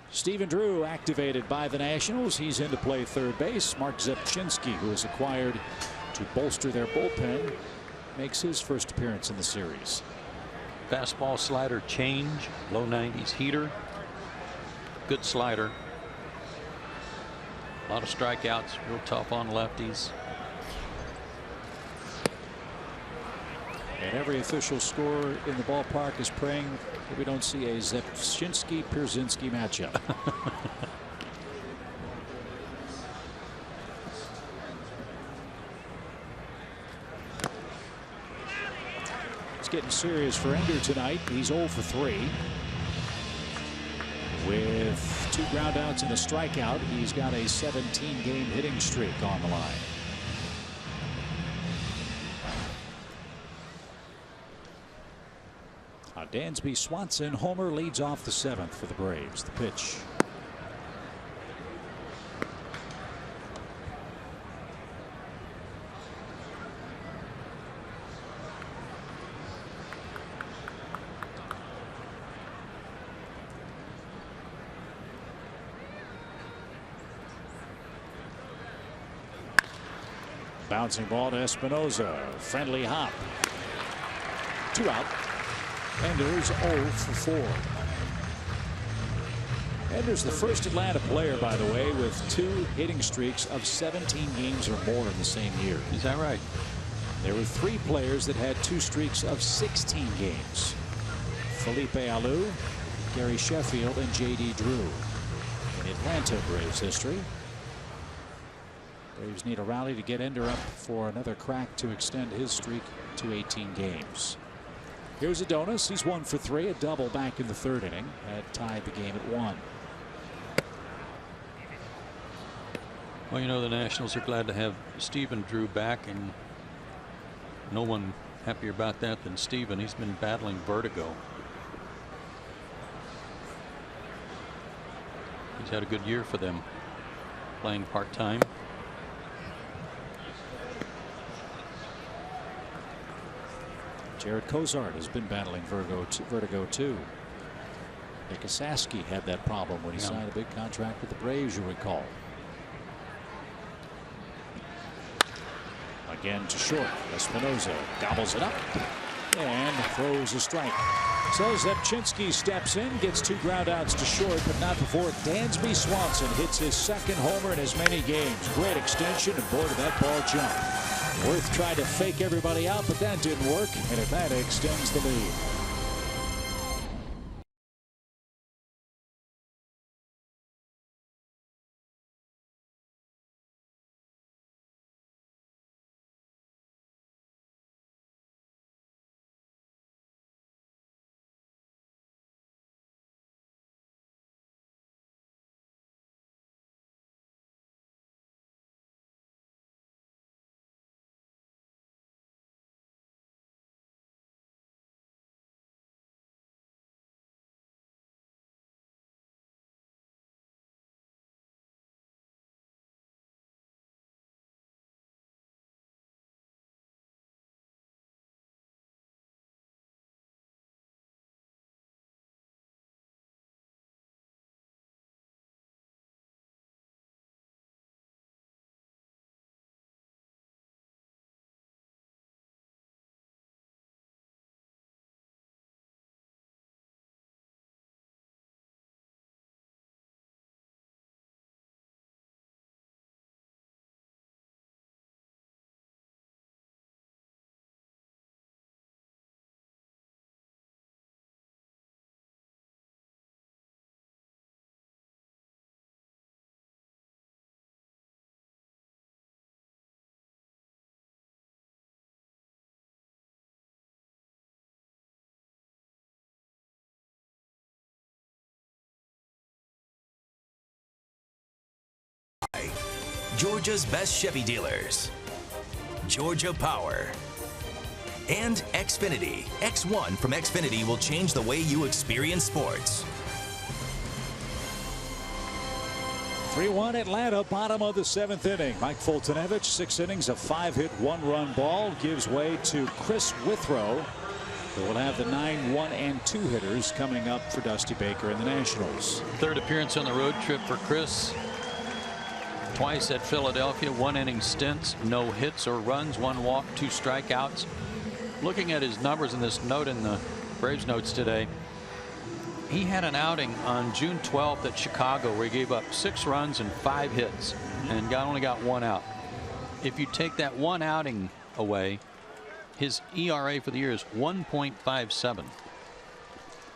Stephen Drew activated by the Nationals. He's in to play third base. Mark Zepchinski, who is acquired to bolster their bullpen, makes his first appearance in the series. Fastball slider change, low 90s heater. Good slider. A lot of strikeouts, real tough on lefties. And every official scorer in the ballpark is praying that we don't see a Zepchinski-Pierzynski matchup. It's getting serious for Ender tonight. He's 0 for 3. With 2 groundouts and a strikeout, he's got a 17-game hitting streak on the line. Dansby Swanson homer leads off the 7th for the Braves. The pitch. Bouncing ball to Espinoza. Friendly hop. 2 out. Ender's 0 for 4. Ender's the first Atlanta player, by the way, with 2 hitting streaks of 17 games or more in the same year. Is that right? There were 3 players that had 2 streaks of 16 games. Felipe Alou, Gary Sheffield, and J.D. Drew. In Atlanta Braves history. Braves need a rally to get Ender up for another crack to extend his streak to 18 games. Here's Adonis. He's 1 for 3, a double back in the 3rd inning. That tied the game at 1. Well, you know, the Nationals are glad to have Stephen Drew back, and no one happier about that than Stephen. He's been battling vertigo. He's had a good year for them, playing part-time. Jared Cozart has been battling vertigo too. Nick Asaski had that problem when he signed a big contract with the Braves, you recall. Again to short. Espinosa gobbles it up and throws a strike. So Zepchinski steps in, gets 2 groundouts to short, but not before Dansby Swanson hits his 2nd homer in as many games. Great extension, and boy, did that ball jump. Worth tried to fake everybody out, but that didn't work, and Atlanta extends the lead. Georgia's best Chevy dealers, Georgia Power, and Xfinity. X1 from Xfinity will change the way you experience sports. 3-1 Atlanta, bottom of the 7th inning. Mike Fultonevich, 6 innings, a 5-hit, 1-run ball, gives way to Chris Withrow, who will have the 9, 1, and 2 hitters coming up for Dusty Baker and the Nationals. 3rd appearance on the road trip for Chris. Twice at Philadelphia, 1-inning stints, no hits or runs, 1 walk, 2 strikeouts. Looking at his numbers in this note in the Braves notes today, he had an outing on June 12th at Chicago where he gave up 6 runs and 5 hits and only got 1 out. If you take that 1 outing away, his ERA for the year is 1.57.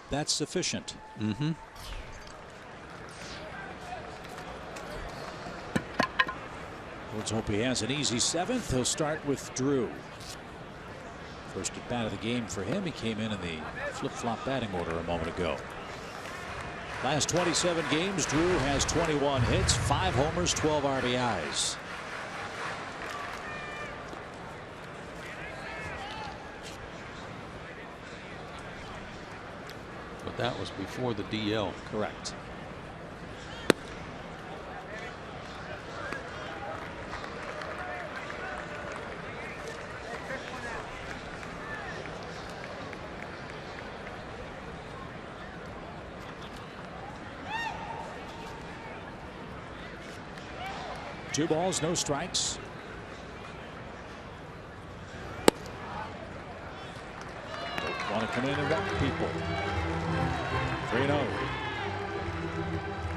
That's sufficient. Mm-hmm. Let's hope he has an easy 7th. He'll start with Drew. First at bat of the game for him. He came in the flip-flop batting order a moment ago. Last 27 games, Drew has 21 hits, 5 homers, 12 RBIs. But that was before the DL. Correct. Two balls, no strikes. Don't want to come in and rock people. 3-0.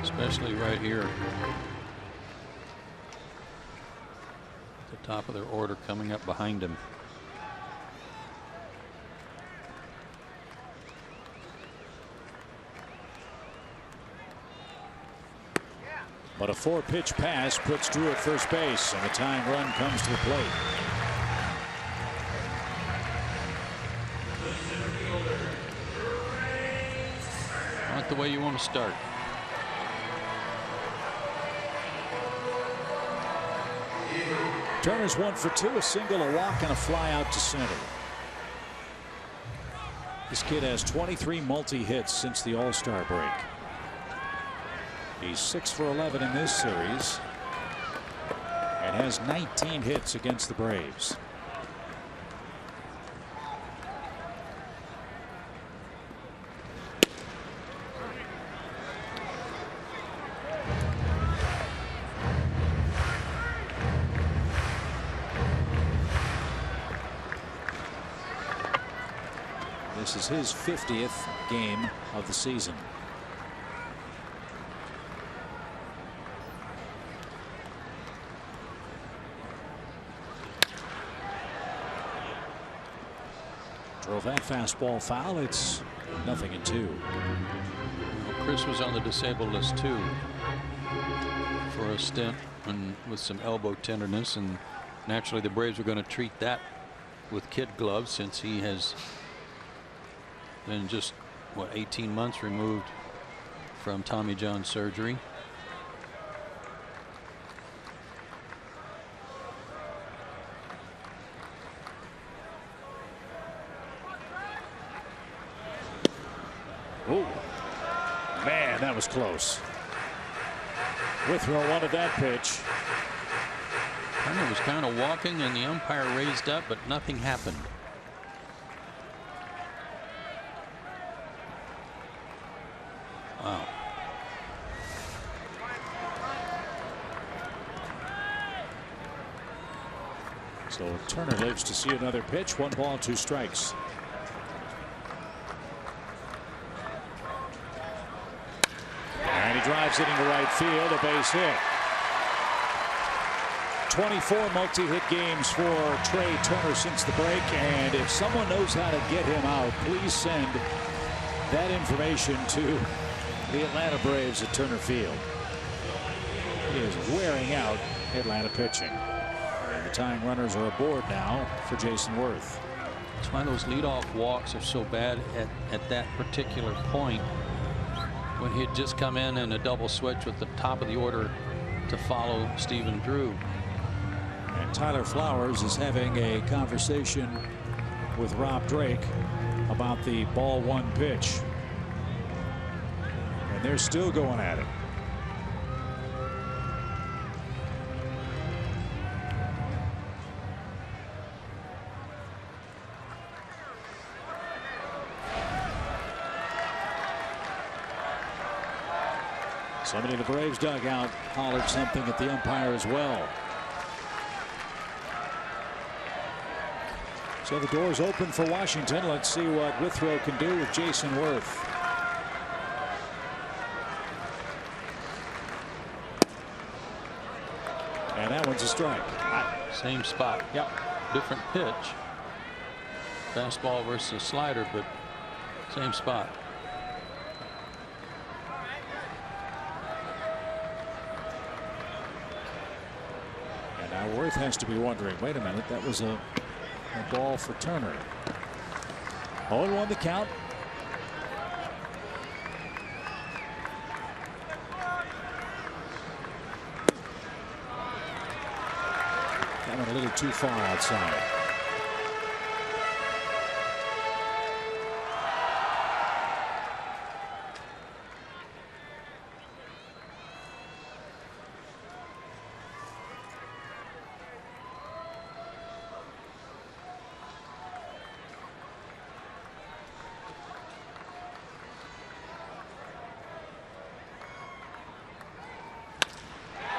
Especially right here. The top of their order coming up behind him. But a 4-pitch pass puts Drew at first base, and the tying run comes to the plate. Not the way you want to start. Turner's 1 for 2, a single, a walk, and a fly out to center. This kid has 23 multi-hits since the All-Star break. He's 6 for 11 in this series and has 19 hits against the Braves. This is his 50th game of the season. Drove that fastball foul. It's 0-2. Well, Chris was on the disabled list too for a stint and with some elbow tenderness, and naturally the Braves are going to treat that with kid gloves since he has been just 18 months removed from Tommy John surgery. Oh man, that was close. Withrow wanted that pitch. Turner was kind of walking and the umpire raised up, but nothing happened. Wow. So Turner lives to see another pitch. 1 ball, 2 strikes. And he drives it into right field, a base hit. 24 multi-hit games for Trey Turner since the break, and if someone knows how to get him out, please send that information to the Atlanta Braves at Turner Field. He is wearing out Atlanta pitching. And the tying runners are aboard now for Jason Worth. That's why those leadoff walks are so bad at that particular point, when he had just come in a double switch with the top of the order to follow Stephen Drew. And Tyler Flowers is having a conversation with Rob Drake about the ball 1 pitch. And they're still going at it. Somebody in the Braves dugout hollered something at the umpire as well. So the door's open for Washington. Let's see what Withrow can do with Jason Worth. And that one's a strike. Same spot. Yep. Different pitch. Fastball versus slider, but same spot. And now Worth has to be wondering, wait a minute, that was a ball for Turner. 0-1 the count. That went a little too far outside.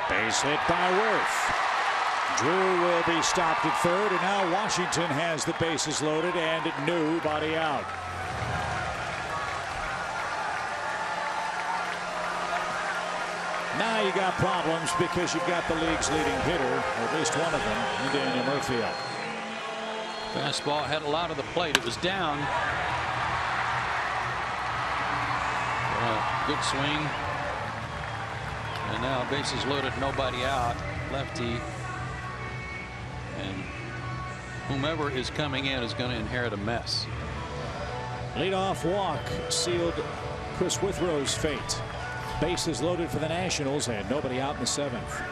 Base hit by Worth. Drew will be stopped at third, and now Washington has the bases loaded and nobody out. Now you got problems because you've got the league's leading hitter, or at least one of them, in Daniel Murphy up. Fastball had a lot of the plate. It was down. Good swing. And now bases loaded, nobody out. Lefty. And whomever is coming in is going to inherit a mess. Leadoff walk sealed Chris Withrow's fate. Bases loaded for the Nationals and nobody out in the 7th.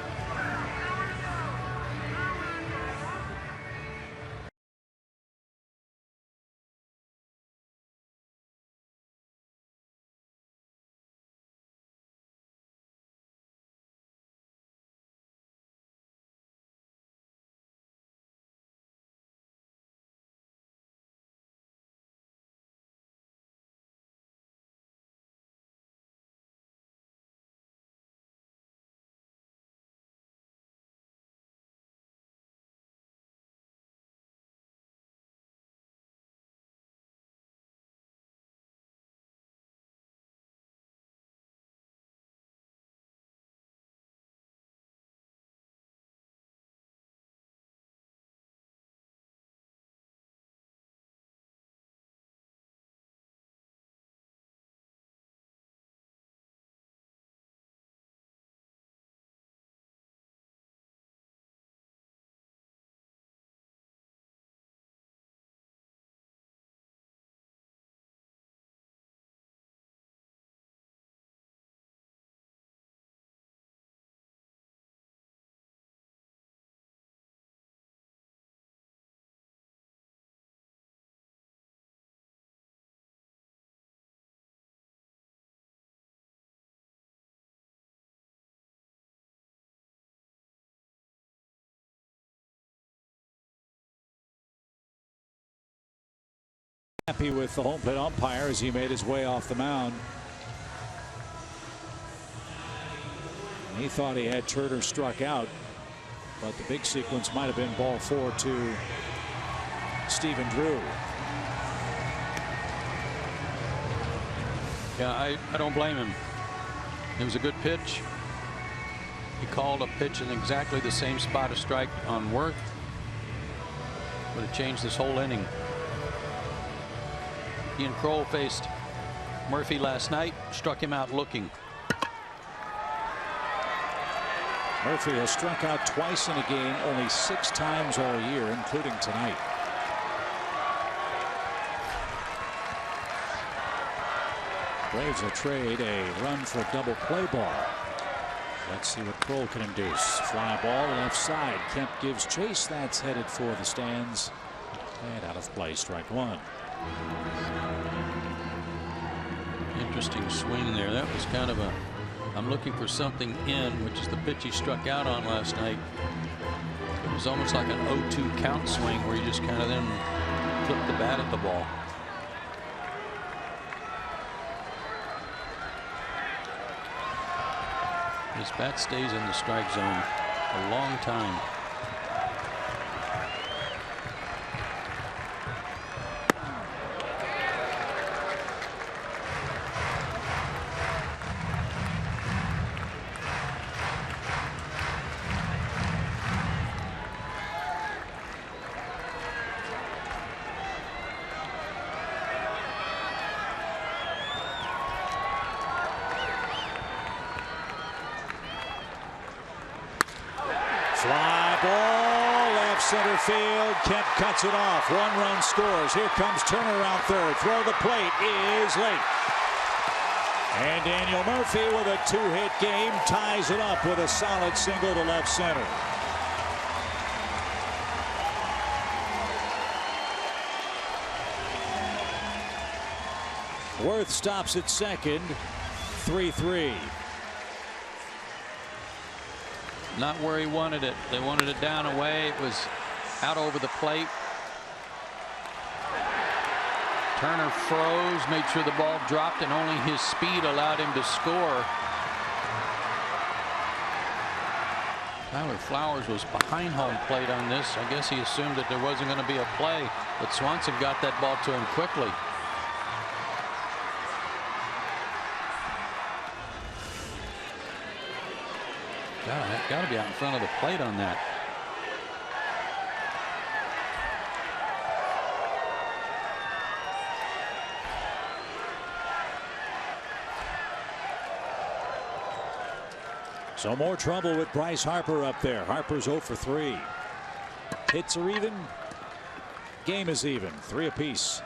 Happy with the home plate umpire as he made his way off the mound. He thought he had Turner struck out, but the big sequence might have been ball 4 to Stephen Drew. Yeah, I don't blame him. It was a good pitch. He called a pitch in exactly the same spot of strike on Worth. Would have changed this whole inning. Ian Kroll faced Murphy last night, struck him out looking. Murphy has struck out twice in a game, only 6 times all year, including tonight. Braves will trade a run for a double play ball. Let's see what Kroll can induce. Fly ball left side. Kemp gives chase. That's headed for the stands. And out of play, strike 1. Interesting swing there. That was kind of a, I'm looking for something in, which is the pitch he struck out on last night. It was almost like an 0-2 count swing where you just kind of then flipped the bat at the ball. His bat stays in the strike zone a long time. Fly ball left center field. Kemp cuts it off. 1 run scores. Here comes Turner around third. Throw the plate is late. And Daniel Murphy with a 2-hit game ties it up with a solid single to left center. Worth stops at second. 3-3. Not where he wanted it. They wanted it down away. It was out over the plate. Turner froze, made sure the ball dropped, and only his speed allowed him to score. Tyler Flowers was behind home plate on this. I guess he assumed that there wasn't going to be a play, but Swanson got that ball to him quickly. Got to be out in front of the plate on that. So more trouble with Bryce Harper up there. Harper's 0 for 3. Hits are even. Game is even. 3 apiece.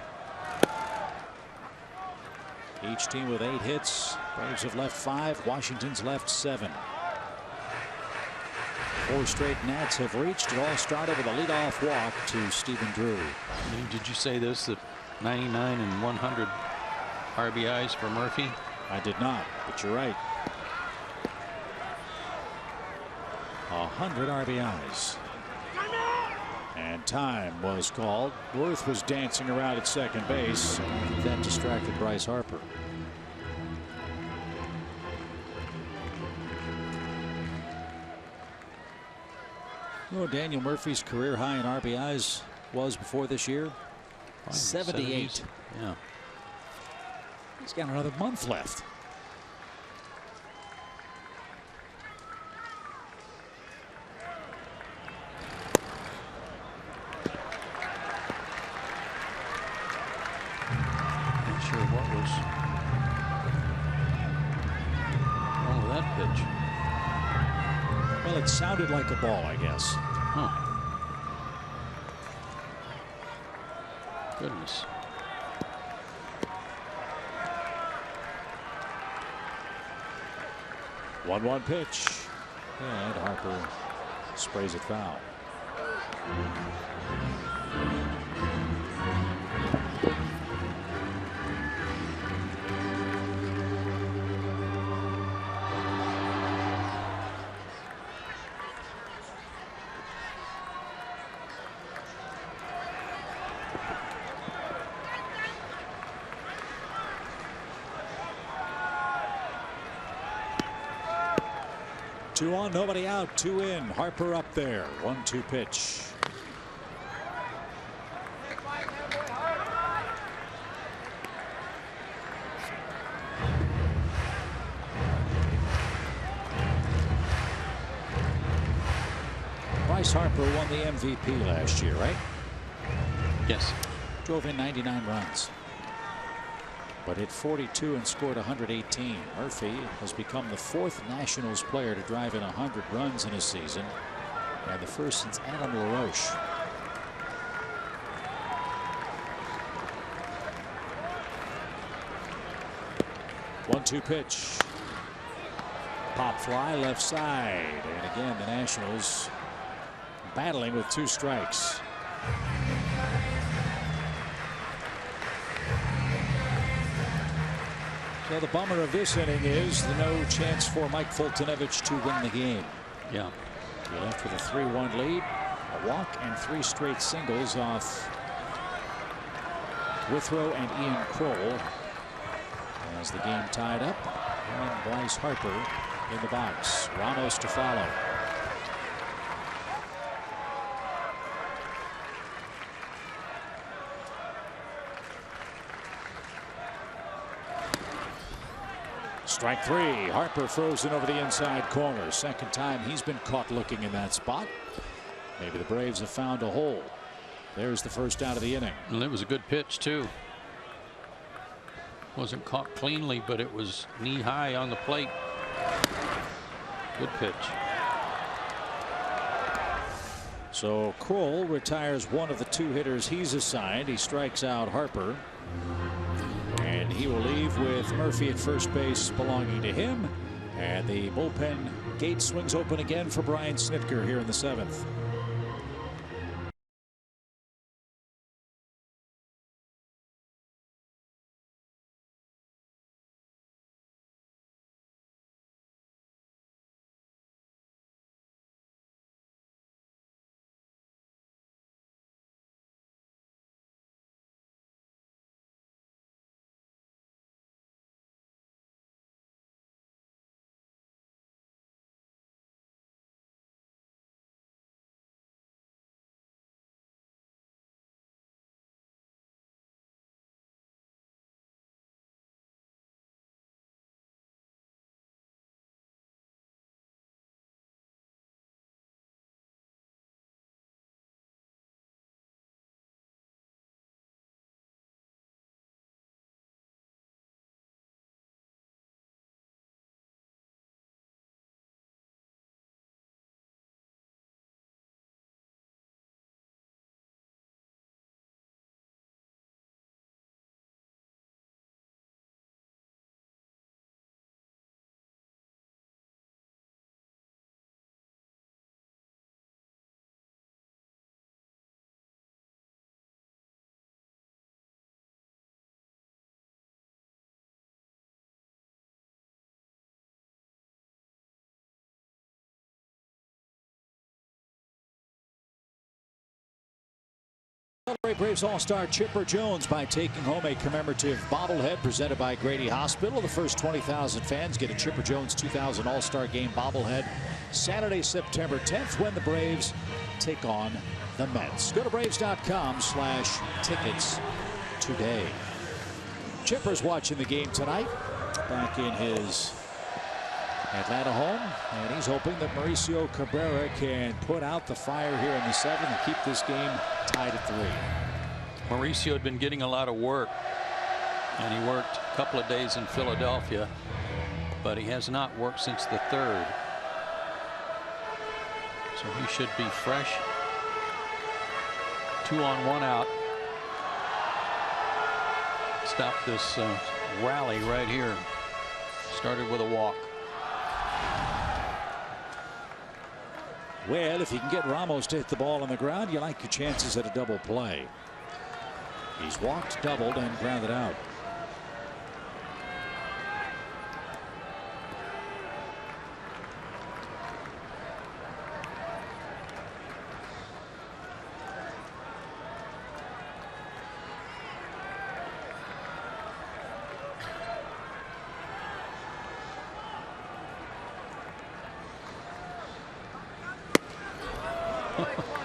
Each team with 8 hits. Braves have left 5. Washington's left 7. 4 straight Nats have reached. It all started with a leadoff walk to Stephen Drew. Did you say this, that 99 and 100 RBIs for Murphy? I did not, but you're right. 100 RBIs. And time was called. Worth was dancing around at second base. That distracted Bryce Harper. You know, Daniel Murphy's career high in RBIs was before this year? 78. Yeah. He's got another month left. Not sure what was wrong with that pitch. Well, it sounded like a ball, I guess. Huh. Goodness. One pitch. And Harper sprays it foul. 2 on, nobody out, 2 in. Harper up there. 1-2 pitch. Bryce Harper won the MVP last year, right? Yes. Drove in 99 runs, but hit 42 and scored 118. Murphy has become the 4th Nationals player to drive in 100 runs in a season, and the first since Adam LaRoche. One-two pitch. Pop fly left side, and again the Nationals battling with 2 strikes. So the bummer of this inning is the no chance for Mike Foltynewicz to win the game. Yeah. He left with a 3-1 lead, a walk, and 3 straight singles off Withrow and Ian Kroll. As the game tied up, and Bryce Harper in the box. Ramos to follow. Strike 3. Harper frozen over the inside corner. Second time he's been caught looking in that spot. Maybe the Braves have found a hole. There's the first out of the inning. Well, it was a good pitch too. Wasn't caught cleanly, but it was knee high on the plate. Good pitch. So Kroll retires one of the 2 hitters he's assigned. He strikes out Harper, and he will leave with Murphy at first base belonging to him, and the bullpen gate swings open again for Brian Snitker here in the 7th. Celebrate Braves All-Star Chipper Jones by taking home a commemorative bobblehead presented by Grady Hospital. The first 20,000 fans get a Chipper Jones 2000 All-Star Game bobblehead Saturday, September 10th, when the Braves take on the Mets. Go to Braves.com/tickets today. Chipper's watching the game tonight back in his Atlanta home, and he's hoping that Mauricio Cabrera can put out the fire here in the 7th and keep this game tied at 3. Mauricio had been getting a lot of work, and he worked a couple of days in Philadelphia, but he has not worked since the 3rd. So he should be fresh. 2 on 1 out. Stop this rally right here. Started with a walk. Well, if you can get Ramos to hit the ball on the ground, you like your chances at a double play. He's walked, doubled, and grounded out.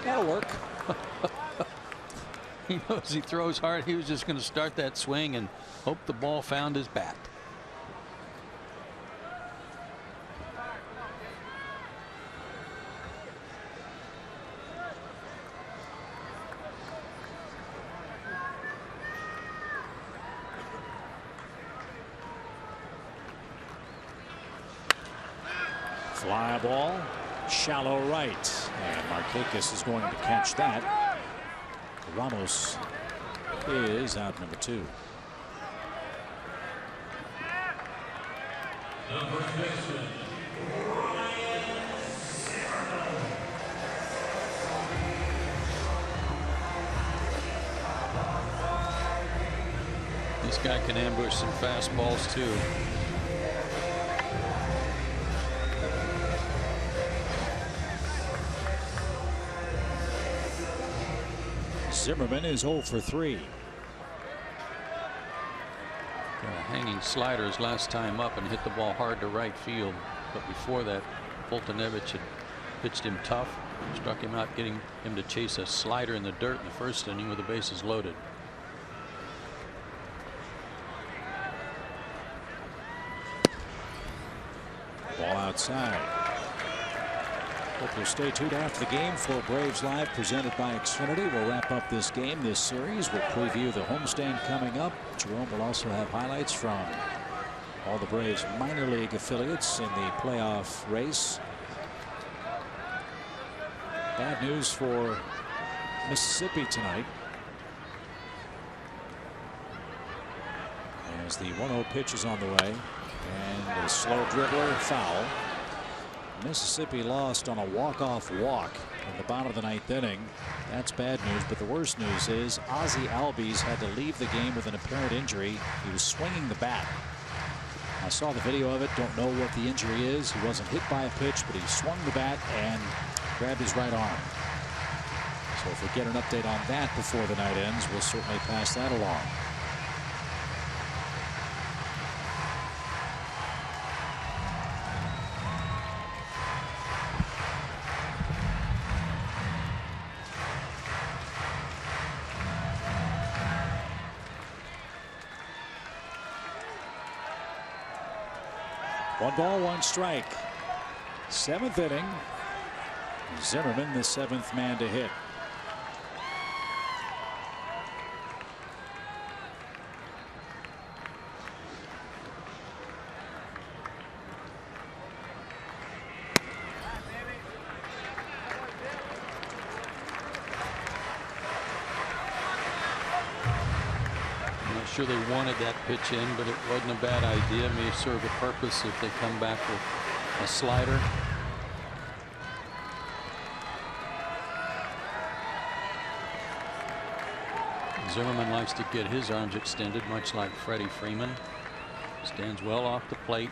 That'll work. He knows he throws hard. He was just going to start that swing and hope the ball found his bat. Fly ball, shallow right, and Markakis is going to catch that. Ramos is out number 2. This guy can ambush some fastballs too. Zimmerman is 0 for 3. A hanging slider his last time up and hit the ball hard to right field. But before that, Fultonevich had pitched him tough, struck him out, getting him to chase a slider in the dirt in the first inning with the bases loaded. Ball outside. Hope you'll stay tuned after the game for Braves Live presented by Xfinity. We'll wrap up this game, this series. We'll preview the homestand coming up. Jerome will also have highlights from all the Braves minor league affiliates in the playoff race. Bad news for Mississippi tonight, as the 1-0 pitch is on the way and a slow dribbler foul. Mississippi lost on a walk-off walk in the bottom of the 9th inning. That's bad news, but the worst news is Ozzie Albies had to leave the game with an apparent injury. He was swinging the bat. I saw the video of it, don't know what the injury is. He wasn't hit by a pitch, but he swung the bat and grabbed his right arm. So if we get an update on that before the night ends, we'll certainly pass that along. One ball, one strike. 7th inning. Zimmerman, the 7th man to hit. Sure they wanted that pitch in, but it wasn't a bad idea. May serve a purpose if they come back with a slider. Zimmerman likes to get his arms extended, much like Freddie Freeman. Stands well off the plate.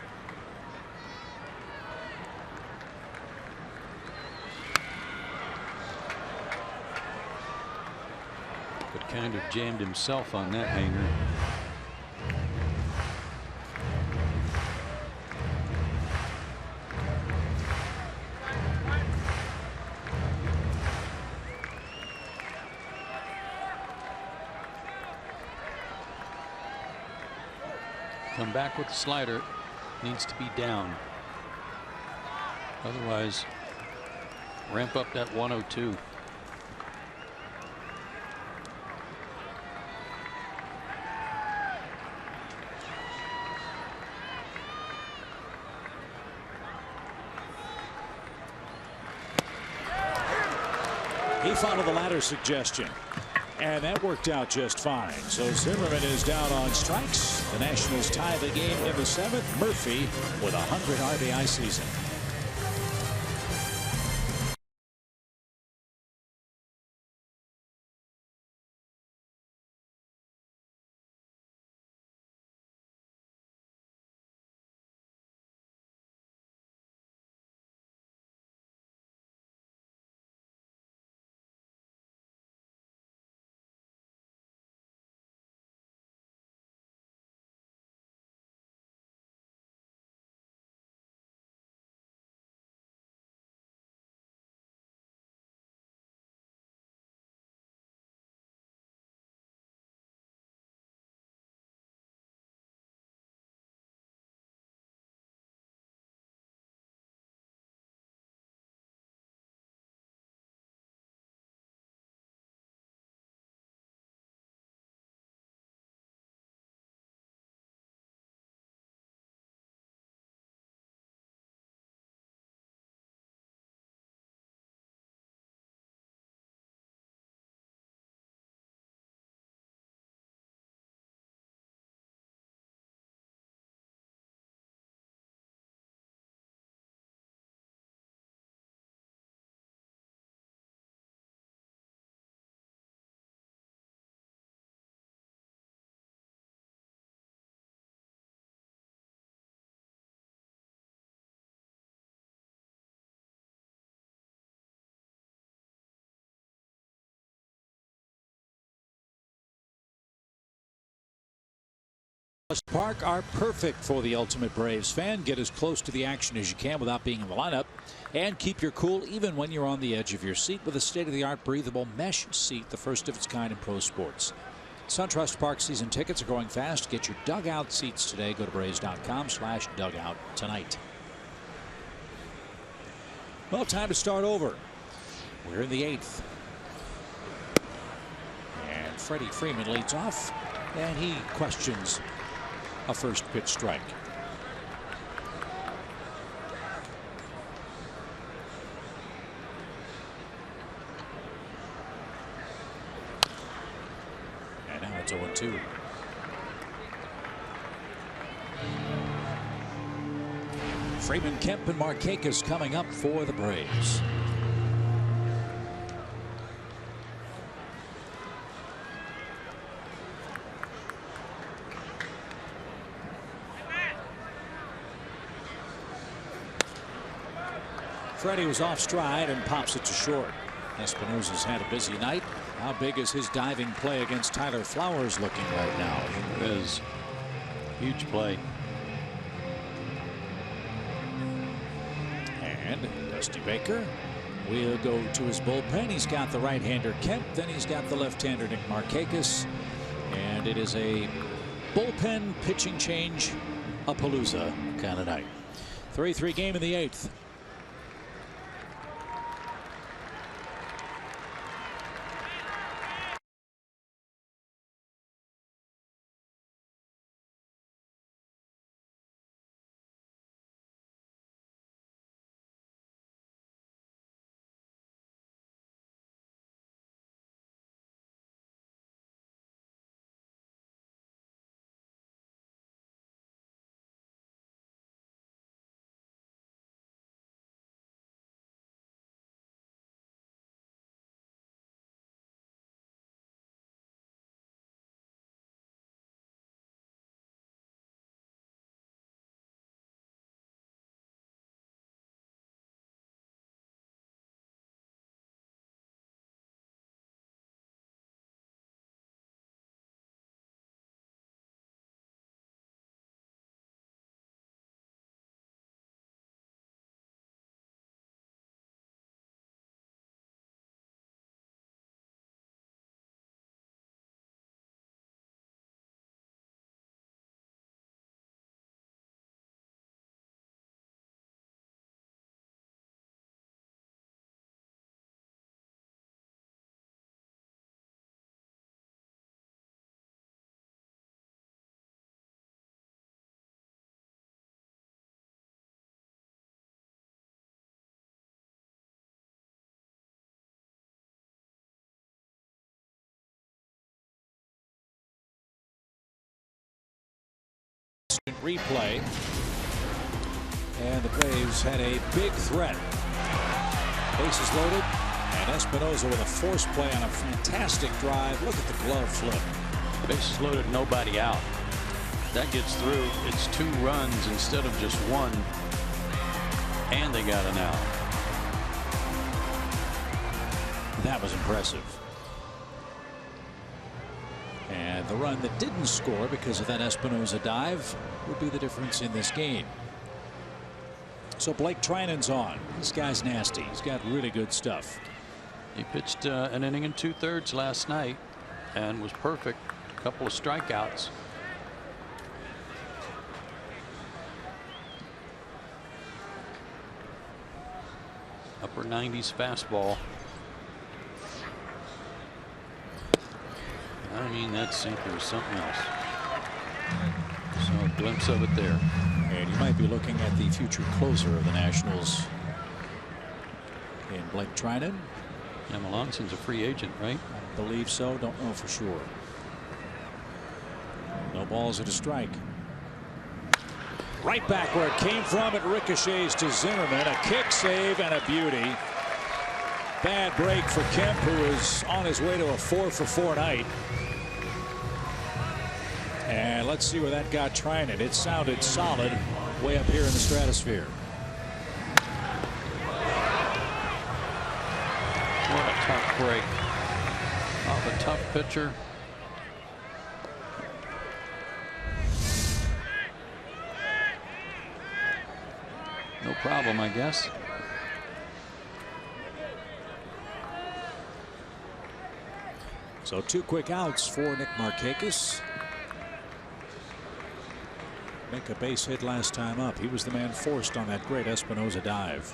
But kind of jammed himself on that hanger. Come back with the slider. Needs to be down. Otherwise, ramp up that 102. He followed the latter suggestion, and that worked out just fine. So Zimmerman is down on strikes. The Nationals tie the game in the 7th. Murphy with a 100 RBI season. Park are perfect for the ultimate Braves fan. Get as close to the action as you can without being in the lineup, and keep your cool even when you're on the edge of your seat with a state-of-the-art breathable mesh seat, the first of its kind in pro sports. SunTrust Park season tickets are going fast. Get your dugout seats today. Go to Braves.com/dugout tonight. Well, time to start over. We're in the 8th. And Freddie Freeman leads off, and he questions a first pitch strike. And now it's 0-2. Freeman, Kemp, and Markakis coming up for the Braves. Freddie was off stride and pops it to short. Espinosa's had a busy night. How big is his diving play against Tyler Flowers looking right now? It is huge play. And Dusty Baker will go to his bullpen. He's got the right-hander Kemp. Then he's got the left-hander Nick Markakis. And it is a bullpen pitching change, a palooza kind of night. 3-3 game in the 8th. Replay, and the Braves had a big threat. Bases loaded, and Espinosa with a force play on a fantastic drive. Look at the glove flip. Bases loaded, nobody out. That gets through. It's 2 runs instead of just 1, and they got an out. That was impressive. And the run that didn't score because of that Espinosa dive would be the difference in this game. So Blake Trinan's on. This guy's nasty. He's got really good stuff. He pitched an inning and 2/3 last night and was perfect. A couple of strikeouts. Upper 90s fastball. I mean, that sinker is something else. So a glimpse of it there. And you might be looking at the future closer of the Nationals in Blake Trinan. Yeah, Melanson's a free agent, right? I believe so. Don't know for sure. No balls at a strike. Right back where it came from. It ricochets to Zimmerman. A kick save and a beauty. Bad break for Kemp, who is on his way to a 4-for-4 night. And let's see where that got Trinan. It sounded solid way up here in the stratosphere. What a tough break off a tough pitcher. problem, I guess. So 2 quick outs for Nick Markakis. Make a base hit last time up. He was the man forced on that great Espinosa dive.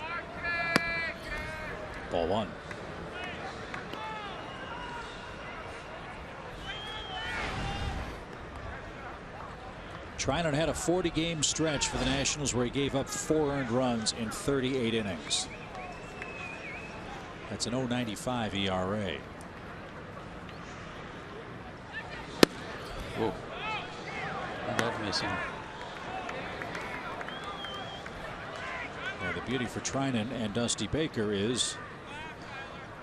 Ball 1. Trinan had a 40-game stretch for the Nationals where he gave up 4 earned runs in 38 innings. That's an 0.95 ERA. Whoa. I love missing. Well, the beauty for Trinan and Dusty Baker is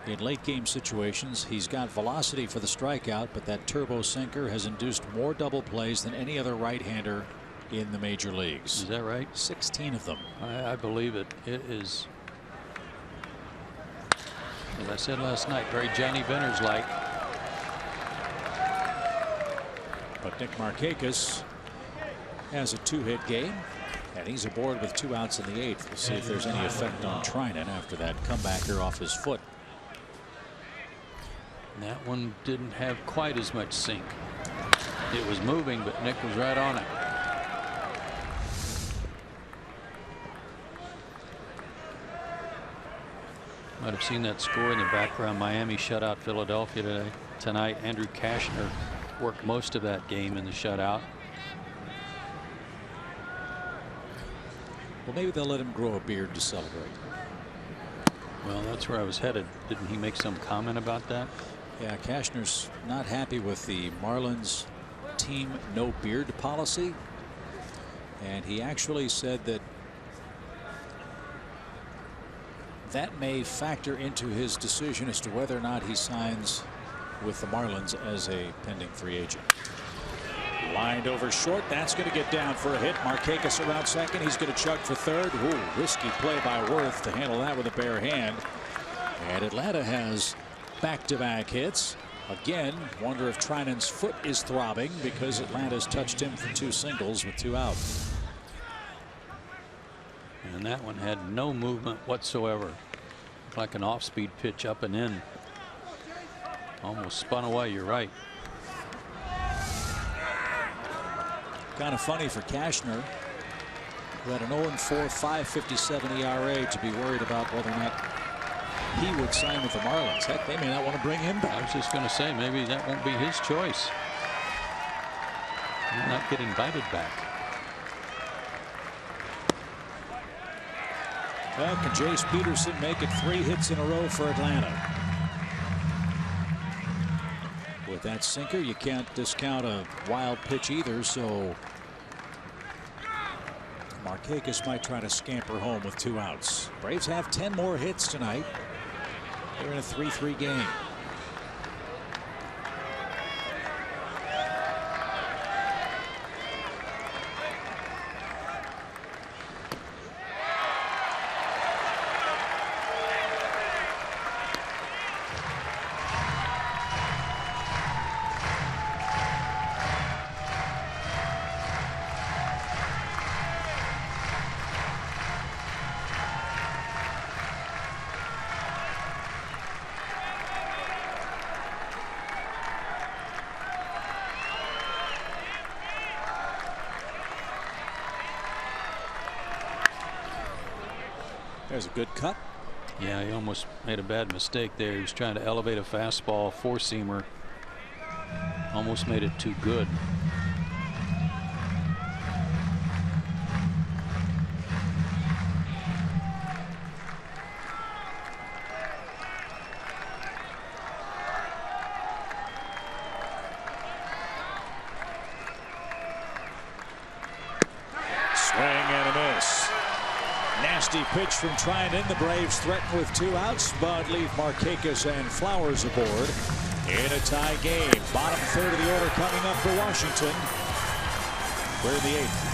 in late game situations he's got velocity for the strikeout, but that turbo sinker has induced more double plays than any other right-hander in the major leagues. Is that right? 16 of them. I believe it. It is, as I said last night, very Johnny Benner's like. But Nick Markakis has a 2-hit game, and he's aboard with 2 outs in the 8th. We'll see if there's any effect on Trinan after that comebacker off his foot. That one didn't have quite as much sink. It was moving, but Nick was right on it. Might have seen that score in the background. Miami shut out Philadelphia tonight. Andrew Kashner worked most of that game in the shutout. Well, maybe they'll let him grow a beard to celebrate. Well, that's where I was headed. Didn't he make some comment about that? Yeah, Kashner's not happy with the Marlins team no beard policy, and he actually said that that may factor into his decision as to whether or not he signs with the Marlins as a pending free agent. Lined over short. That's going to get down for a hit. Markakis around second. He's going to chug for third. Ooh, risky play by Worth to handle that with a bare hand. And Atlanta has back-to-back hits. Again, wonder if Trinan's foot is throbbing because Atlanta's touched him for 2 singles with 2 out. And that one had no movement whatsoever. Looked like an off-speed pitch up and in. Almost spun away. You're right. Kind of funny for Kashner, who had an 0-4, 5.57 ERA, to be worried about whether or not he would sign with the Marlins. Heck, they may not want to bring him back. I was just going to say maybe that won't be his choice. He's not getting invited back. Well, can Jace Peterson make it 3 hits in a row for Atlanta? With that sinker, you can't discount a wild pitch either, so Markakis might try to scamper home with 2 outs. Braves have 10 more hits tonight. They're in a 3-3 game. There's a good cut. Yeah, he almost made a bad mistake there. He was trying to elevate a fastball, 4-seamer. Almost made it too good. Swing and a miss. Nasty pitch from Trinan. The Braves threaten with 2 outs, but leave Markakis and Flowers aboard in a tie game. Bottom third of the order coming up for Washington. We're in the 8th.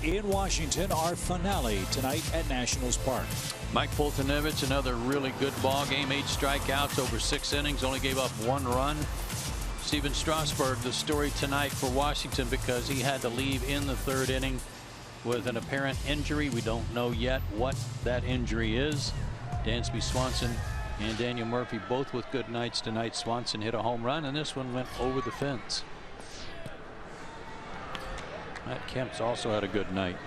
in Washington. Our finale tonight at Nationals Park. Mike Fultonevich, another really good ball game. 8 strikeouts over 6 innings, only gave up 1 run. Steven Strasburg, the story tonight for Washington, because he had to leave in the 3rd inning with an apparent injury. We don't know yet what that injury is. Dansby Swanson and Daniel Murphy both with good nights tonight. Swanson hit a home run, and this one went over the fence. Matt Kemp's also had a good night.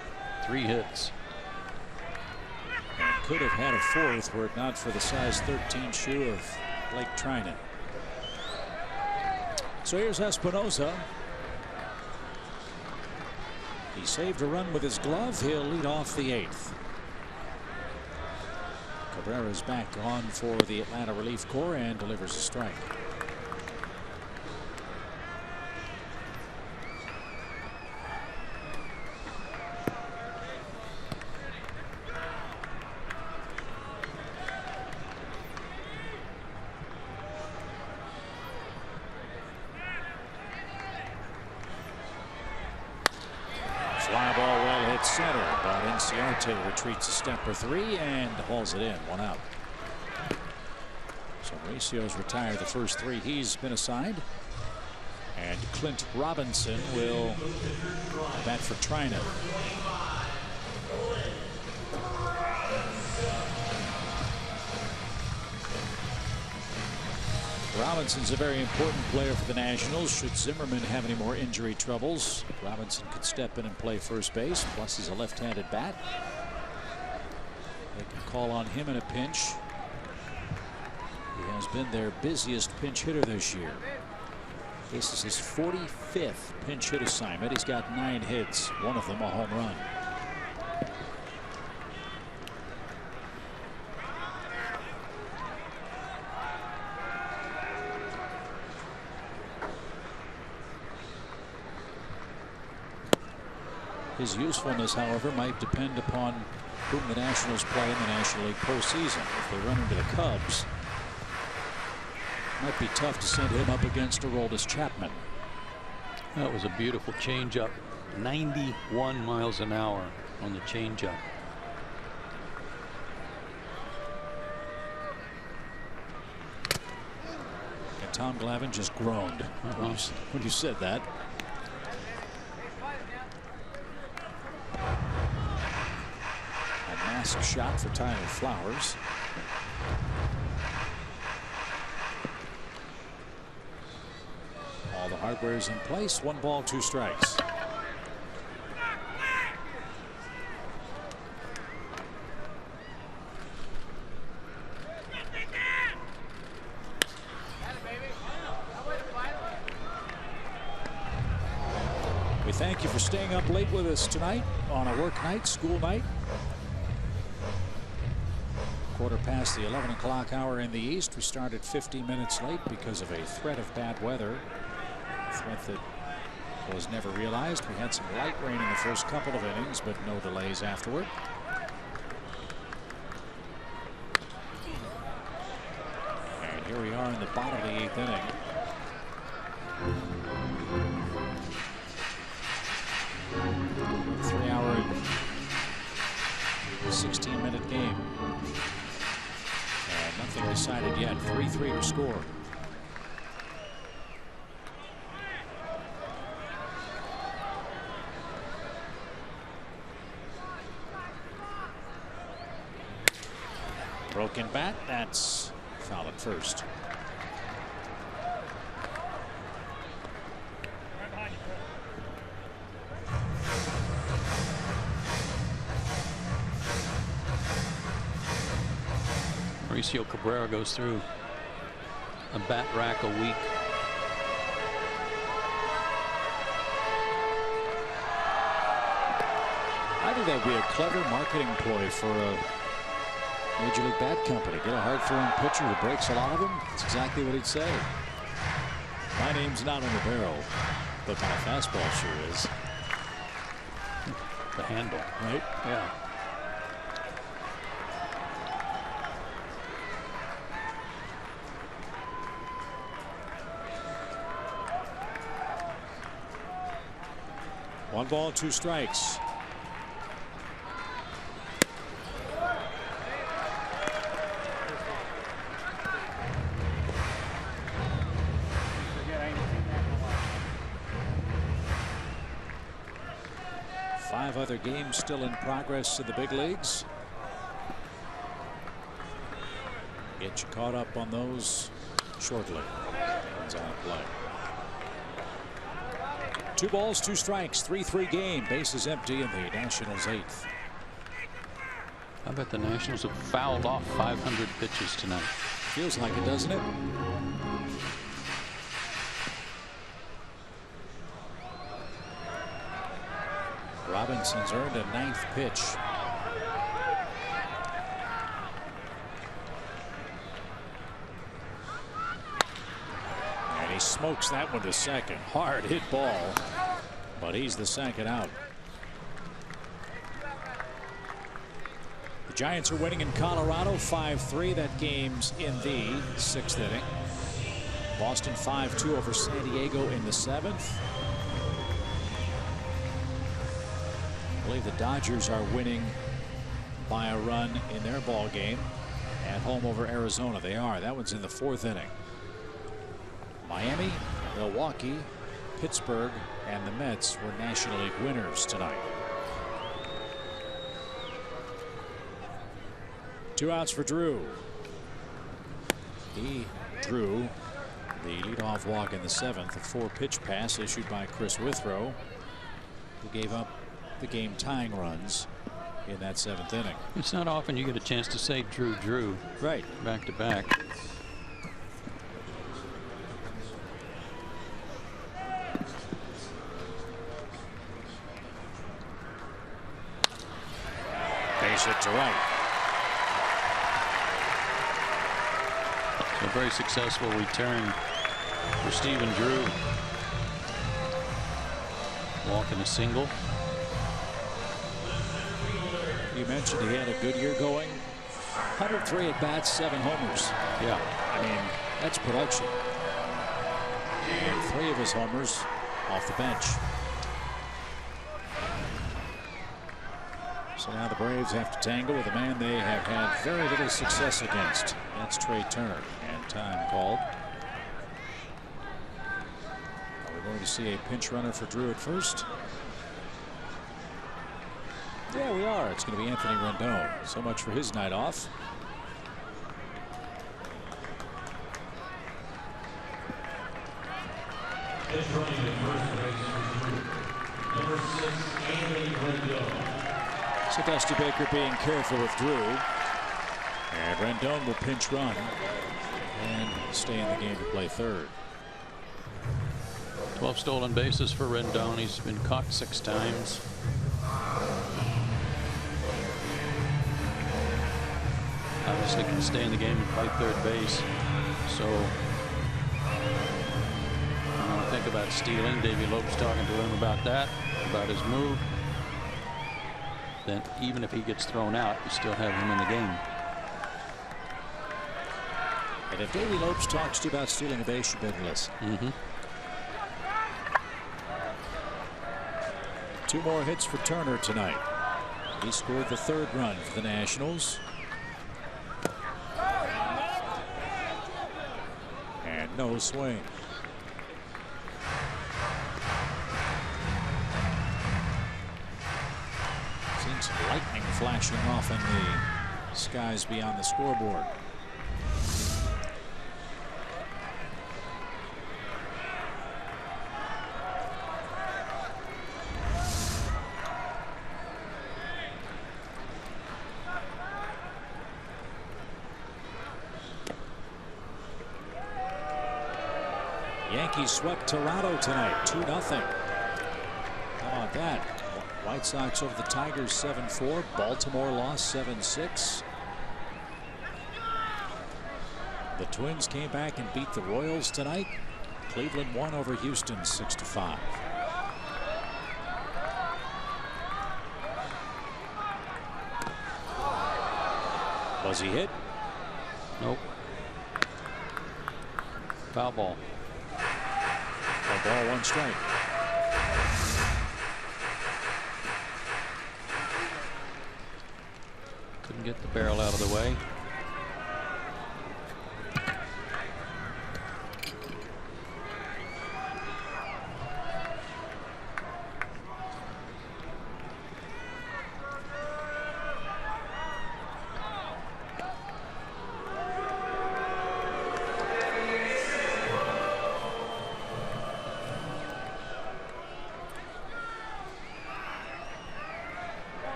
3 hits. And could have had a 4th were it not for the size 13 shoe of Blake Trinan. So here's Espinosa. He saved a run with his glove. He'll lead off the 8th. Cabrera's back on for the Atlanta Relief Corps and delivers a strike. Fly ball well hit center, but Inciarte retreats a step or 3 and hauls it in. 1 out. So Macio's retired the first 3 he's been assigned. And Clint Robinson will bat for Trinan. Robinson's a very important player for the Nationals. Should Zimmerman have any more injury troubles, Robinson could step in and play first base. Plus, he's a left-handed bat. They can call on him in a pinch. He has been their busiest pinch hitter this year. This is his 45th pinch hit assignment. He's got 9 hits, 1 of them a home run. His usefulness, however, might depend upon whom the Nationals play in the National League postseason. If they run into the Cubs, it might be tough to send him up against Aroldis Chapman. That was a beautiful changeup. 91 miles an hour on the changeup. And Tom Glavine just groaned when you said that. A shot for Tyler Flowers. All the hardware is in place. 1 ball, 2 strikes. We thank you for staying up late with us tonight on a work night, school night. 1/4 the 11 o'clock hour in the East. We started 50 minutes late because of a threat of bad weather. A threat that was never realized. We had some light rain in the first couple of innings, but no delays afterward. And here we are in the bottom of the 8th inning. A 3-hour and 16-minute game. Nothing decided yet. 3-3 to score. Broken bat. That's foul at first. Mauricio Cabrera goes through a bat rack a week. I think that would be a clever marketing ploy for a Major League Bat company. Get a hard-throwing pitcher who breaks a lot of them. That's exactly what he'd say. My name's not on the barrel, but my fastball sure is. The handle, right? Yeah. One ball, 2 strikes. 5 other games still in progress in the big leagues. Get you caught up on those shortly. One's on play. 2 balls, 2 strikes, 3-3 game. Bases empty in the Nationals' 8th. I bet the Nationals have fouled off 500 pitches tonight. Feels like it, doesn't it? Robinson's earned a 9th pitch. And he smokes that one to second. Hard hit ball, but he's the second out. The Giants are winning in Colorado 5-3. That game's in the 6th inning. Boston 5-2 over San Diego in the 7th. I believe the Dodgers are winning by a run in their ball game at home over Arizona. They are. That one's in the 4th inning. Miami, Milwaukee, Pittsburgh, and the Mets were National League winners tonight. 2 outs for Drew. He drew the leadoff walk in the 7th. A 4-pitch pass issued by Chris Withrow, who gave up the game tying runs in that 7th inning. It's not often you get a chance to say Drew right back to back. Base hit to right. A very successful return for Stephen Drew. Walking a single. You mentioned he had a good year going. 103 at bats, 7 homers. Yeah. I mean, that's production. And 3 of his homers off the bench. So now the Braves have to tangle with a man they have had very little success against. That's Trey Turner. And time called. Are we going to see a pinch runner for Drew at first? Yeah, we are. It's going to be Anthony Rendon. So much for his night off. So Dusty Baker being careful with Drew. And Rendon will pinch run and stay in the game to play third. 12 stolen bases for Rendon. He's been caught 6 times. Obviously can stay in the game and play third base. So when I think about stealing, Davey Lopes talking to him about that, about his move. Then even if he gets thrown out, you still have him in the game. And if Davey Lopes talks to you about stealing a base, you better listen. 2 more hits for Turner tonight. He scored the 3rd run for the Nationals. And no swing. Seeing some lightning flashing off in the skies beyond the scoreboard. Yankees swept Toronto tonight 2-0. How about that? White Sox over the Tigers 7-4. Baltimore lost 7-6. The Twins came back and beat the Royals tonight. Cleveland won over Houston 6-5. Was he hit? Nope. Foul ball. 1 ball, 1 strike. Couldn't get the barrel out of the way.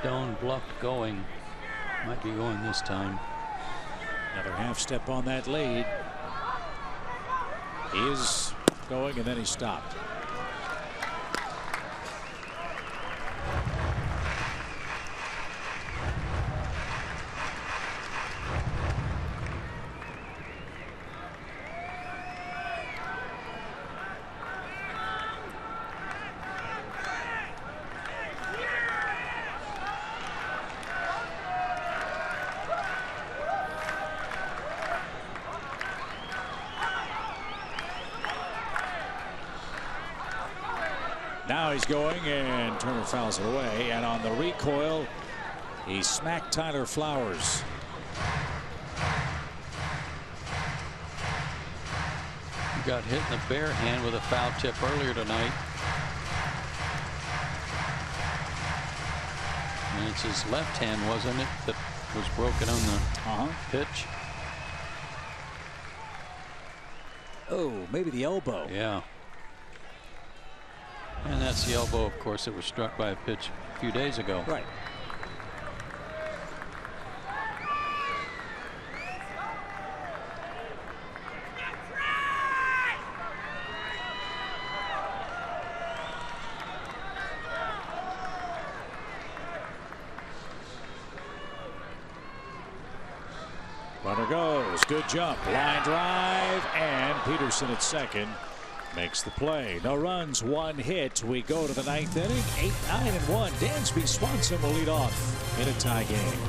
Rendon bluffed going. Might be going this time. Another half step on that lead. He is going, and then he stopped. Now he's going, and Turner fouls it away. And on the recoil, he smacked Tyler Flowers. He got hit in the bare hand with a foul tip earlier tonight. And it's his left hand, wasn't it, that was broken on the pitch? Oh, maybe the elbow. Yeah. And that's the elbow, of course, that was struck by a pitch a few days ago. Right. Runner goes. Good jump. Line drive. And Peterson at second makes the play. No runs, one hit. We go to the ninth inning. 8-9-1. Dansby Swanson will lead off in a tie game.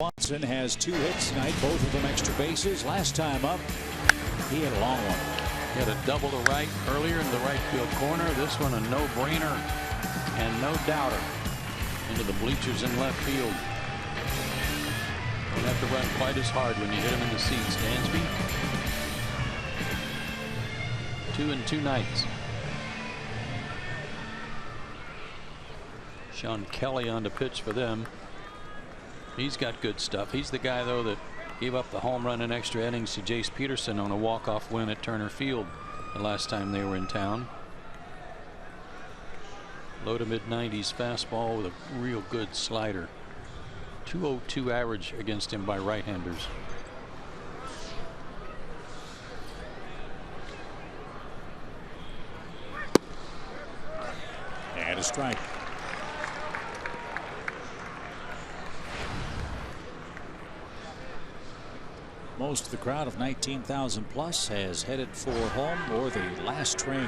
Swanson has 2 hits tonight, both of them extra bases. Last time up, he had a long one. He had a double to right earlier in the right field corner. This one a no-brainer and no doubter into the bleachers in left field. Don't have to run quite as hard when you hit him in the seats. Dansby. 2 in 2 nights. Sean Kelly on to pitch for them. He's got good stuff. He's the guy, though, that gave up the home run in extra innings to Jace Peterson on a walk-off win at Turner Field the last time they were in town. Low to mid-90s fastball with a real good slider. 202 average against him by right-handers. And a strike. Most of the crowd of 19,000 plus has headed for home or the last train.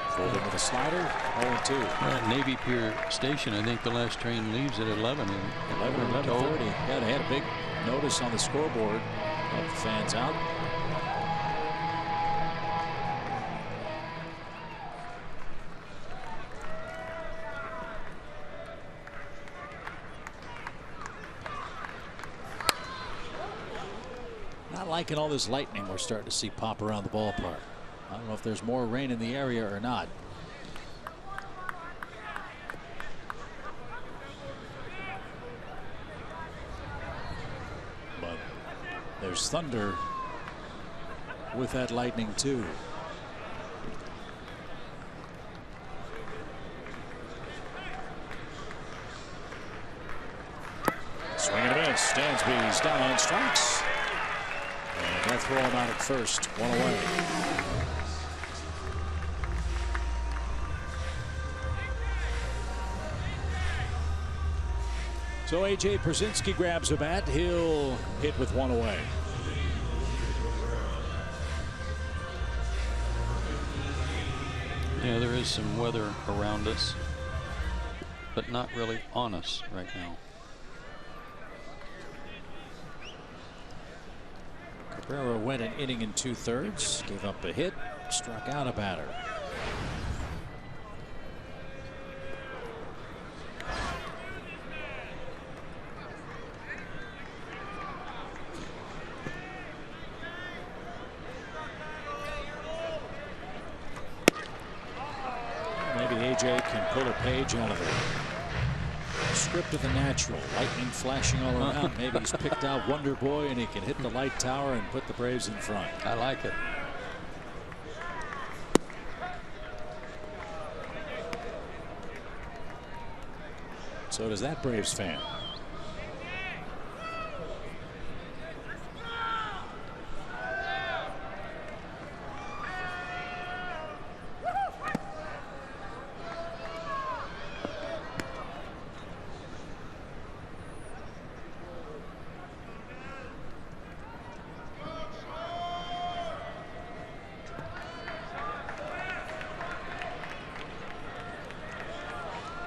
Pulled in with a slider. 0-2. At Navy Pier Station, I think the last train leaves at 11. 11:30. Yeah, they had a big notice on the scoreboard. Let the fans out. liking all this lightning we're starting to see pop around the ballpark. I don't know if there's more rain in the area or not. But there's thunder with that lightning too. Swing and a miss. Stansby's down on strikes. And they'll throw him out at first. 1 away. So A.J. Pierzynski grabs a bat. He'll hit with 1 away. Yeah, there is some weather around us, but not really on us right now. Cabrera went an inning and 2/3, gave up a hit, struck out a batter. Maybe AJ can pull a page out of the script of The Natural. Lightning flashing all around. Maybe he's picked out Wonder Boy and he can hit the light tower and put the Braves in front. I like it. So does that Braves fan.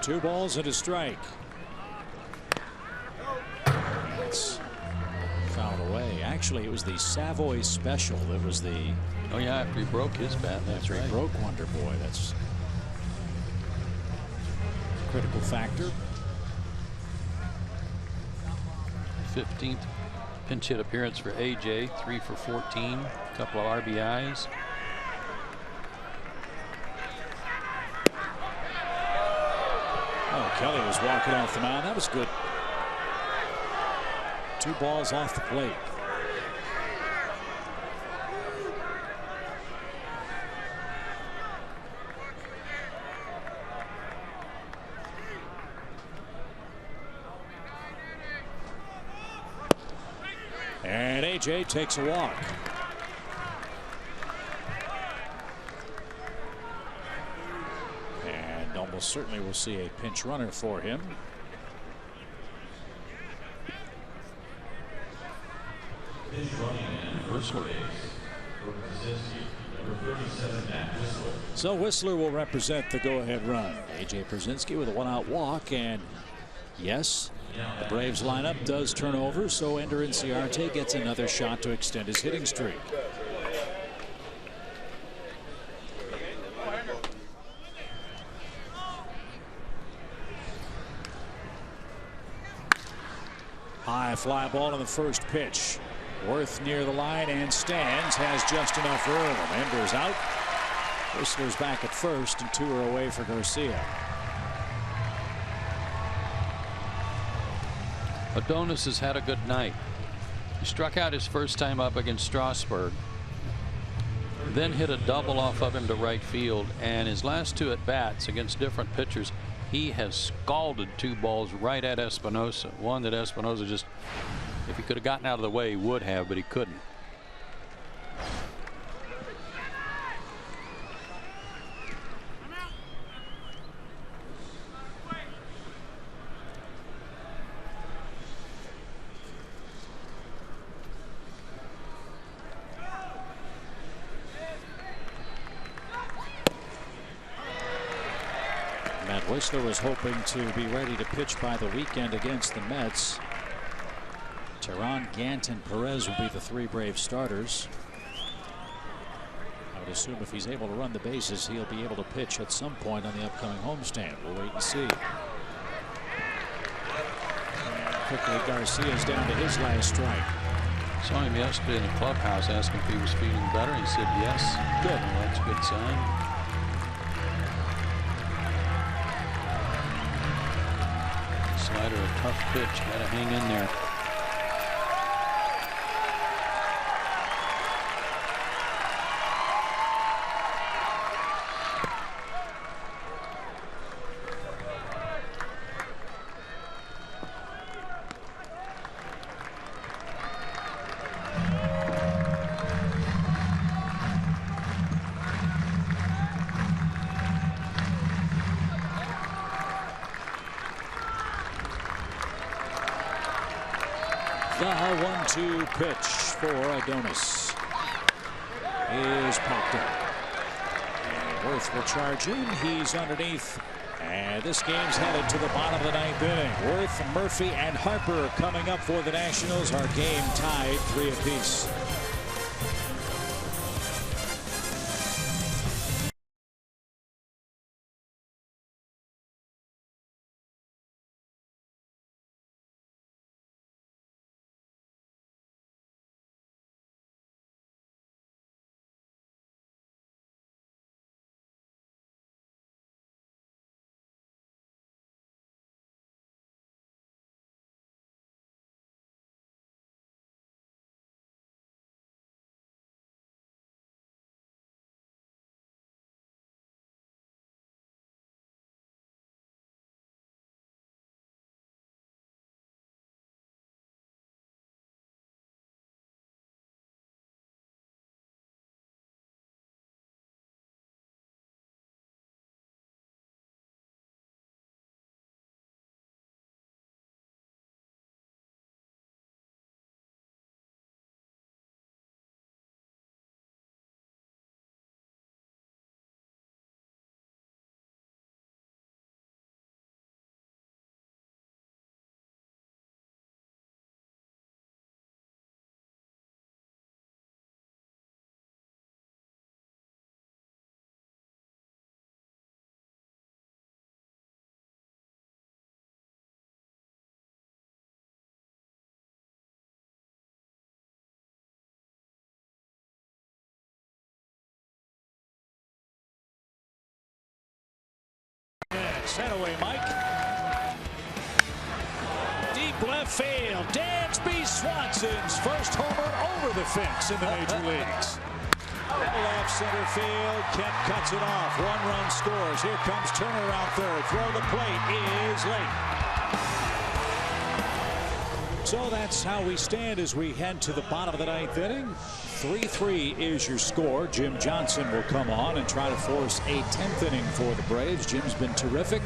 Two balls and a strike. That's fouled away. Actually, it was the Savoy special that was the. Oh yeah, after he broke his bat. That's right. He broke Wonder Boy. That's a critical factor. 15th pinch hit appearance for AJ. 3 for 14. A couple of RBIs. Kelly was walking off the mound. That was good. 2 balls off the plate. And AJ takes a walk. Almost certainly we'll see a pinch runner for him. So Whistler will represent the go-ahead run. A.J. Pierzynski with a 1-out walk, and yes, the Braves lineup does turn over, so Ender Inciarte gets another shot to extend his hitting streak. High fly ball on the first pitch. Worth near the line and stands, has just enough room. Ender's out. Whistler's back at first, and 2 are away for Garcia. Adonis has had a good night. He struck out his first time up against Strasburg, then hit a double off of him to right field, and his last 2 at bats against different pitchers, he has scalded 2 balls right at Espinosa. One that Espinosa just, if he could have gotten out of the way, he would have, but he couldn't. Whistler was hoping to be ready to pitch by the weekend against the Mets. Teran, Gant, and Perez will be the 3 Brave starters. I would assume if he's able to run the bases, he'll be able to pitch at some point on the upcoming homestand. We'll wait and see. And quickly, Garcia's down to his last strike. Saw him yesterday in the clubhouse, asked him if he was feeling better. He said yes. Good. Well, that's a good sign. Slider, a tough pitch. Got to hang in there. The 1-2 pitch for Adonis is popped up. And Worth will charge in. He's underneath. And this game's headed to the bottom of the 9th inning. Worth, Murphy, and Harper coming up for the Nationals. Our game tied 3 apiece. Sent away, Mike. Deep left field. Dansby Swanson's first homer over the fence in the major leagues. Left center field. Kemp cuts it off. 1-run scores. Here comes Turner around third. Throw the plate is late. So that's how we stand as we head to the bottom of the 9th inning. 3-3 is your score. Jim Johnson will come on and try to force a 10th inning for the Braves. Jim's been terrific.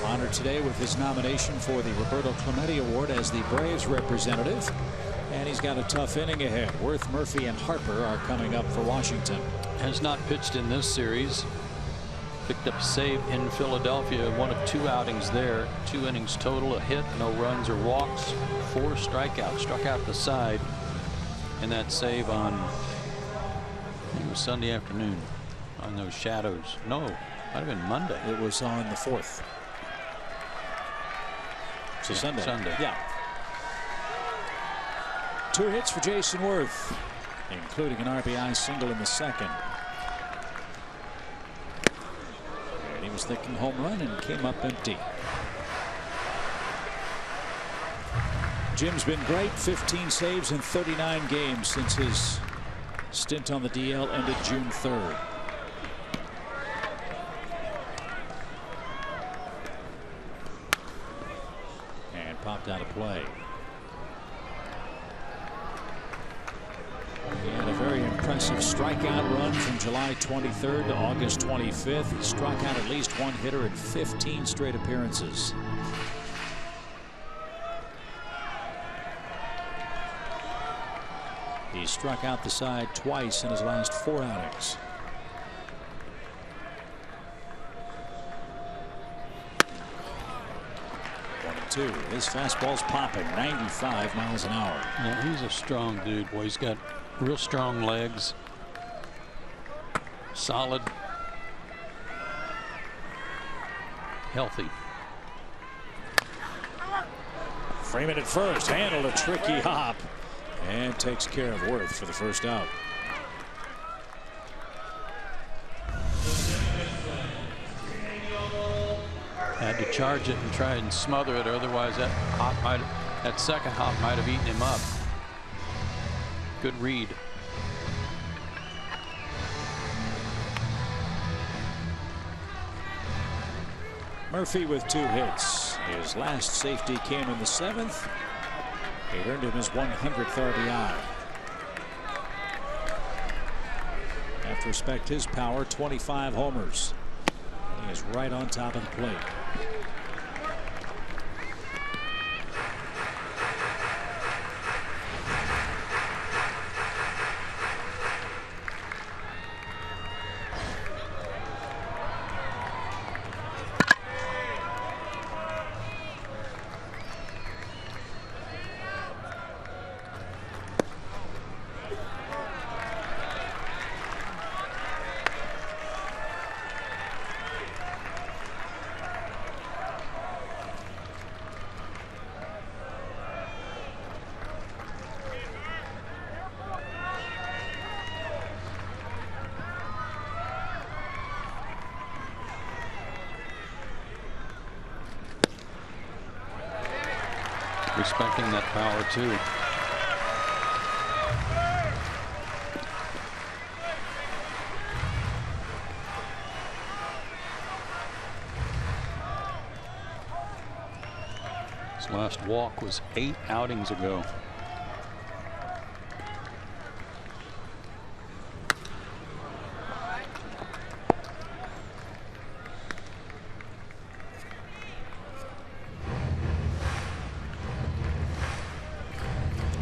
Honored today with his nomination for the Roberto Clemente Award as the Braves representative. And he's got a tough inning ahead. Worth, Murphy, and Harper are coming up for Washington. Has not pitched in this series. Picked up a save in Philadelphia. 1 of 2 outings there. 2 innings total. A hit, no runs or walks. 4 strikeouts. Struck out the side. And that save on, I think it was Sunday afternoon on those shadows. No, might have been Monday. It was on the 4th. So yeah, Sunday. Yeah. 2 hits for Jason Worth, including an RBI single in the 2nd. And he was thinking home run and came up empty. Jim's been great. 15 saves in 39 games since his stint on the DL ended June 3rd. And popped out of play. He had a very impressive strikeout run from July 23rd to August 25th. He struck out at least 1 hitter in 15 straight appearances. He struck out the side twice in his last 4 outings. Two. His fastball's popping 95 miles an hour. Yeah, he's a strong dude. Boy, he's got real strong legs. Solid. Healthy. Freeman at first. Handled a tricky hop. And takes care of Worth for the first out. Had to charge it and try and smother it, otherwise that second hop might have eaten him up. Good read. Murphy with 2 hits. His last safety came in the 7th. It earned him his 100th RBI. Have to respect his power. 25 homers. He is right on top of the plate. Respecting that power too. His last walk was 8 outings ago.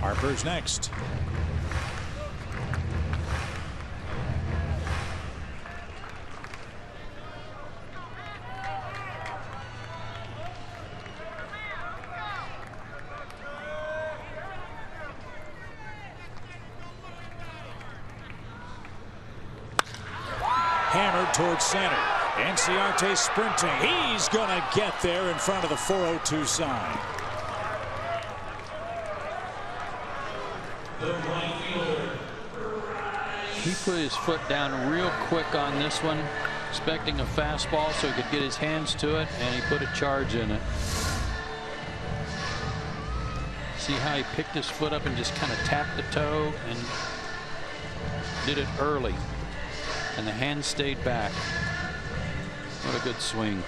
Harper's next. Hammered towards center. Enciarte sprinting. He's going to get there in front of the 402 sign. He put his foot down real quick on this one, expecting a fastball so he could get his hands to it, and he put a charge in it. See how he picked his foot up and just kind of tapped the toe and did it early, and the hand stayed back. What a good swing.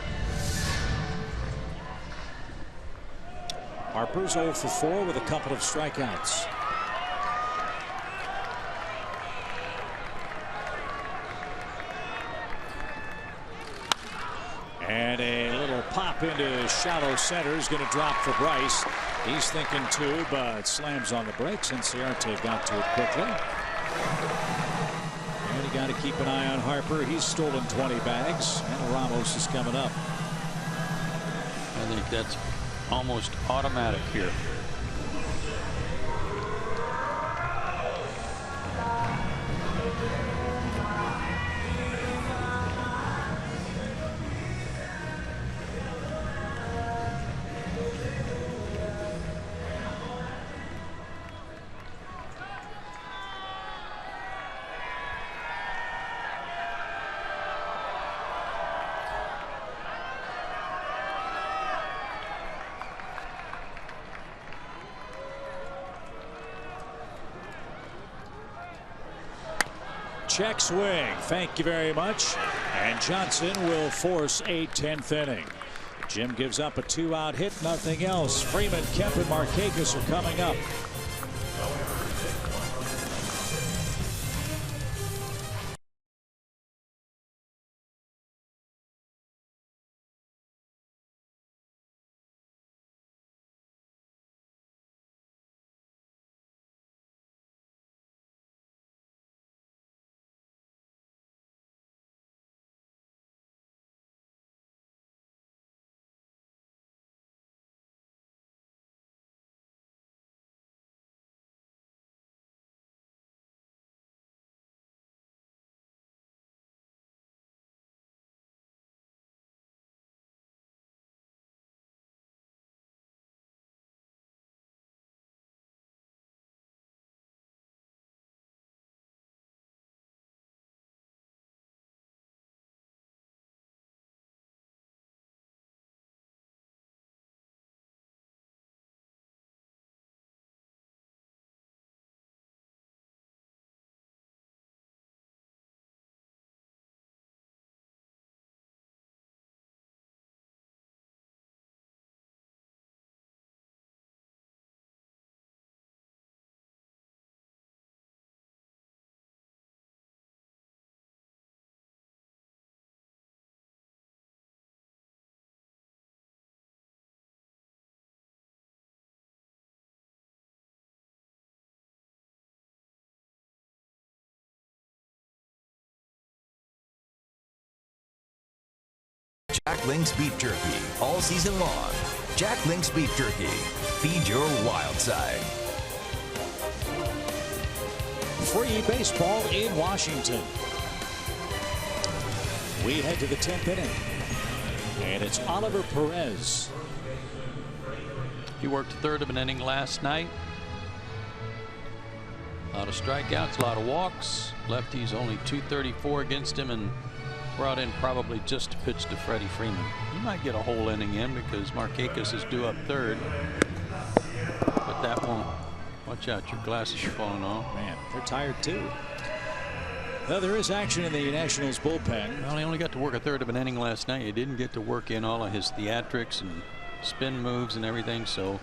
Harper's 0 for 4 with a couple of strikeouts. And a little pop into shallow center is going to drop for Bryce. He's thinking 2, but slams on the brakes. Enciarte got to it quickly. And you got to keep an eye on Harper. He's stolen 20 bags, and Ramos is coming up. I think that's almost automatic here. Check swing. Thank you very much. And Johnson will force a 10th inning. Jim gives up a 2-out hit, nothing else. Freeman, Kemp, and Markakis are coming up. Jack Link's Beef Jerky all season long. Jack Link's Beef Jerky. Feed your wild side. Free baseball in Washington. We head to the 10th inning. And it's Oliver Perez. He worked a third of an inning last night. A lot of strikeouts, a lot of walks. Lefties only 234 against him, and brought in probably just to pitch to Freddie Freeman. He might get a whole inning in because Markakis is due up third. But that won't. Watch out, your glasses are falling off. Man, they're tired too. Well, there is action in the Nationals bullpen. Well, he only got to work a third of an inning last night. He didn't get to work in all of his theatrics and spin moves and everything. So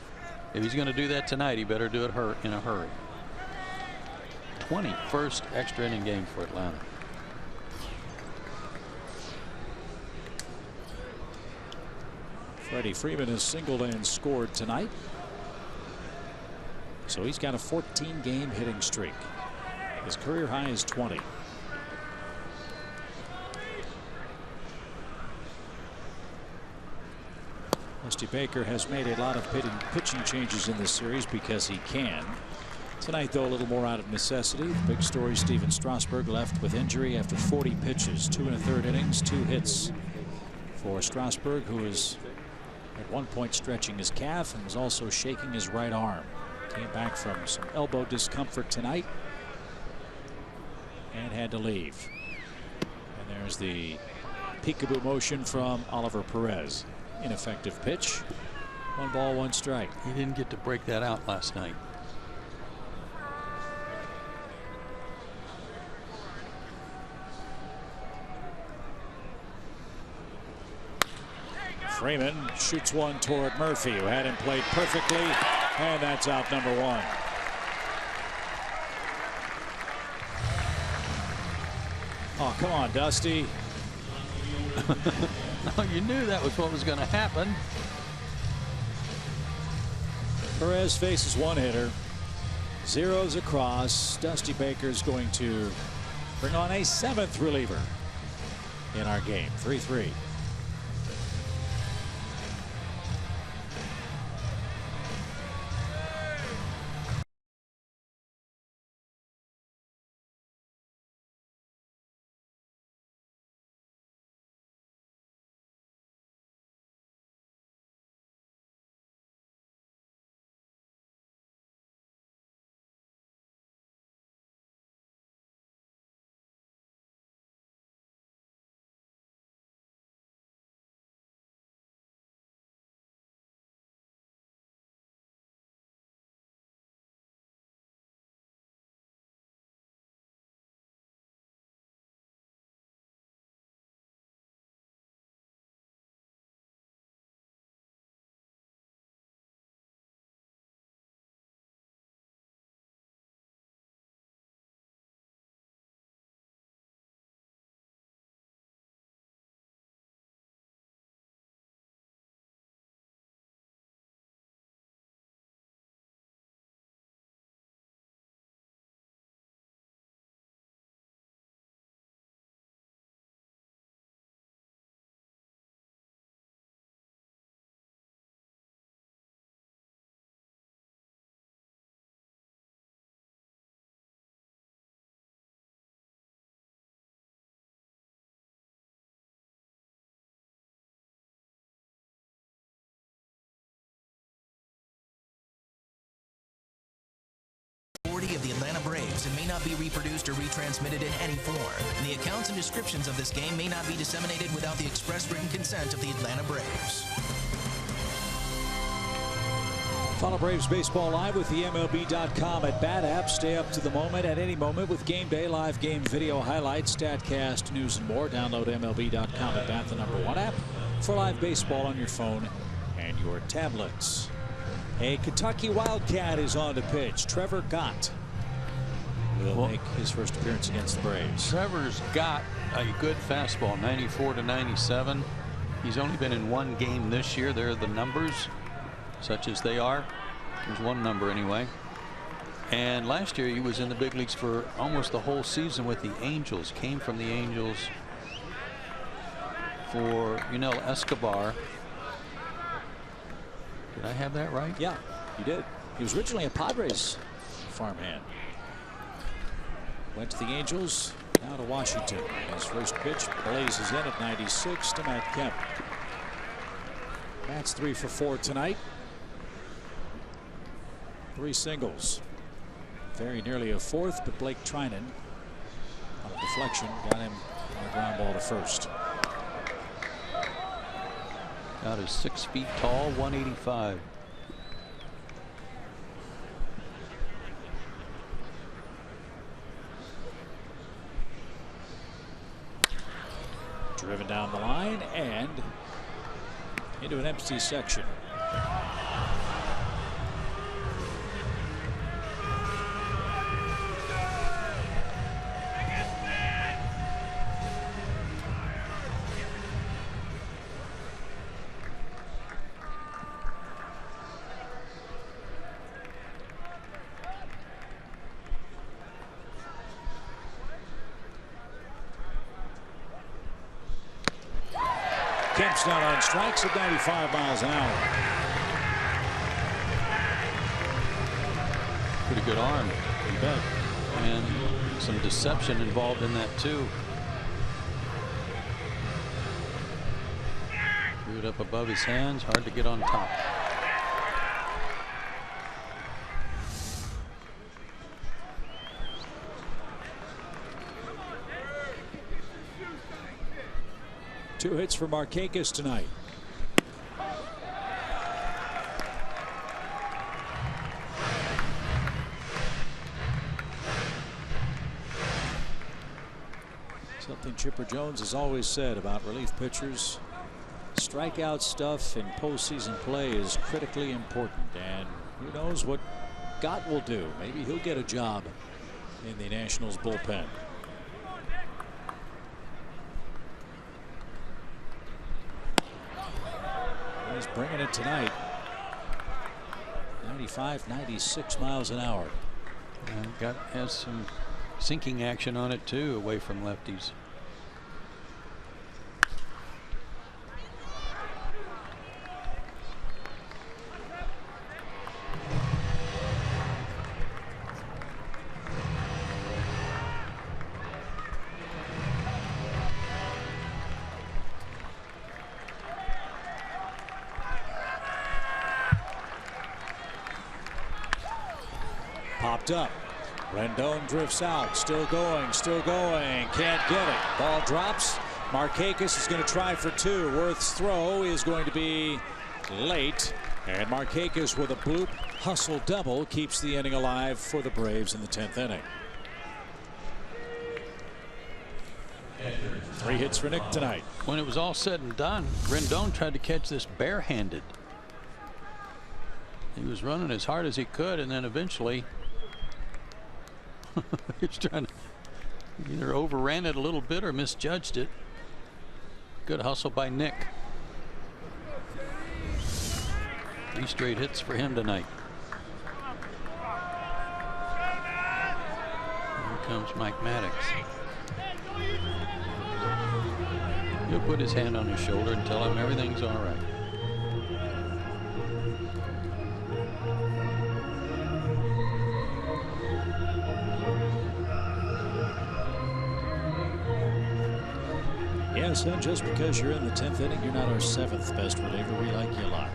if he's going to do that tonight, he better do it in a hurry. 21st extra inning game for Atlanta. Freddie Freeman has singled and scored tonight. So he's got a 14-game hitting streak. His career high is 20. Dusty Baker has made a lot of pitching changes in this series because he can. Tonight, though, a little more out of necessity. The big story, Steven Strasburg left with injury after 40 pitches, 2 1/3 innings, 2 hits for Strasburg, who is at one point stretching his calf and was also shaking his right arm. Came back from some elbow discomfort tonight and had to leave. And there's the peekaboo motion from Oliver Perez. Ineffective pitch. 1 ball, 1 strike. He didn't get to break that out last night. Freeman shoots one toward Murphy, who had him played perfectly, and that's out number 1. Oh, come on, Dusty. No, you knew that was what was going to happen. Perez faces one hitter. Zeros across. Dusty Baker's going to bring on a 7th reliever in our game. 3-3. Of the Atlanta Braves and may not be reproduced or retransmitted in any form. And the accounts and descriptions of this game may not be disseminated without the express written consent of the Atlanta Braves. Follow Braves Baseball live with the MLB.com at Bat app. Stay up to the moment at any moment with game day, live game video highlights, StatCast, news, and more. Download MLB.com at Bat, the #1 app for live baseball on your phone and your tablets. A Kentucky Wildcat is on to pitch. Trevor Gott will make his first appearance against the Braves. Trevor's got a good fastball, 94 to 97. He's only been in 1 game this year. There are the numbers, such as they are. There's 1 number anyway. And last year he was in the big leagues for almost the whole season with the Angels. Came from the Angels for Yunel Escobar. Did I have that right? Yeah, you did. He was originally a Padres farmhand. Went to the Angels, now to Washington. His first pitch blazes in at 96 to Matt Kemp. Matt's 3 for 4 tonight. 3 singles. Very nearly a fourth, but Blake Trinan on a deflection got him on a ground ball to first. About is 6 feet tall, 185. Driven down the line and into an empty section. Kemp's not on strikes at 95 miles an hour. Pretty good arm. You bet. And some deception involved in that too. Threw it up above his hands, hard to get on top. Two hits for Markakis tonight. Something Chipper Jones has always said about relief pitchers. Strikeout stuff in postseason play is critically important, and who knows what Gott will do. Maybe he'll get a job in the Nationals bullpen. He's bringing it tonight. 95, 96 miles an hour. And has some sinking action on it too, away from lefties. Popped up. Rendon drifts out. Still going. Can't get it. Ball drops. Markakis is going to try for 2. Worth's throw is going to be late. And Markakis with a bloop hustle double keeps the inning alive for the Braves in the 10th inning. 3 hits for Nick tonight. When it was all said and done, Rendon tried to catch this barehanded. He was running as hard as he could, and then eventually he's trying to either overran it a little bit or misjudged it. Good hustle by Nick. 3 straight hits for him tonight. Here comes Mike Maddox. He'll put his hand on his shoulder and tell him everything's all right. Yes, and just because you're in the 10th inning, you're not our 7th best reliever. We like you a lot.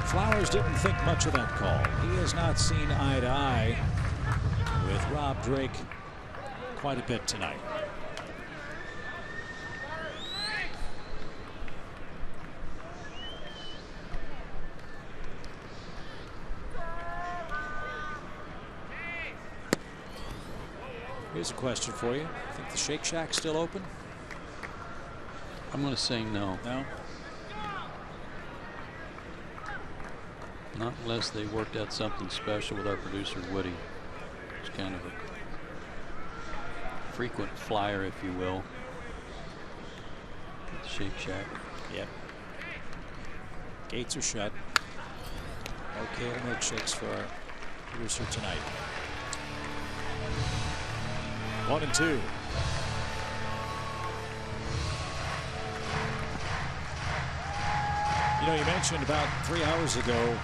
Flowers didn't think much of that call. He has not seen eye to eye with Rob Drake quite a bit tonight. Here's a question for you. Think the Shake Shack's still open? I'm going to say no. No? Not unless they worked out something special with our producer Woody. It's kind of a frequent flyer, if you will, at the Shake Shack. Yep. Gates are shut. Okay, milkshakes for our producer tonight. 1-2. You know, you mentioned about 3 hours ago,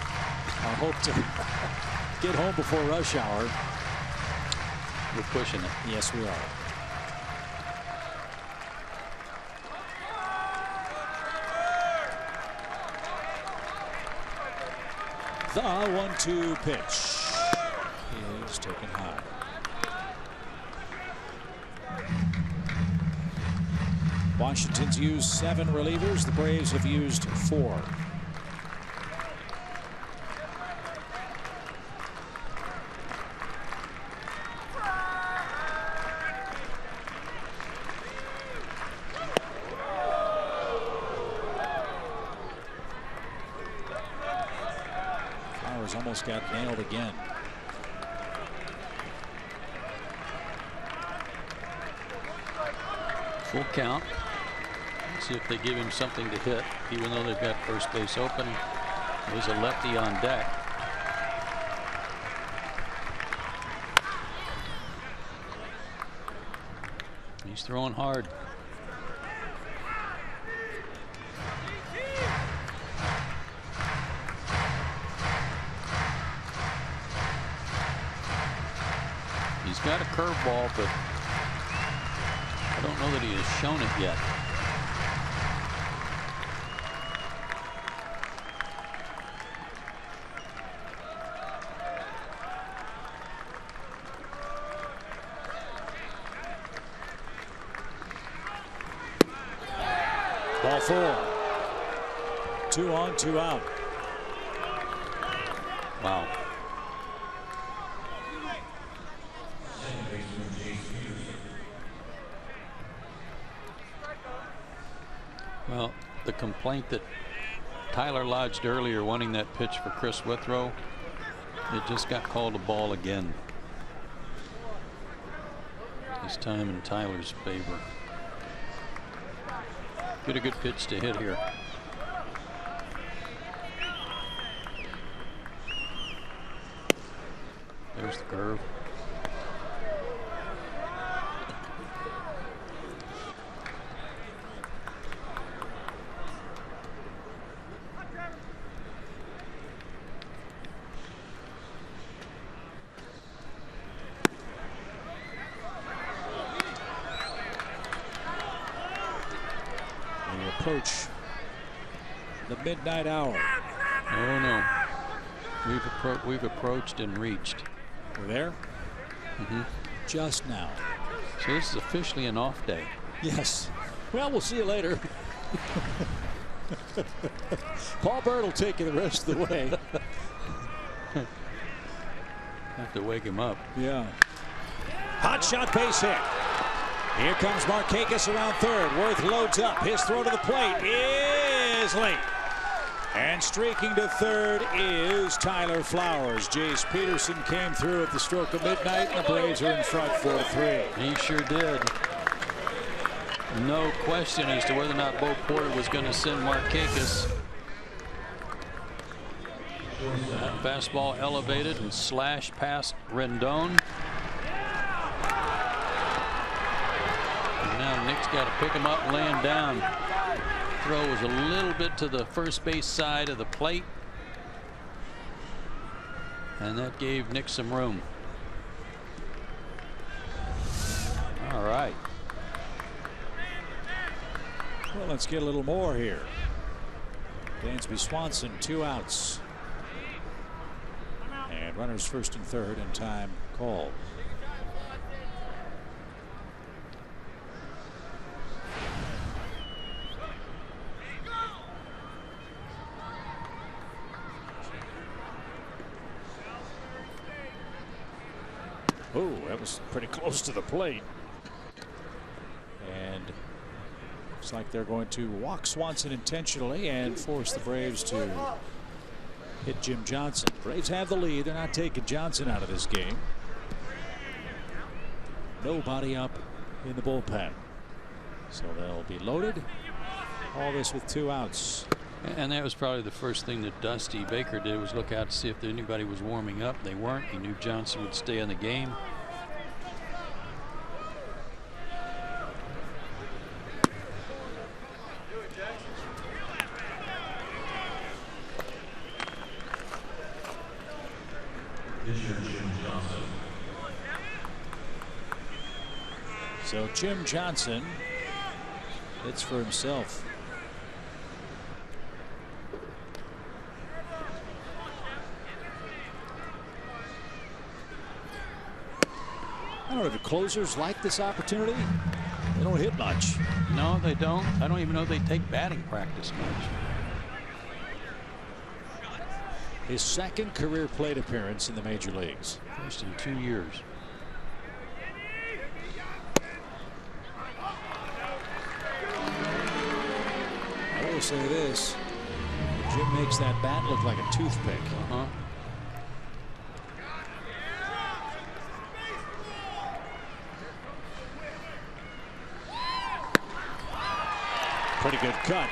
I hope to get home before rush hour. We're pushing it. Yes, we are. The 1-2 pitch is taken high. Washington's used 7 relievers. The Braves have used 4. Flowers almost got nailed again. Full count. See if they give him something to hit, even though they've got first base open. There's a lefty on deck. He's throwing hard. He's got a curveball, but I don't know that he has shown it yet. Ball 4. 2 on, 2 out. Wow. Well, the complaint that Tyler lodged earlier wanting that pitch for Chris Withrow, it just got called a ball again. This time in Tyler's favor. Get a good pitch to hit here. There's the curve. Approach the midnight hour. Oh no, we've approached and reached. We're there. Just now. So this is officially an off day. Yes. Well, we'll see you later. Paul Bird will take you the rest of the way. Have to wake him up. Yeah. Hot shot, base hit. Here comes Markakis around third. Worth loads up. His throw to the plate is late. And streaking to third is Tyler Flowers. Jace Peterson came through at the stroke of midnight, and the Braves are in front 4-3. He sure did. No question as to whether or not Bo Porter was going to send Markakis. That fastball elevated and slashed past Rendon. Now Nick's got to pick him up and lay him down. Throw was a little bit to the first base side of the plate, and that gave Nick some room. All right. Well, let's get a little more here. Dansby Swanson, 2 outs. And runners first and third, and time called. Oh, that was pretty close to the plate. And looks like they're going to walk Swanson intentionally and force the Braves to hit Jim Johnson. Braves have the lead. They're not taking Johnson out of this game. Nobody up in the bullpen. So they'll be loaded. All this with 2 outs. And that was probably the first thing that Dusty Baker did, was look out to see if anybody was warming up. They weren't. He knew Johnson would stay in the game. So Jim Johnson hits for himself. I don't know if the closers like this opportunity. They don't hit much. No, they don't. I don't even know they take batting practice much. His second career plate appearance in the major leagues. First in 2 years. I will say this. Jim makes that bat look like a toothpick. Pretty good cut,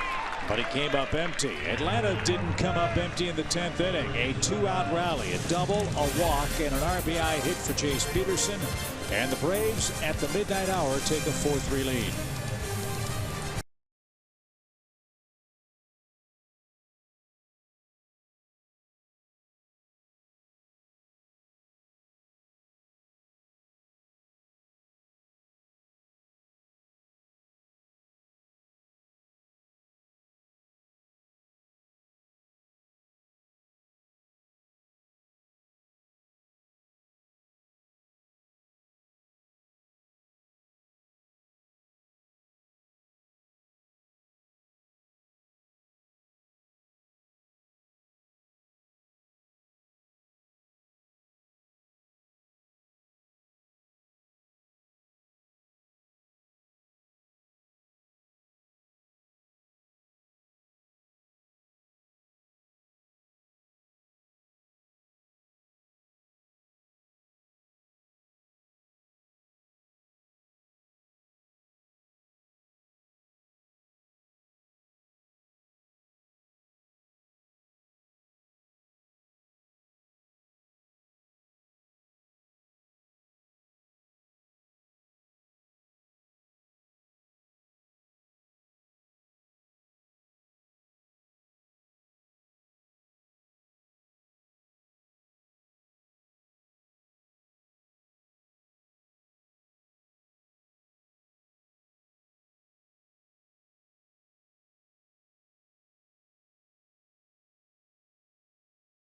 but he came up empty. Atlanta didn't come up empty in the 10th inning. A 2-out rally, a double, a walk, and an RBI hit for Chase Peterson. And the Braves at the midnight hour take a 4-3 lead.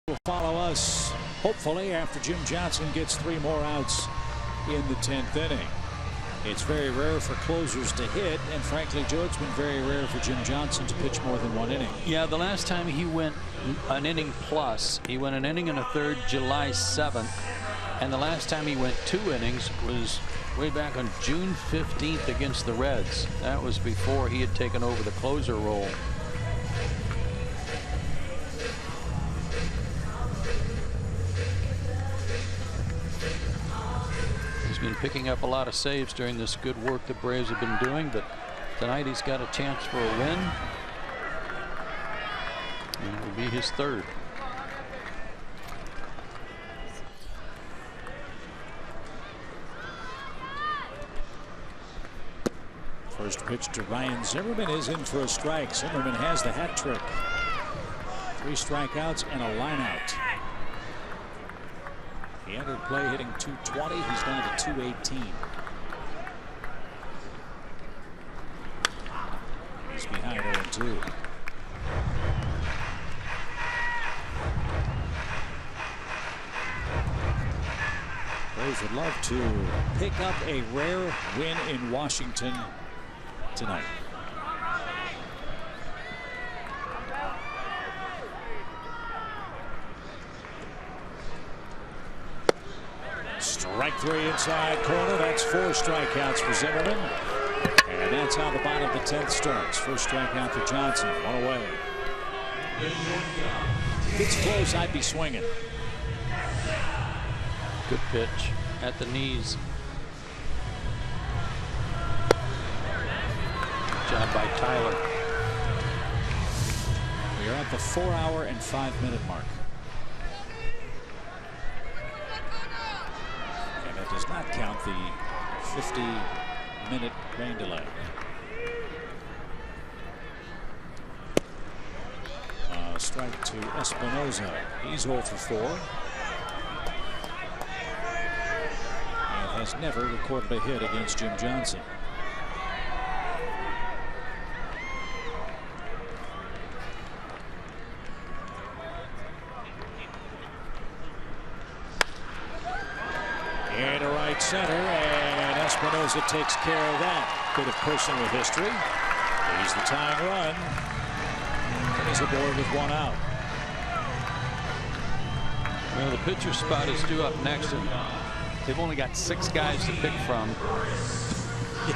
Will follow us hopefully after Jim Johnson gets 3 more outs in the 10th inning. It's very rare for closers to hit, and frankly, Joe, it's been very rare for Jim Johnson to pitch more than 1 inning. Yeah, the last time he went an inning plus, he went an inning and a third July 7th, and the last time he went 2 innings was way back on June 15th against the Reds. That was before he had taken over the closer role. Been picking up a lot of saves during this good work the Braves have been doing, but tonight he's got a chance for a win, and it will be his 3rd. First pitch to Ryan Zimmerman is in for a strike. Zimmerman has the hat trick. 3 strikeouts and a line out. He entered play hitting .220. He's down to .218. He's behind 0-2. Braves would love to pick up a rare win in Washington tonight. Strike 3 inside corner. That's 4 strikeouts for Zimmerman. And that's how the bottom of the 10th starts. First strikeout for Johnson. 1 away. If it's close, I'd be swinging. Good pitch at the knees. Good job by Tyler. We are at the 4-hour and 5-minute mark. And that does not count the 50-minute rain delay. Strike to Espinosa. He's 0 for 4. And has never recorded a hit against Jim Johnson. Into right center, and Espinosa takes care of that. Bit of personal history. He's the tying run. He's aboard with 1 out. Well, the pitcher spot is due up next, and they've only got 6 guys to pick from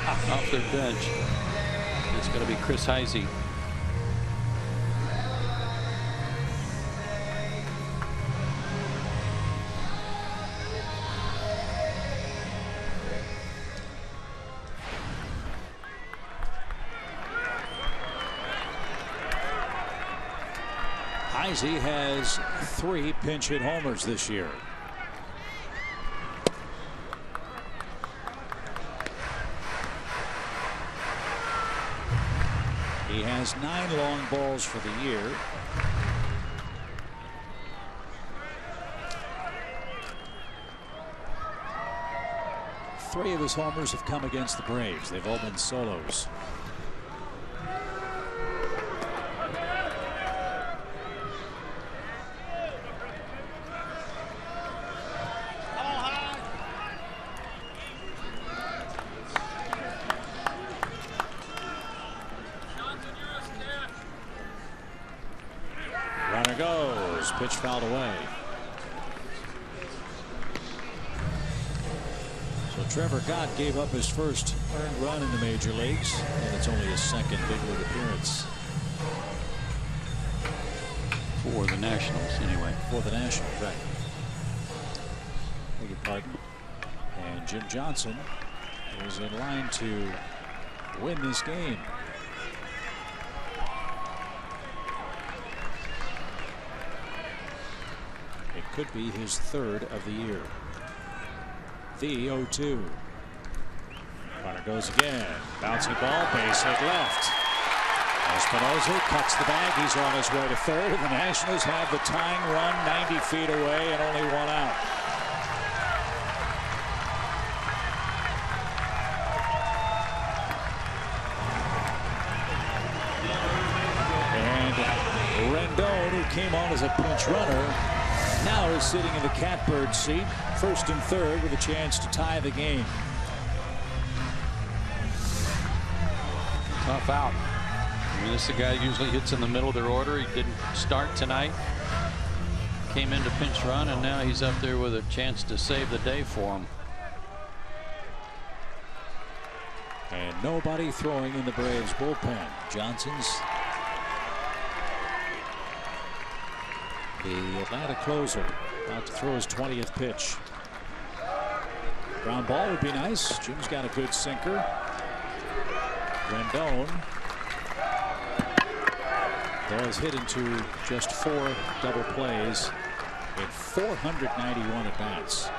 off their bench. It's going to be Chris Heisey. Heisey has 3 pinch hit homers this year. He has 9 long balls for the year. Three of his homers have come against the Braves. They've all been solos. Runner goes. Pitch fouled away. So Trevor Gott gave up his first earned run in the major leagues, and it's only his second big league appearance. For the Nationals, anyway. For the Nationals, right. Beg your pardon. And Jim Johnson is in line to win this game. It could be his third of the year. The 0-2. Runner goes again. Bouncing ball, base hit left. Espinosa cuts the bag. He's on his way to third. The Nationals have the tying run 90 feet away and only 1 out. And Rendon, who came on as a pinch runner, now is sitting in the catbird seat, first and third, with a chance to tie the game. Tough out. I mean, this is a guy who usually hits in the middle of their order. He didn't start tonight. Came in to pinch run, and now he's up there with a chance to save the day for him. And nobody throwing in the Braves bullpen. Johnson's the Atlanta closer, about to throw his 20th pitch. Ground ball would be nice. Jim's got a good sinker. Rendon does hit into just 4 double plays in 491 at bats.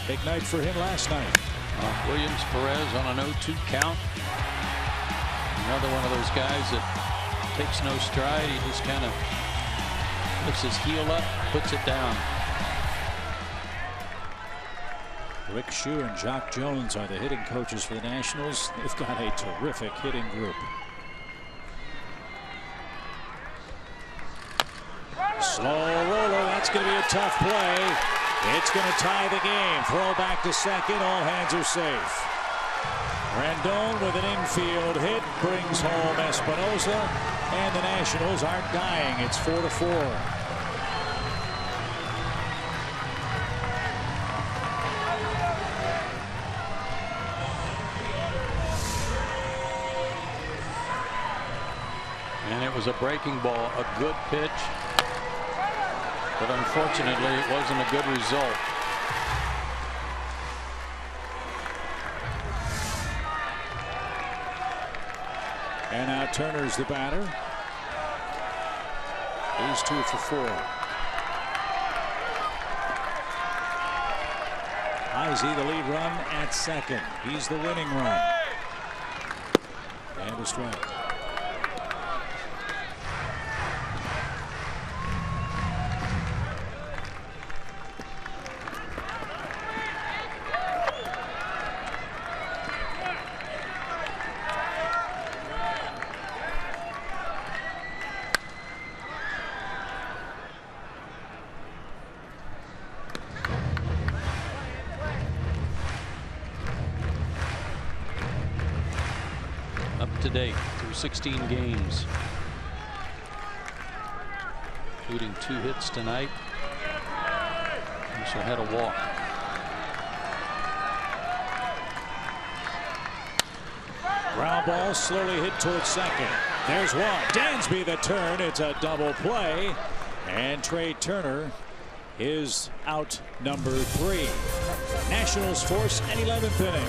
Big night for him last night. Williams Perez on an 0-2 count. Another one of those guys that takes no stride. He just kind of lifts his heel up, puts it down. Rick Shue and Jock Jones are the hitting coaches for the Nationals. They've got a terrific hitting group. Slow roller. That's going to be a tough play. It's going to tie the game. Throw back to second. All hands are safe. Rendon with an infield hit brings home Espinosa, and the Nationals aren't dying. It's 4-4. it was a breaking ball, a good pitch, but unfortunately it wasn't a good result. And now Turner's the batter. He's 2 for 4. Heisey the lead run at second. He's the winning run. And a strike. To date through 16 games, including 2 hits tonight. Also had a walk. Ground ball slowly hit towards second. There's one. Dansby the turn. It's a double play. And Trey Turner is out number 3. Nationals force an 11th inning.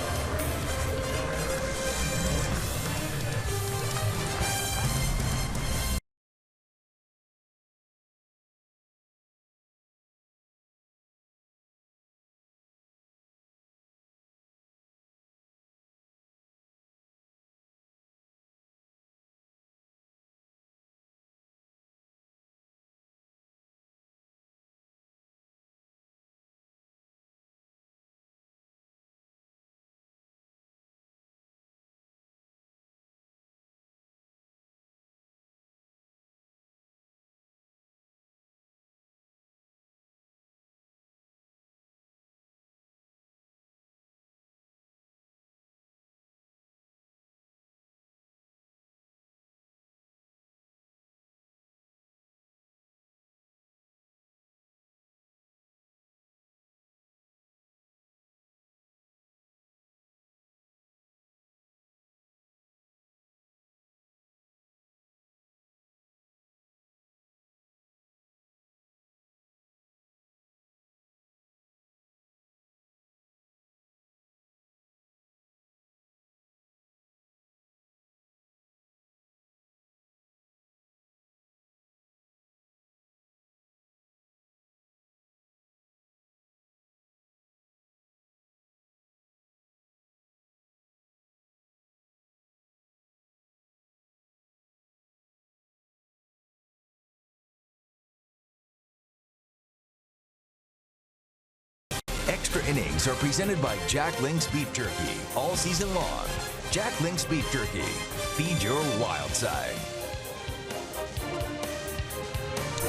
Extra innings are presented by Jack Link's Beef Jerky all season long. Jack Link's Beef Jerky. Feed your wild side.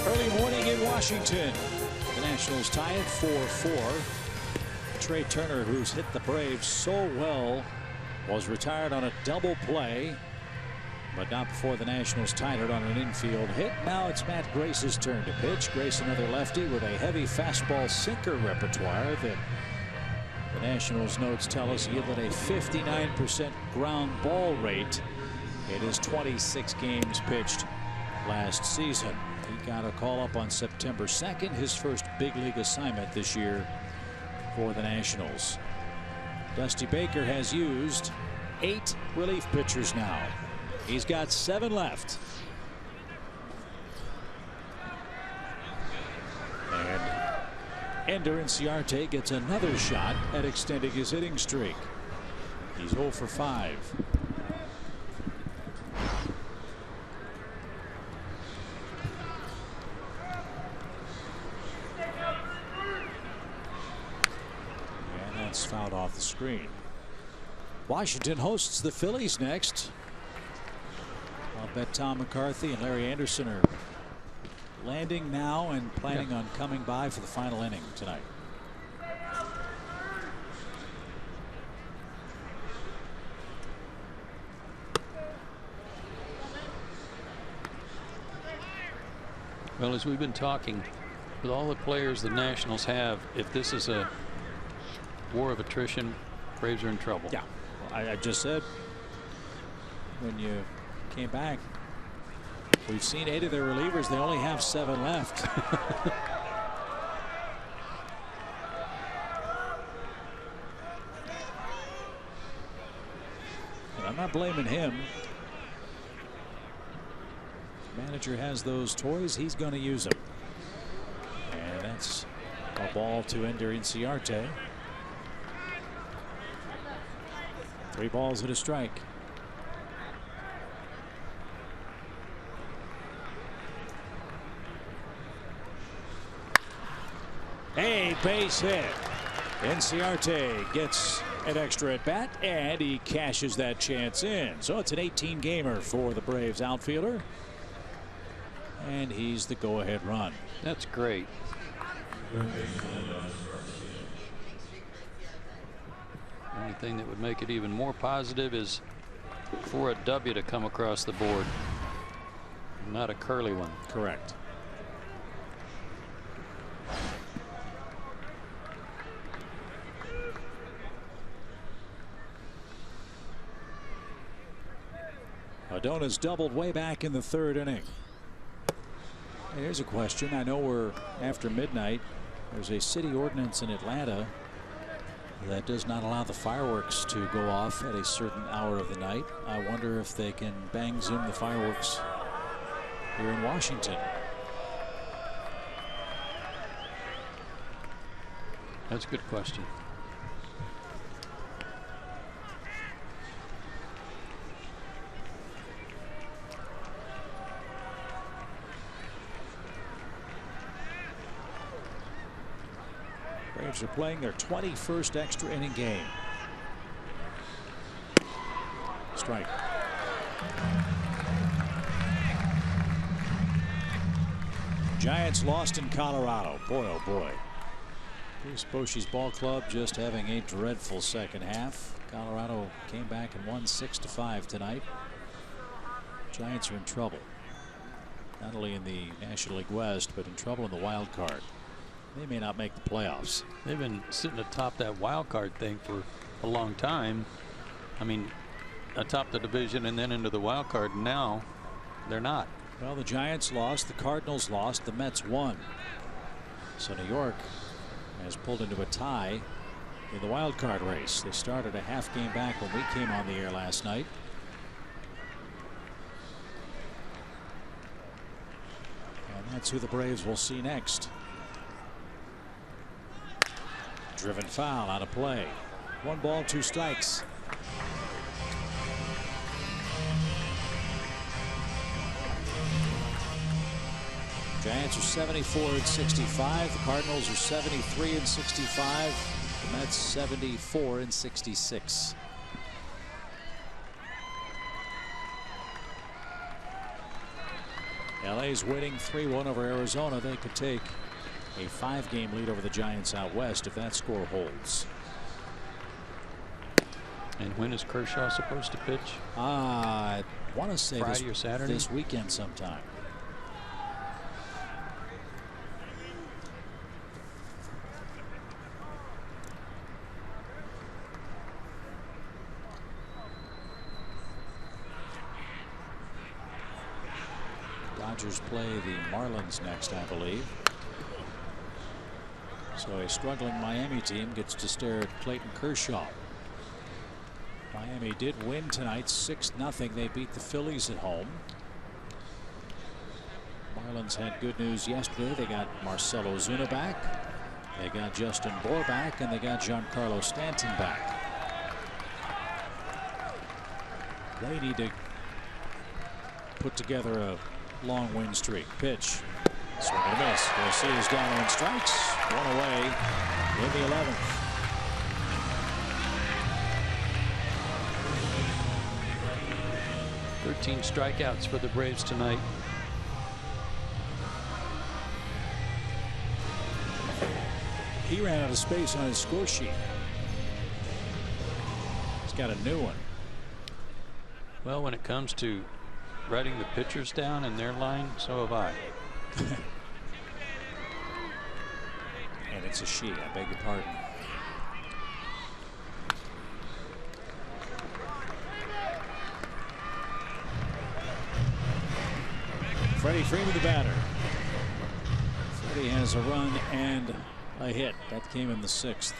Early morning in Washington. The Nationals tie it 4-4. Trey Turner, who's hit the Braves so well, was retired on a double play, but not before the Nationals tied it on an infield hit. Now it's Matt Grace's turn to pitch. Grace, another lefty with a heavy fastball sinker repertoire that the Nationals notes tell us yielded a 59% ground ball rate in his 26 games pitched last season. He got a call up on September 2nd, his first big league assignment this year for the Nationals. Dusty Baker has used 8 relief pitchers now. He's got 7 left. And Ender Inciarte gets another shot at extending his hitting streak. He's 0 for 5. And that's fouled off the screen. Washington hosts the Phillies next. I'll bet Tom McCarthy and Larry Anderson are landing now and planning on coming by for the final inning tonight. Well, as we've been talking, with all the players the Nationals have, if this is a war of attrition, Braves are in trouble. Yeah, well, I just said when you came back, We've seen 8 of their relievers. They only have 7 left. And I'm not blaming him. The manager has those toys. He's going to use them. And that's a ball to Ender Inciarte. 3 balls and a strike. A base hit. Inciarte gets an extra at bat and he cashes that chance in. So it's an 18 gamer for the Braves outfielder. And he's the go ahead run. That's great. Only thing that would make it even more positive is for a W to come across the board, not a curly one. Correct. Adonis doubled way back in the 3rd inning. Here's a question. I know we're after midnight. There's a city ordinance in Atlanta that does not allow the fireworks to go off at a certain hour of the night. I wonder if they can bang zoom the fireworks here in Washington. That's a good question. Braves are playing their 21st extra inning game. Strike. Giants lost in Colorado. Boy, oh boy. Bruce Bochy's ball club just having a dreadful second half. Colorado came back and won 6-5 tonight. Giants are in trouble. Not only in the National League West, but in trouble in the wild card. They may not make the playoffs. They've been sitting atop that wild card thing for a long time. I mean, atop the division and then into the wild card. And now they're not. Well, the Giants lost. The Cardinals lost. The Mets won. So New York has pulled into a tie in the wild card race. They started a half game back when we came on the air last night. And that's who the Braves will see next. Driven foul, out of play. 1 ball, 2 strikes. Giants are 74-65. The Cardinals are 73-65. The Mets 74-66. LA's winning 3-1 over Arizona. They could take a 5-game lead over the Giants out west if that score holds. And when is Kershaw supposed to pitch? I want to say Friday or Saturday? This weekend sometime. Dodgers play the Marlins next, I believe. So a struggling Miami team gets to stare at Clayton Kershaw. Miami did win tonight 6-0. They beat the Phillies at home. Marlins had good news yesterday. They got Marcell Ozuna back. They got Justin Bour back, and they got Giancarlo Stanton back. They need to put together a long win streak. Pitch. Swing and a miss. Garcia's down on strikes. 1 away in the 11th. Thirteen strikeouts for the Braves tonight. He ran out of space on his score sheet. He's got a new one. Well, when it comes to writing the pitchers down in their line, so have I. And it's a she. I beg your pardon. Freddie Freeman, the batter. Freddie has a run and a hit. That came in the 6th.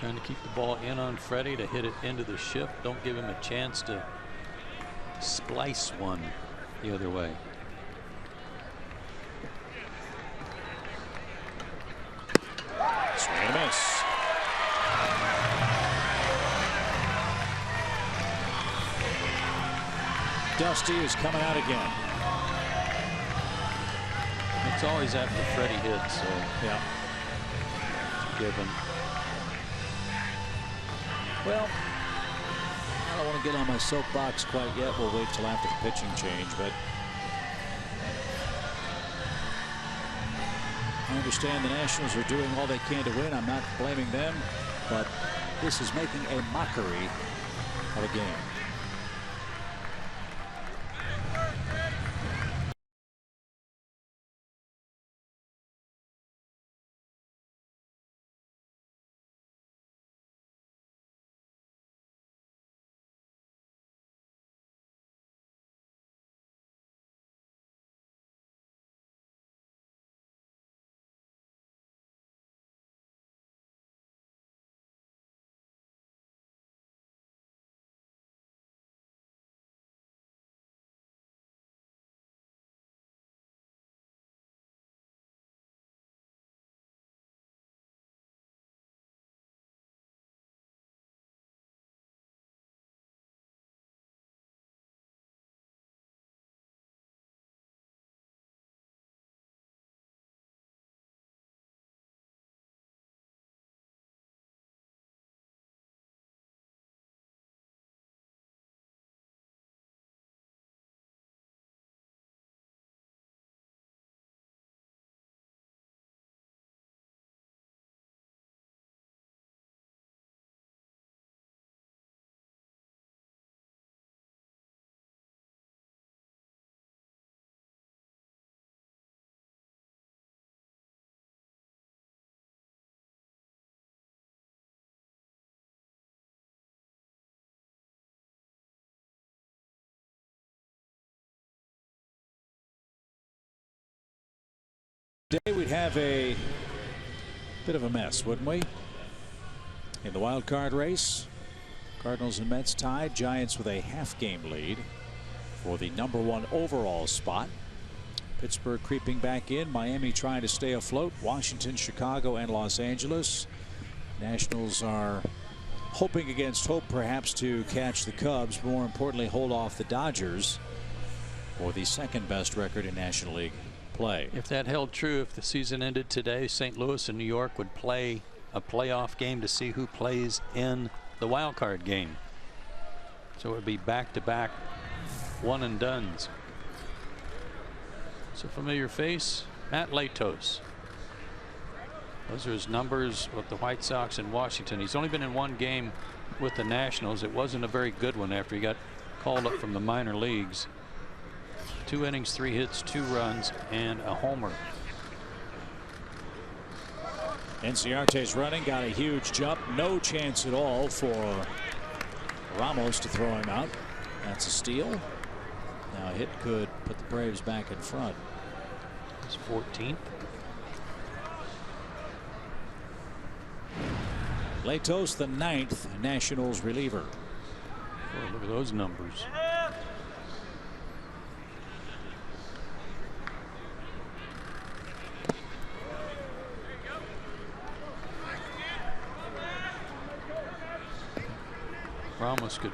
Trying to keep the ball in on Freddie to hit it into the shift. Don't give him a chance to splice one the other way. Swing and a miss. Dusty is coming out again. It's always after Freddie hits, so Yeah. given. Well, I don't want to get on my soapbox quite yet. We'll wait till after the pitching change, but I understand the Nationals are doing all they can to win. I'm not blaming them, but this is making a mockery of a game. Today we'd have a bit of a mess, wouldn't we? In the wild card race, Cardinals and Mets tied. Giants with a half-game lead for the #1 overall spot. Pittsburgh creeping back in. Miami trying to stay afloat. Washington, Chicago, and Los Angeles. Nationals are hoping against hope perhaps to catch the Cubs. More importantly, hold off the Dodgers for the second best record in National League play. If that held true, if the season ended today, St. Louis and New York would play a playoff game to see who plays in the wild card game. So it would be back-to-back one and dones. It's a familiar face, Matt Latos. Those are his numbers with the White Sox and Washington. He's only been in one game with the Nationals. It wasn't a very good one after he got called up from the minor leagues. 2 innings, 3 hits, 2 runs, and a homer. Enciarte's running, got a huge jump. No chance at all for Ramos to throw him out. That's a steal. Now a hit could put the Braves back in front. It's 14th. Latos, the 9th Nationals reliever. Boy, look at those numbers. Ramos could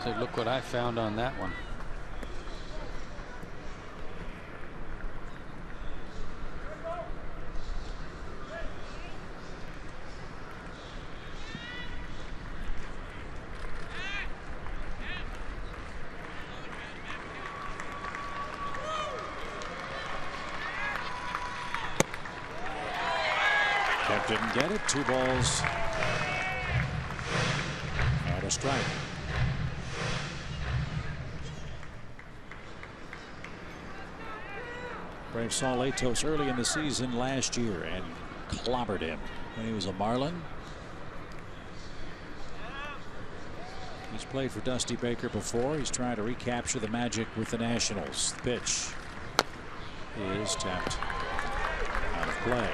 So look what I found on that one. Kemp didn't get it. 2 balls and a strike. Braves saw Latos early in the season last year and clobbered him when he was a Marlin. He's played for Dusty Baker before. He's trying to recapture the magic with the Nationals. The pitch is tapped out of play.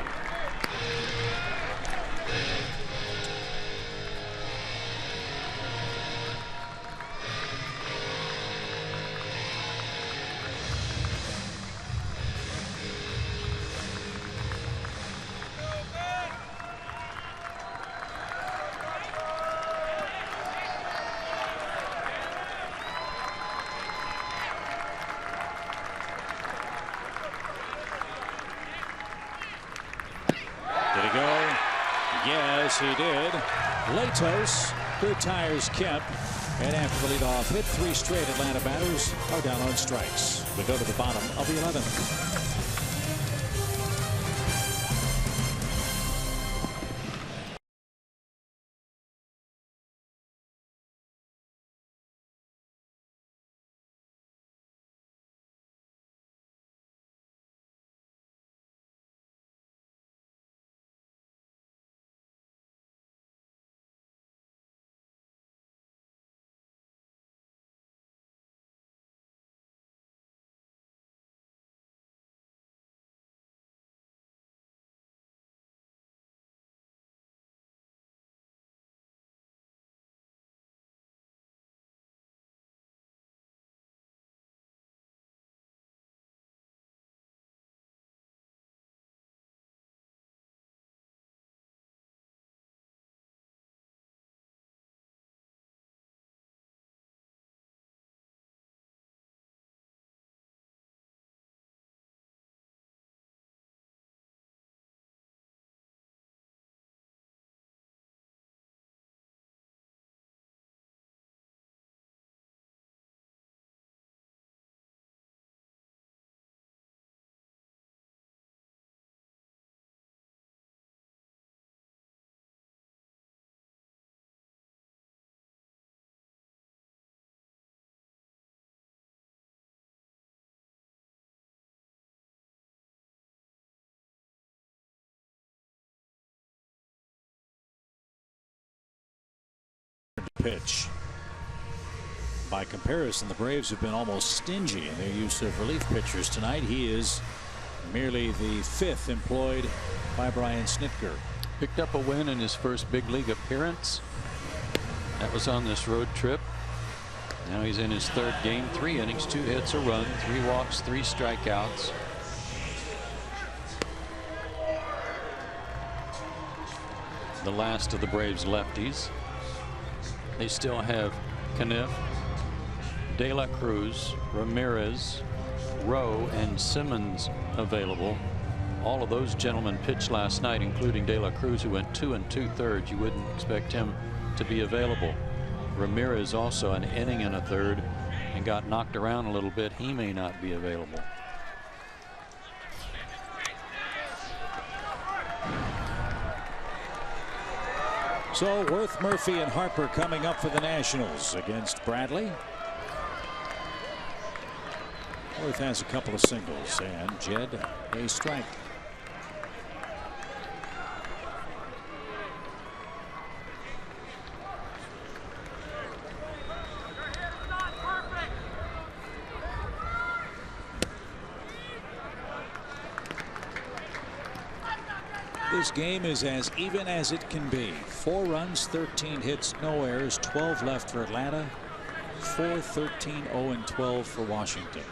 Yes, he did. Latos retires Kemp. And after the leadoff hit, 3 straight Atlanta batters are down on strikes. We go to the bottom of the 11th. Pitch. By comparison, the Braves have been almost stingy in their use of relief pitchers tonight. He is merely the 5th employed by Brian Snitker. Picked up a win in his first big league appearance. That was on this road trip. Now he's in his 3rd game. 3 innings, 2 hits, a run, 3 walks, 3 strikeouts. The last of the Braves lefties. They still have Kniff, De La Cruz, Ramirez, Rowe, and Simmons available. All of those gentlemen pitched last night, including De La Cruz, who went 2 2/3. You wouldn't expect him to be available. Ramirez also an inning and a 1/3 and got knocked around a little bit. He may not be available. So Worth, Murphy, and Harper coming up for the Nationals against Bradley. Worth has a couple of singles and Jed a strike. This game is as even as it can be. 4 runs, 13 hits, no errors, 12 left for Atlanta, 4-13, 0-12 for Washington.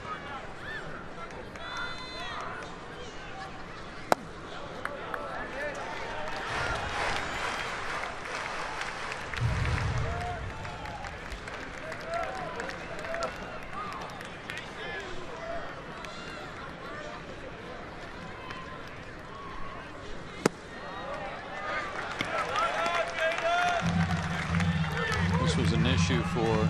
issue for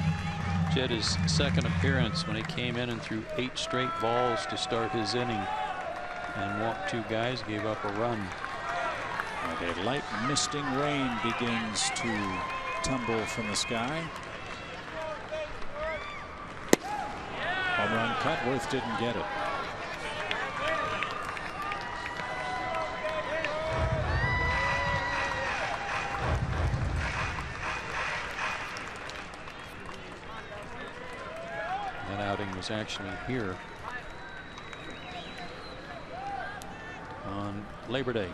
Jedd's second appearance when he came in and threw 8 straight balls to start his inning and walked 2 guys, gave up a run. And a light misting rain begins to tumble from the sky. Home run cut. Worth didn't get it. That outing was actually here on Labor Day.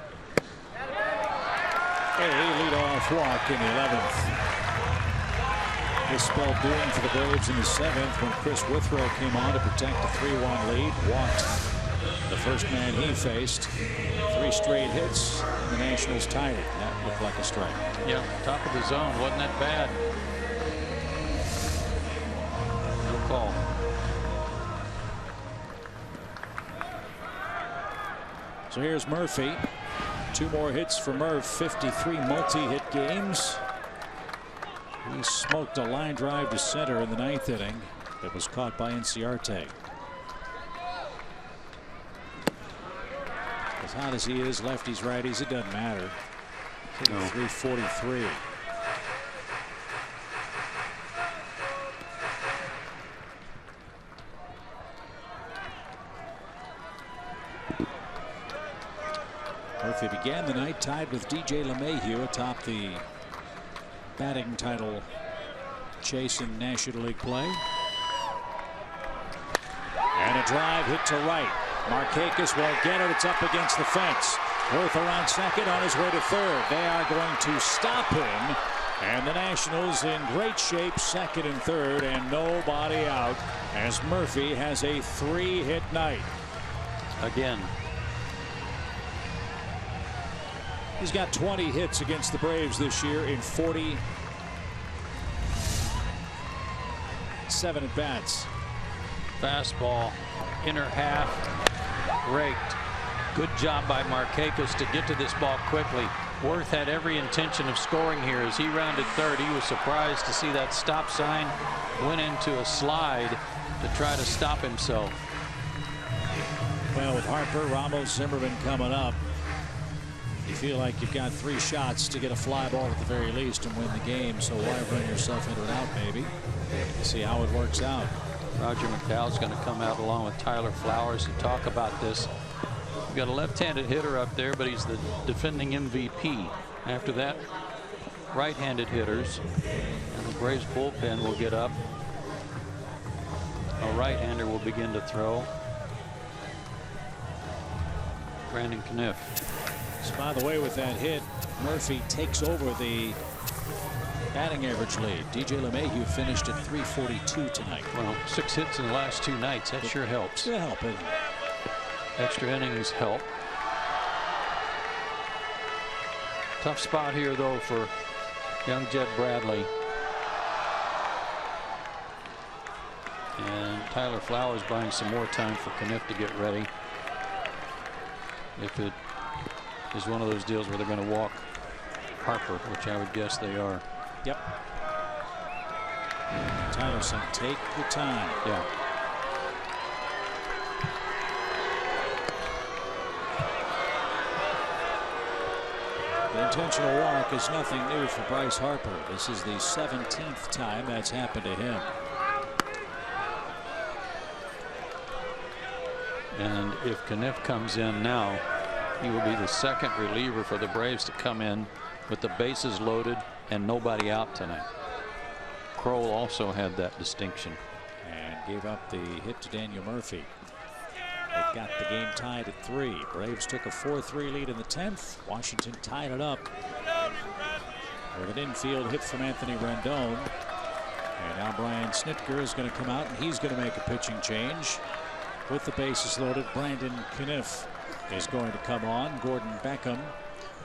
A leadoff walk in the 11th. This spelled doom for the Braves in the 7th when Chris Withrow came on to protect the 3-1 lead. Walked the first man he faced. 3 straight hits, and the Nationals tied it. That looked like a strike. Yeah, top of the zone. Wasn't that bad? No call. So here's Murphy. 2 more hits for Murph. 53 multi-hit games. He smoked a line drive to center in the 9th inning that was caught by Inciarte. As hot as he is, lefties, righties, it doesn't matter. No. 343. Murphy began the night tied with DJ LeMahieu atop the batting title chase in National League play. And a drive hit to right. Markakis won't get it. It's up against the fence. Worth around second, on his way to third. They are going to stop him. And the Nationals in great shape, second and third, and nobody out as Murphy has a 3-hit night. Again. He's got 20 hits against the Braves this year in 47 at bats. Fastball, inner half, raked. Good job by Markakis to get to this ball quickly. Worth had every intention of scoring here as he rounded third. He was surprised to see that stop sign. Went into a slide to try to stop himself. Well, with Harper, Ramos, Zimmerman coming up, you feel like you've got 3 shots to get a fly ball at the very least and win the game. So why run yourself into an out, maybe? See how it works out. Roger McDowell's going to come out along with Tyler Flowers to talk about this. We've got a left-handed hitter up there, but he's the defending MVP. After that, right-handed hitters, and the Braves bullpen will get up. A right-hander will begin to throw. Brandon Kniff. So by the way, with that hit, Murphy takes over the batting average lead. DJ LeMahieu finished at 342 tonight. Well, 6 hits in the last 2 nights. That sure helps. It'll help, isn't it? Extra innings help. Tough spot here, though, for young Jed Bradley. And Tyler Flowers buying some more time for Kniff to get ready. If it is one of those deals where they're going to walk Harper, which I would guess they are. Yep. Tyler said, take the time. Yeah. The intentional walk is nothing new for Bryce Harper. This is the 17th time that's happened to him. And if Kniff comes in now, he will be the second reliever for the Braves to come in with the bases loaded and nobody out tonight. Kroll also had that distinction. And gave up the hit to Daniel Murphy. They got the game tied at 3. Braves took a 4-3 lead in the 10th. Washington tied it up with an infield hit from Anthony Rendon. And now Brian Snitker is going to come out and he's going to make a pitching change. With the bases loaded, Brandon Kniff is going to come on. Gordon Beckham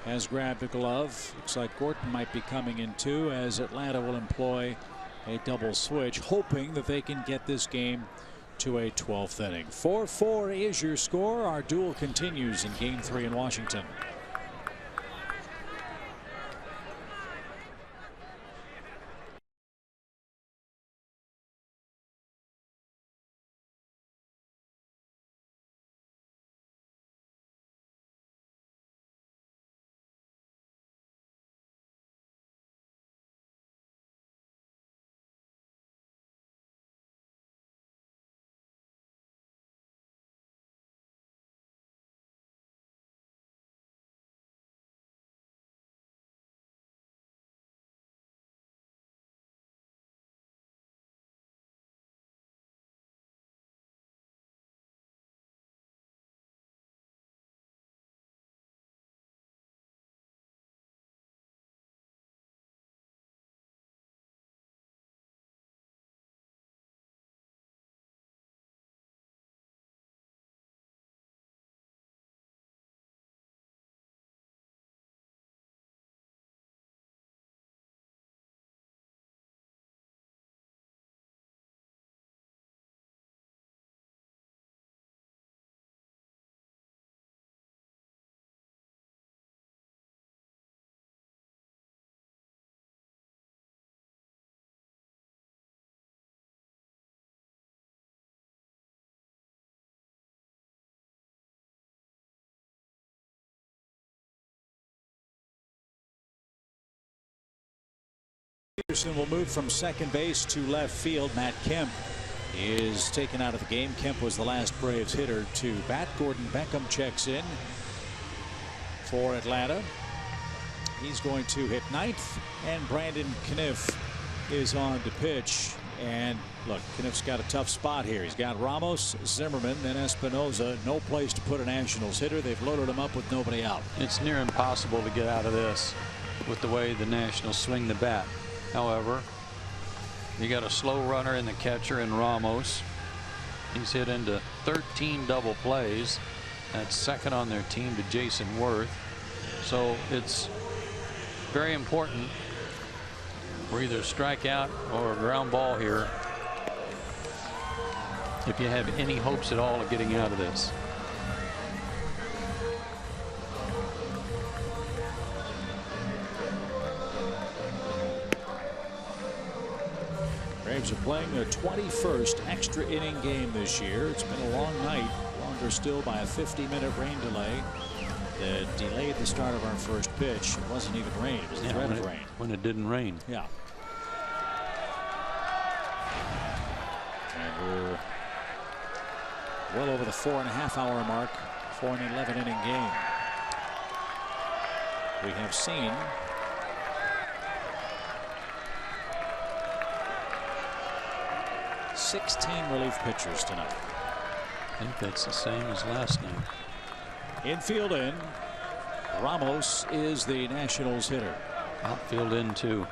has grabbed a glove. Looks like Gordon might be coming in too, as Atlanta will employ a double switch, hoping that they can get this game to a 12th inning. 4-4 is your score. Our duel continues in Game 3 in Washington. Peterson will move from second base to left field. Matt Kemp is taken out of the game. Kemp was the last Braves hitter to bat. Gordon Beckham checks in for Atlanta. He's going to hit ninth, and Brandon Kniff is on to pitch. And look, Kniff's got a tough spot here. He's got Ramos, Zimmerman, then Espinoza. No place to put a Nationals hitter. They've loaded him up with nobody out. It's near impossible to get out of this with the way the Nationals swing the bat. However, you got a slow runner in the catcher in Ramos. He's hit into 13 double plays. That's second on their team to Jason Worth. So it's very important for either strikeout or a ground ball here if you have any hopes at all of getting out of this. Braves are playing their 21st extra inning game this year. It's been a long night, longer still by a 50-minute rain delay that delayed the start of our first pitch. It wasn't even rain, it was the threat of rain. When it didn't rain. Yeah. And we're well over the 4.5-hour mark for an 11-inning game. We have seen $16 relief pitchers tonight. I think that's the same as last night. Infield in. Ramos is the Nationals hitter. Outfield in too.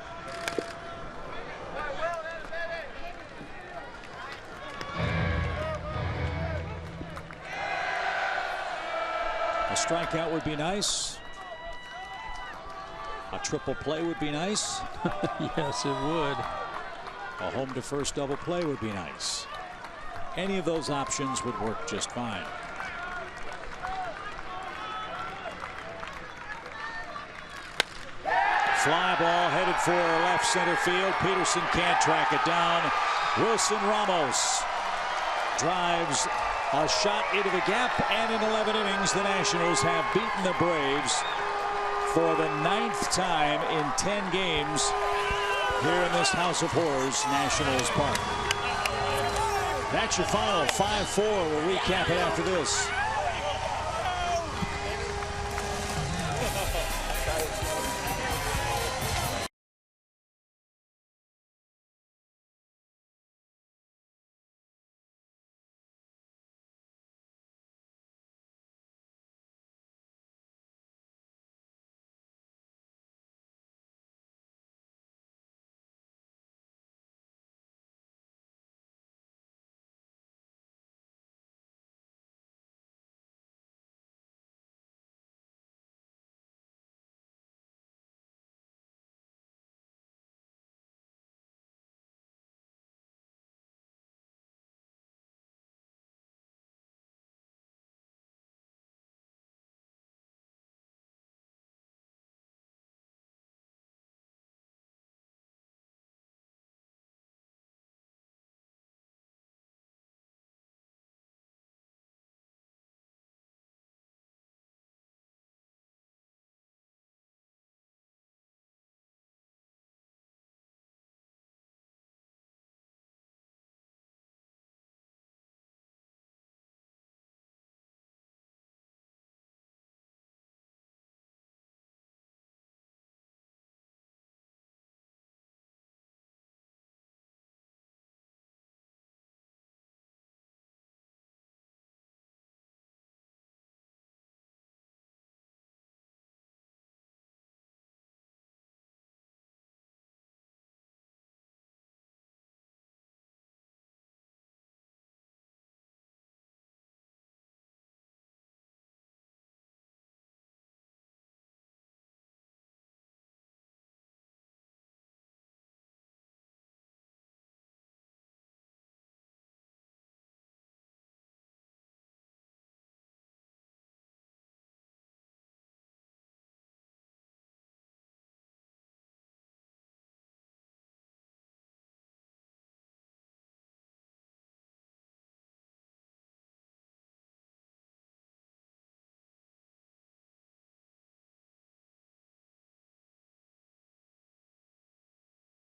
A strikeout would be nice. A triple play would be nice. Yes, it would. A home to first double play would be nice. Any of those options would work just fine. Fly ball headed for left center field. Peterson can't track it down. Wilson Ramos drives a shot into the gap, and in 11 innings the Nationals have beaten the Braves for the 9th time in 10 games here in this House of Horrors, Nationals Park. That's your final 5-4. We'll recap it after this.